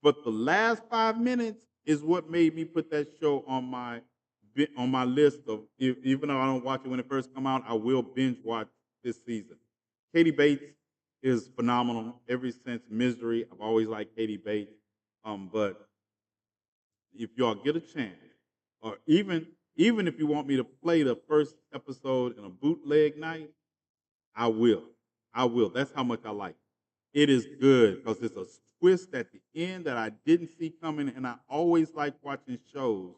But the last 5 minutes is what made me put that show on my list of even though I don't watch it when it first come out, I will binge watch this season. Katie Bates is phenomenal. Ever since Misery, I've always liked Katie Bates. But if y'all get a chance, or even if you want me to play the first episode in a bootleg night, I will. I will. That's how much I like it. It is good because it's a twist at the end that I didn't see coming, and I always like watching shows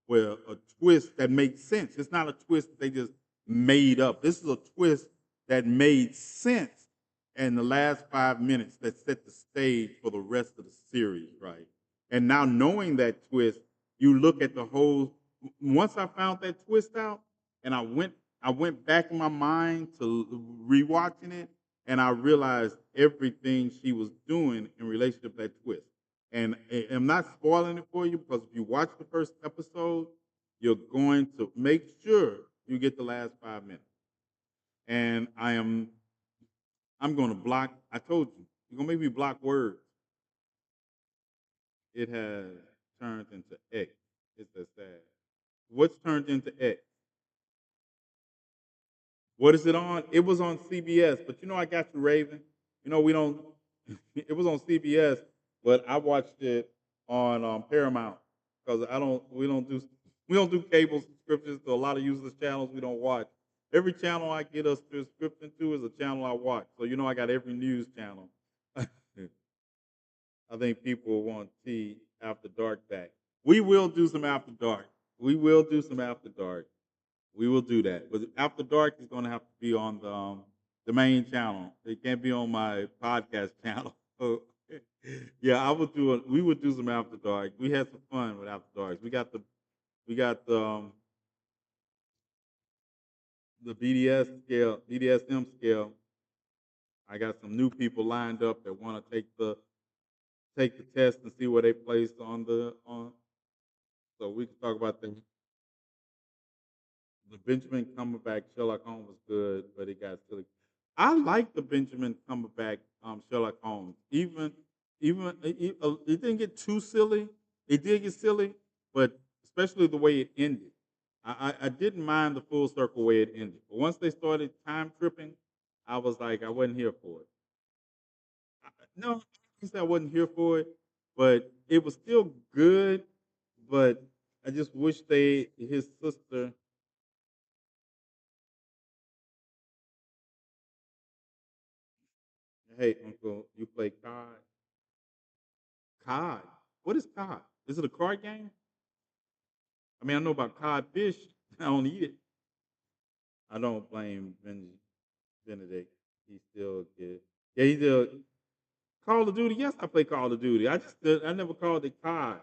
where a twist that makes sense. It's not a twist that they just made up. This is a twist that made sense in the last 5 minutes that set the stage for the rest of the series, right? And now knowing that twist, you look at the whole. Once I found that twist out, and I went back in my mind to rewatching it, and I realized everything she was doing in relation to that twist. And I'm not spoiling it for you because if you watch the first episode, you're going to make sure you get the last 5 minutes. And I'm going to block. I told you, you're going to make me block words. It has turned into X. It's that sad. What's turned into X? What is it on? It was on CBS, but I got you, Raven. We don't. It was on CBS, but I watched it on Paramount because I don't. We don't do cable subscriptions to a lot of useless channels we don't watch. Every channel I get a subscription to is a channel I watch. So I got every news channel. I think people want T After Dark back. We will do some After Dark. We will do some After Dark. We will do that. But After Dark is going to have to be on the main channel. It can't be on my podcast channel. So, yeah, I would do it. We would do some After Dark. We had some fun with After Dark. We got the BDSM scale. I got some new people lined up that want to take the test and see where they place on. So we can talk about the Benjamin Cumberbatch Sherlock Holmes was good, but it got silly. I like the Benjamin Cumberbatch Sherlock Holmes. It didn't get too silly. It did get silly, but especially the way it ended. I didn't mind the full circle way it ended. But once they started time tripping, I was like, I wasn't here for it. No, I said I wasn't here for it, but it was still good. But I just wish his sister. Hey, Uncle, you play COD? COD. What is COD? Is it a card game? I mean, I know about codfish. I don't eat it. I don't blame Benedict. He's still a kid. Yeah, he's still Call of Duty. Yes, I play Call of Duty. I never called it COD.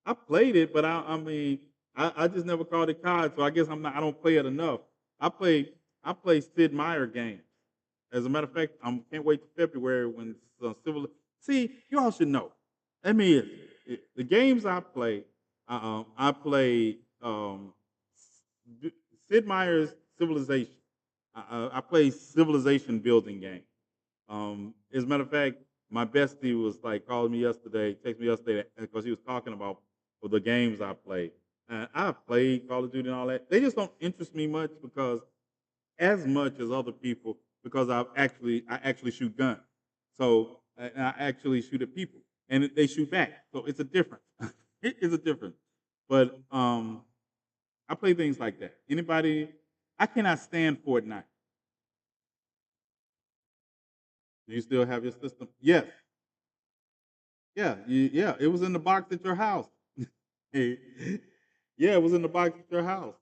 I played it, but I just never called it COD. So I guess I don't play it enough. I play I play Sid Meier games. As a matter of fact, I can't wait till February when civil. See, you all should know. I mean, the games I play Sid Meier's Civilization. I play Civilization building game. As a matter of fact, my bestie was like calling me yesterday, texted me yesterday because he was talking about the games I play. I've played Call of Duty and all that. They just don't interest me much because as much as other people because I actually shoot guns. So I actually shoot at people and they shoot back. So it's a difference. It is a difference. But I play things like that. Anybody? I cannot stand Fortnite. Do you still have your system? Yes. Yeah. Yeah. It was in the box at your house. Yeah, it was in the box at your house.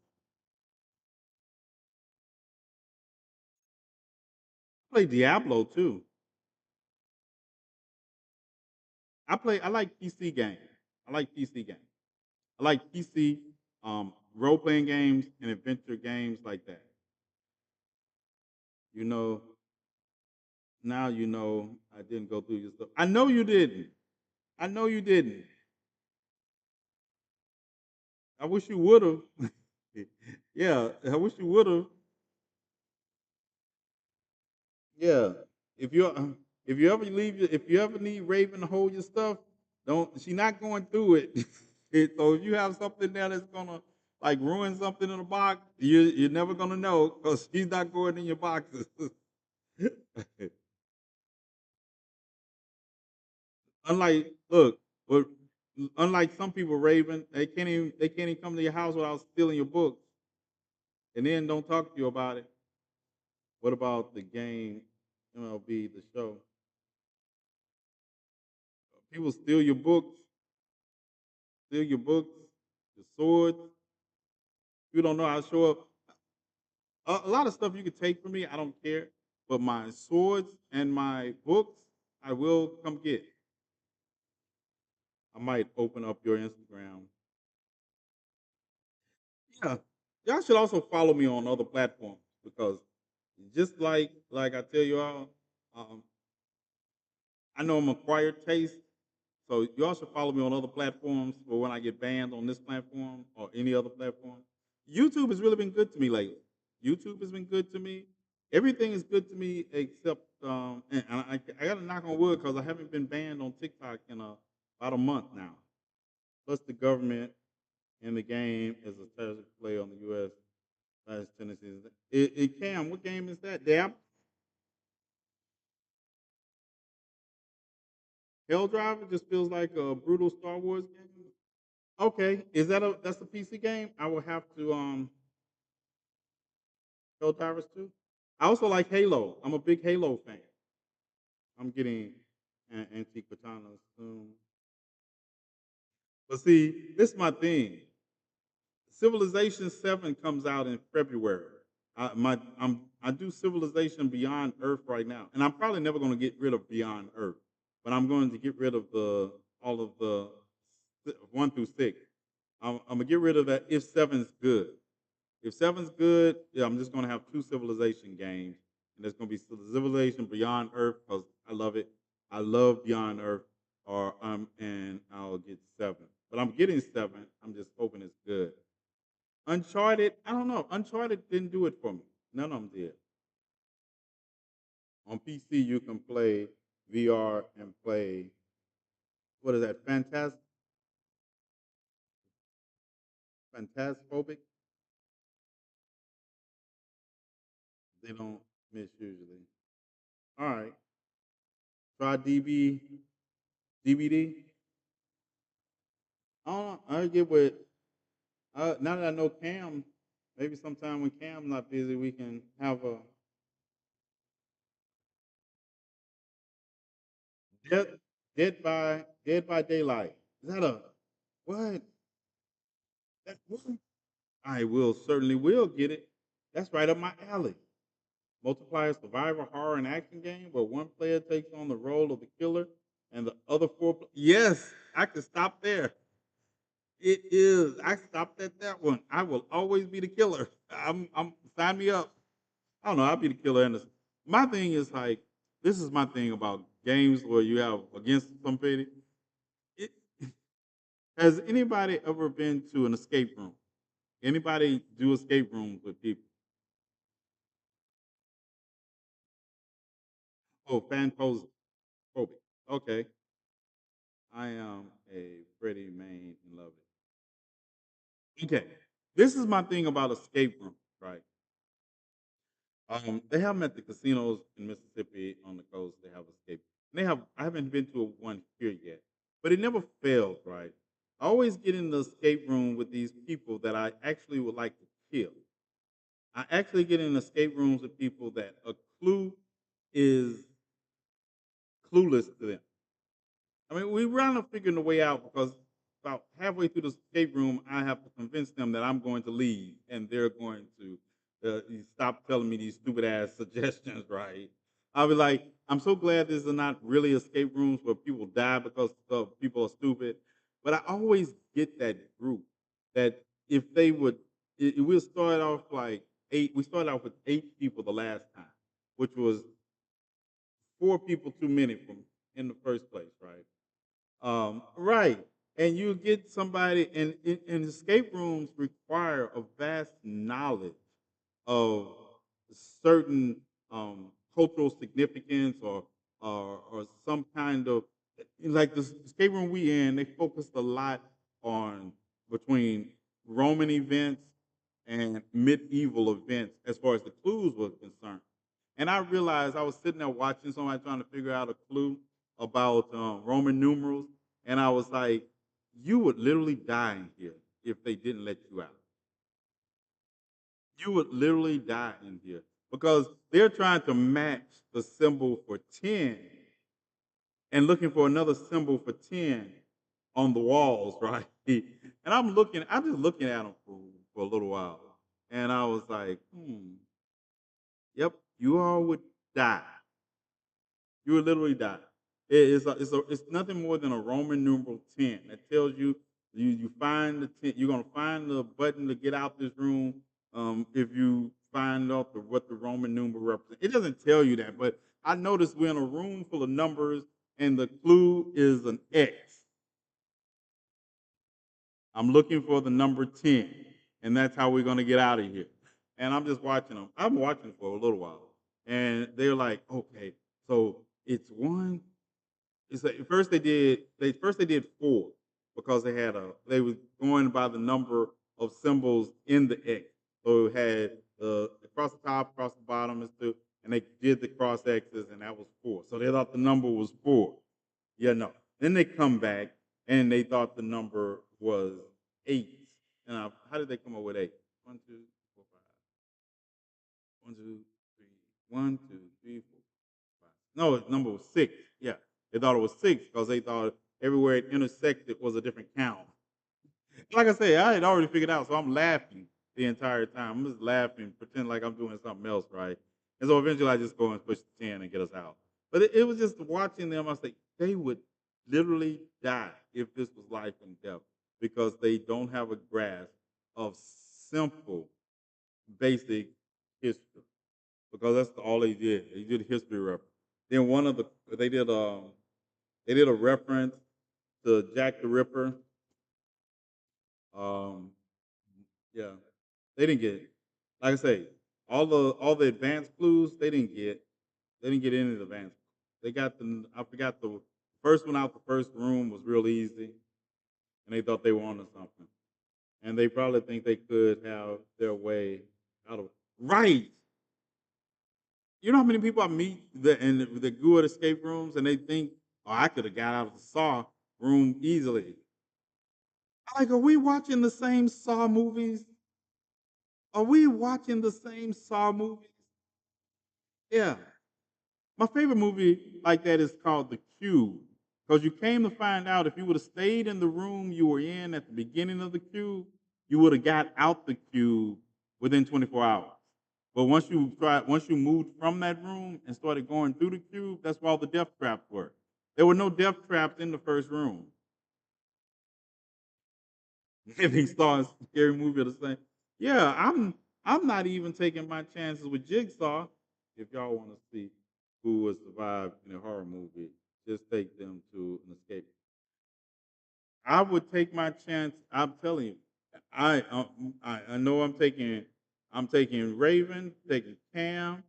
I play Diablo too. I like PC games. I like PC games. I like PC role playing games and adventure games like that. You know, now I didn't go through your stuff. I know you didn't. I know you didn't. I wish you would have. Yeah, I wish you would have. Yeah. If you if you ever need Raven to hold your stuff, don't. She's not going through it. So if you have something there that's gonna like ruin something in the box, you're never gonna know because she's not going in your boxes. Unlike look, but unlike some people, Raven, they can't even come to your house without stealing your books and then don't talk to you about it. What about the game MLB the show? People steal your books, your swords. You don't know how to show up. a lot of stuff you could take from me. I don't care. But my swords and my books, I will come get. I might open up your Instagram. Yeah, y'all should also follow me on other platforms because just like I tell you all, um, I know I'm acquired taste, so y'all should follow me on other platforms for when I get banned on this platform or any other platform. YouTube has really been good to me lately. YouTube has been good to me. Everything is good to me except, and I got to knock on wood because I haven't been banned on TikTok in about a month now. Plus, the government in the game is a terrorist play on the U.S. That's Tennessee. Cam, what game is that? Dab? Hell Driver just feels like a brutal Star Wars game. Okay, is that's a PC game? I will have to Hell Drivers too. I also like Halo. I'm a big Halo fan. I'm getting an antique katanas soon. But see, this is my thing. Civilization 7 comes out in February. I do Civilization Beyond Earth right now, and I'm probably never going to get rid of Beyond Earth, but I'm going to get rid of the all of the 1 through 6. I'm gonna get rid of that if seven's good. If seven's good, yeah, I'm just gonna have 2 Civilization games, and there's gonna be Civilization Beyond Earth because I love it. I love Beyond Earth, or and I'll get 7. But I'm getting 7. I'm just hoping it's good. Uncharted, I don't know. Uncharted didn't do it for me. None of them did. On PC, you can play VR and play what is that? Phantasmophobic. They don't miss usually. All right, try DVD. I don't know. I get with now that I know Cam. Maybe sometime when Cam's not busy, we can have a Dead Dead by Daylight. Is that a what? That what? I will certainly will get it. That's right up my alley. Multiplayer survivor horror and action game where one player takes on the role of the killer and the other four. Yes, I can stop there. It is. I stopped at that one. I will always be the killer. I'm sign me up. I don't know. I'll be the killer. And my thing is like this is my thing about games where you have against somebody. It, has anybody ever been to an escape room? Anybody do escape rooms with people? Oh, fan pose phobic. Okay, I am a pretty main and love it. Okay, this is my thing about escape rooms, right? They have them at the casinos in Mississippi on the coast. They have escape. And they have. I haven't been to one here yet, but it never fails, right? I always get in the escape room with these people that I actually would like to kill. I actually get in escape rooms with people that a clue is clueless to them. I mean, we round up figuring the way out because about halfway through the escape room, I have to convince them that I'm going to leave, and they're going to stop telling me these stupid ass suggestions. Right? I'll be like, I'm so glad these are not really escape rooms where people die because people are stupid. But I always get that group that if they would, we'll start off like 8. We started off with 8 people the last time, which was 4 people too many from in the first place, right? Right. And you get somebody, and escape rooms require a vast knowledge of certain cultural significance or some kind of like the escape room we in. They focused a lot on between Roman events and medieval events as far as the clues were concerned. And I realized I was sitting there watching somebody trying to figure out a clue about Roman numerals, and I was like, "You would literally die in here if they didn't let you out. You would literally die in here because they're trying to match the symbol for 10 and looking for another symbol for 10 on the walls, right? And I'm just looking at them for a little while, and I was like, hmm." Yep, you all would die. You would literally die. It's nothing more than a Roman numeral 10 that tells you you find the 10. You're gonna find the button to get out this room. If you find out what the Roman numeral represents, it doesn't tell you that. But I noticed we're in a room full of numbers, and the clue is an X. I'm looking for the number 10, and that's how we're gonna get out of here. And I'm just watching them. I'm watching for a little while, and they're like, okay, so it's one. It's like first they did four because they was going by the number of symbols in the X. So it had across the top, across the bottom is two, and they did the cross X's, and that was four. So they thought the number was four. Yeah, no. Then they come back and they thought the number was eight. And how did they come up with eight? One, two, four, five. One, two, three. One, two, three, four. No, the number was six. Yeah, they thought it was six because they thought everywhere it intersected was a different count. Like I said, I had already figured out, so I'm laughing the entire time. I'm just laughing, pretending like I'm doing something else, right? And so eventually I just go and push the 10 and get us out. But it was just watching them, I was like, they would literally die if this was life and death because they don't have a grasp of simple, basic history because that's all they did. They did history reference. Then one of the they did a reference to Jack the Ripper. Um, yeah, they didn't get it. Like I say, all the advanced clues they didn't get. They didn't get any of the advanced. They got the I forgot the first one out the first room was real easy, and they thought they were onto something. And they probably think they could have their way out of right. You know how many people I meet that go at escape rooms and they think, oh, I could have got out of the Saw room easily. I'm like, are we watching the same Saw movies? Are we watching the same Saw movies? Yeah. My favorite movie like that is called The Cube. Because you came to find out if you would have stayed in the room you were in at the beginning of the cube, you would have got out the cube within 24 hours. But once you moved from that room and started going through the cube, that's where all the death traps were. There were no death traps in the first room. If he starts a scary movie the same. Yeah, I'm not even taking my chances with Jigsaw. If y'all want to see who would survive in a horror movie, just take them to an escape. I would take my chance. I'm telling you, I know I'm taking Raven, taking Cam,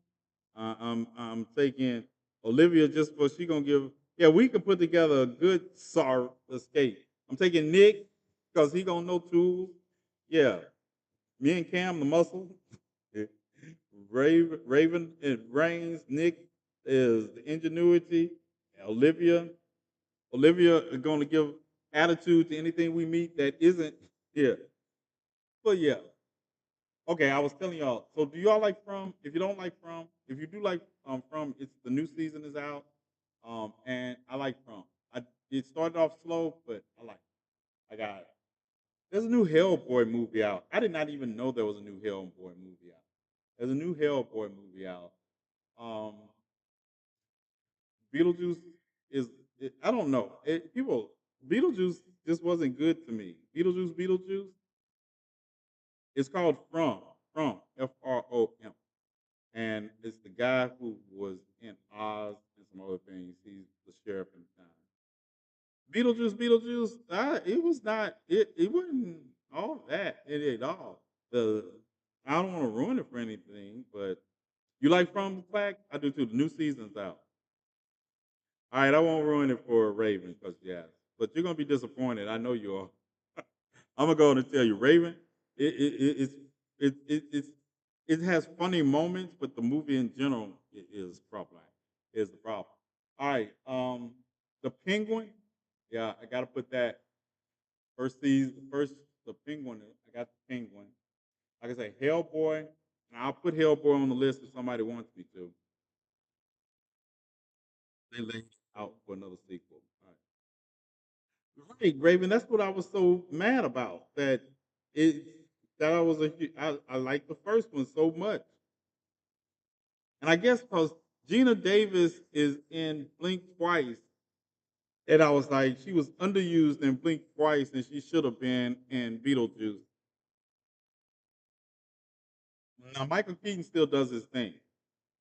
I'm taking Olivia just for she gonna give. Yeah, we can put together a good Saw escape. I'm taking Nick because he gonna know tools. Yeah, me and Cam the muscle. Raven and brains. Nick is the ingenuity. Olivia is going to give attitude to anything we meet that isn't here. But yeah, okay. I was telling y'all. So do y'all like From? If you don't like From, if you do like From, it's the new season is out, and I like From. It started off slow, but I like it. I got it. There's a new Hellboy movie out. I did not even know there was a new Hellboy movie out. There's a new Hellboy movie out. Um, Beetlejuice is I don't know. Beetlejuice just wasn't good to me. Beetlejuice. It's called From From, and it's the guy who was in Oz and some other things. He's the sheriff in the town. Beetlejuice. It was not. It wasn't all that at all. The I don't want to ruin it for anything, but you like From Black? I do too. The new season's out. All right, I won't ruin it for Raven because yeah, but you're gonna be disappointed. I know you are. I'm gonna go on and tell you, Raven. It's it has funny moments, but the movie in general is problematic. Is the problem? All right, the Penguin. Yeah, I gotta put that first season. First, the Penguin. I got the Penguin. Like I say, Hellboy. And I'll put Hellboy on the list if somebody wants me to. They lay out for another sequel. All right. Right, Raven. That's what I was so mad about. It that I was I liked the first one so much. And I guess because Gina Davis is in Blink Twice, and I was like, she was underused in Blink Twice, and she should have been in Beetlejuice. Now, Michael Keaton still does his thing.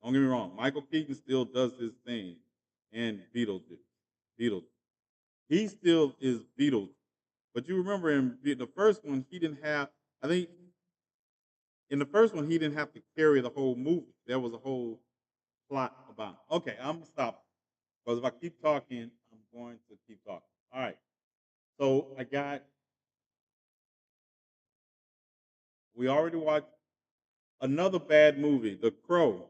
Don't get me wrong. Michael Keaton still does his thing in Beetlejuice. Beetlejuice. He still is Beetlejuice. But you remember in the first one, he didn't have, I think, in the first one, he didn't have to carry the whole movie. There was a whole plot about it. Okay, I'm going to stop. Because if I keep talking, I'm going to keep talking. All right. So we already watched another bad movie, The Crow.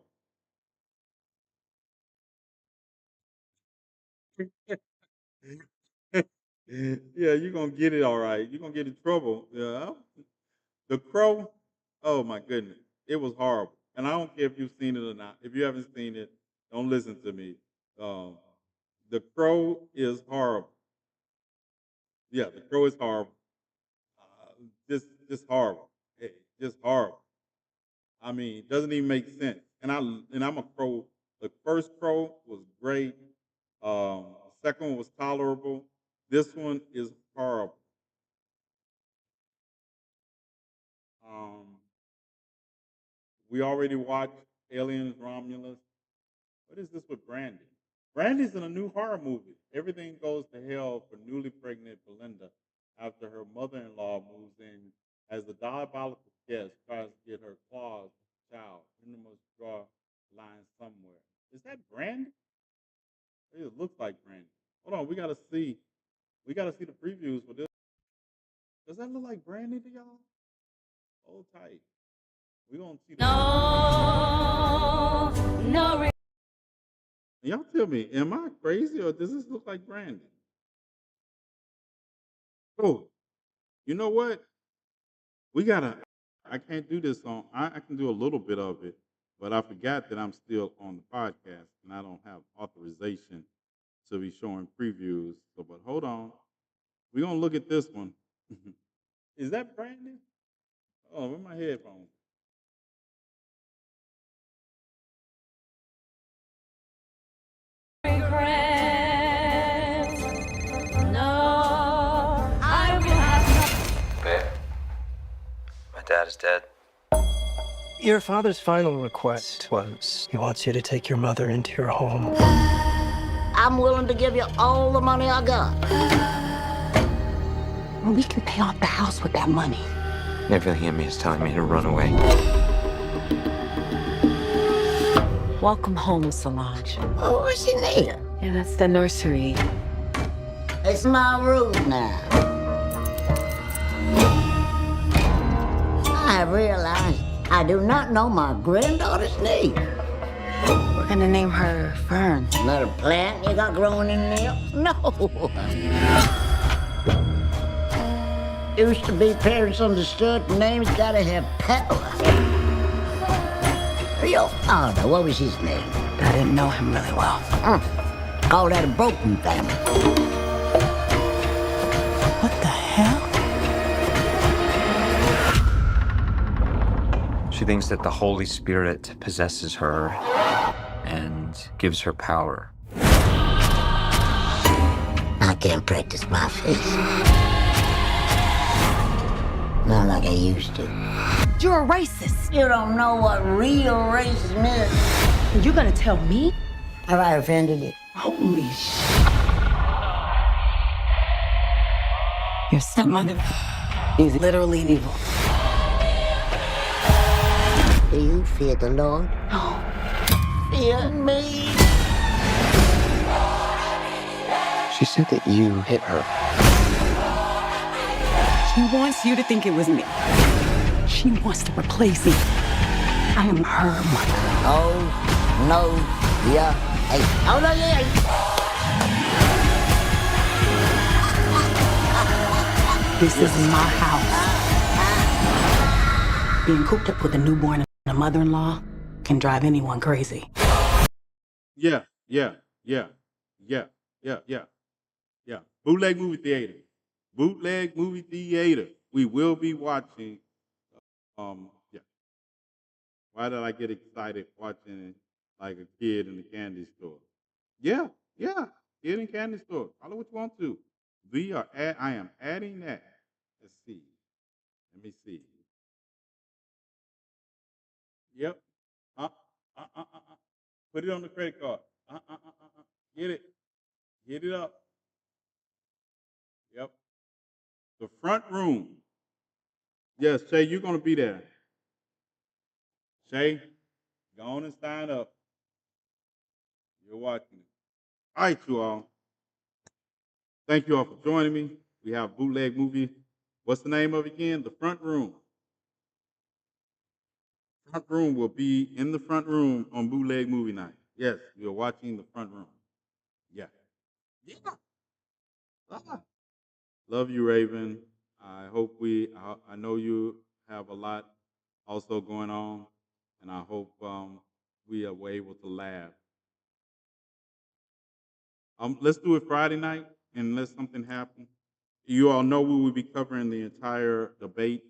Yeah, you're going to get it all right. You're going to get in trouble. Yeah. The Crow, oh my goodness. It was horrible. And I don't care if you've seen it or not. If you haven't seen it, don't listen to me. Um, the Crow is horrible. Yeah, The Crow is horrible. Just horrible. Just horrible. I mean, it doesn't even make sense. And I'm a Crow. The first Crow was great. Second one was tolerable. This one is horrible. Um, we already watched Aliens Romulus. What is this with Brandy? Brandy's in a new horror movie. Everything goes to hell for newly pregnant Belinda after her mother-in-law moves in as the diabolical guest tries to get her claws on the child. Linda must draw a line somewhere. Is that Brandy? It looks like Brandy. Hold on, we gotta see. We gotta see the previews for this. Does that look like Brandy to y'all? Hold tight. We gonna see the. No. Y'all tell me, am I crazy or does this look like Brandy? Oh, you know what? We gotta. I can't do this on. I can do a little bit of it, but I forgot that I'm still on the podcast and I don't have authorization to be showing previews. So, but hold on, we're gonna look at this one. Is that Brandon? Oh, where my headphones? Babe, my dad is dead. Your father's final request was he wants you to take your mother into your home. I'm willing to give you all the money I got. We can pay off the house with that money. Everything in me is telling me to run away. Welcome home, Solange. Oh, what's in there? Yeah, that's the nursery. It's my room now. I realize I do not know my granddaughter's name. We're gonna name her Fern. Not a plant you got growing in there? No. Used to be parents understood names gotta have power. Your father, what was his name? I didn't know him really well. Call that a broken family. What the hell? She thinks that the Holy Spirit possesses her and gives her power. I can't practice my face. Not like I used to. You're a racist. You don't know what real racism is. And you're gonna tell me? Have I offended you? Holy shit. Your stepmother is literally evil. Do you fear the Lord? No. Fear me. She said that you hit her. She wants you to think it was me. She wants to replace me. I am her mother. Oh, no, yeah. Hey, oh, no, yeah. This is my house. Being cooped up with a newborn and a mother-in-law can drive anyone crazy. Yeah. Bootleg movie theater. Bootleg movie theater. We will be watching. Yeah. Why did I get excited watching like a kid in the candy store. Yeah, yeah, kid in candy store. Call it what you want to. I am adding that. Let's see. Let me see. Yep. Uh, Put it on the credit card. Get it. Get it up. Yep. The front room. Yes, Shay, you're gonna be there. Shay, go on and sign up. You're watching it. All right, you all. Thank you all for joining me. We have bootleg movie. What's the name of it again? The front room. Front room will be in the front room on bootleg movie night. Yes, you're watching the front room. Yeah. Yeah. Ah. Love you, Raven. I hope I know you have a lot also going on, and I hope we were able to laugh. Let's do it Friday night unless something happens. You all know we will be covering the entire debate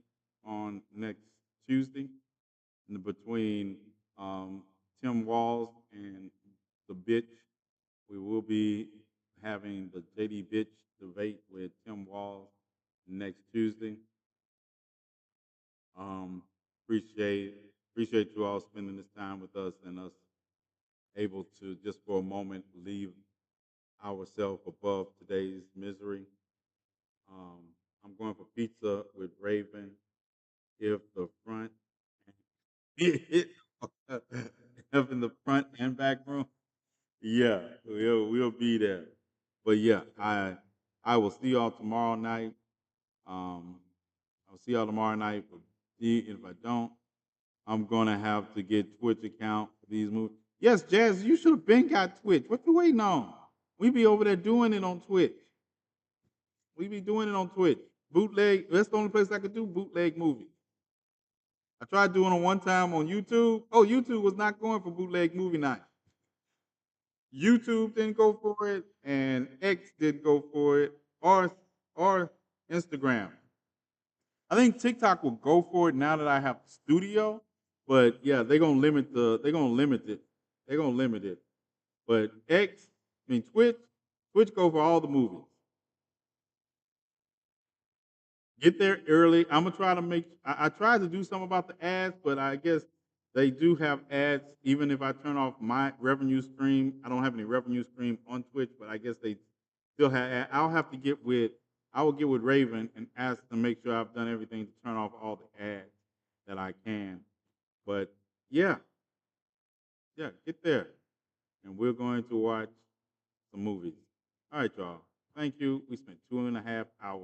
on next Tuesday between Tim Walz and the bitch. We will be having the JD bitch debate with Tim Walz next Tuesday. Um, appreciate you all spending this time with us and us able to just for a moment leave ourselves above today's misery. Um, I'm going for pizza with Raven if the front if in the front and back room. Yeah, we'll be there. But yeah, I will see y'all tomorrow night. Um, I'll see y'all tomorrow night. But if I don't, I'm gonna have to get Twitch account for these movies. Yes, Jazz, you should have been got Twitch. What you waiting on? We be over there doing it on Twitch. We be doing it on Twitch. Bootleg. That's the only place I could do bootleg movies. I tried doing it one time on YouTube. Oh, YouTube was not going for bootleg movie night. YouTube didn't go for it, and X didn't go for it, or Instagram. I think TikTok will go for it now that I have Studio, but yeah, they're gonna limit it. They're gonna limit it. But Twitch go for all the movies. Get there early. I'm gonna try to make. I tried to do something about the ads, but I guess they do have ads. Even if I turn off my revenue stream, I don't have any revenue stream on Twitch, but I guess they still have. I'll have to get with. I will get with Raven and ask to make sure I've done everything to turn off all the ads that I can. But yeah, get there, and we're going to watch some movies. All right, y'all. Thank you. We spent 2.5 hours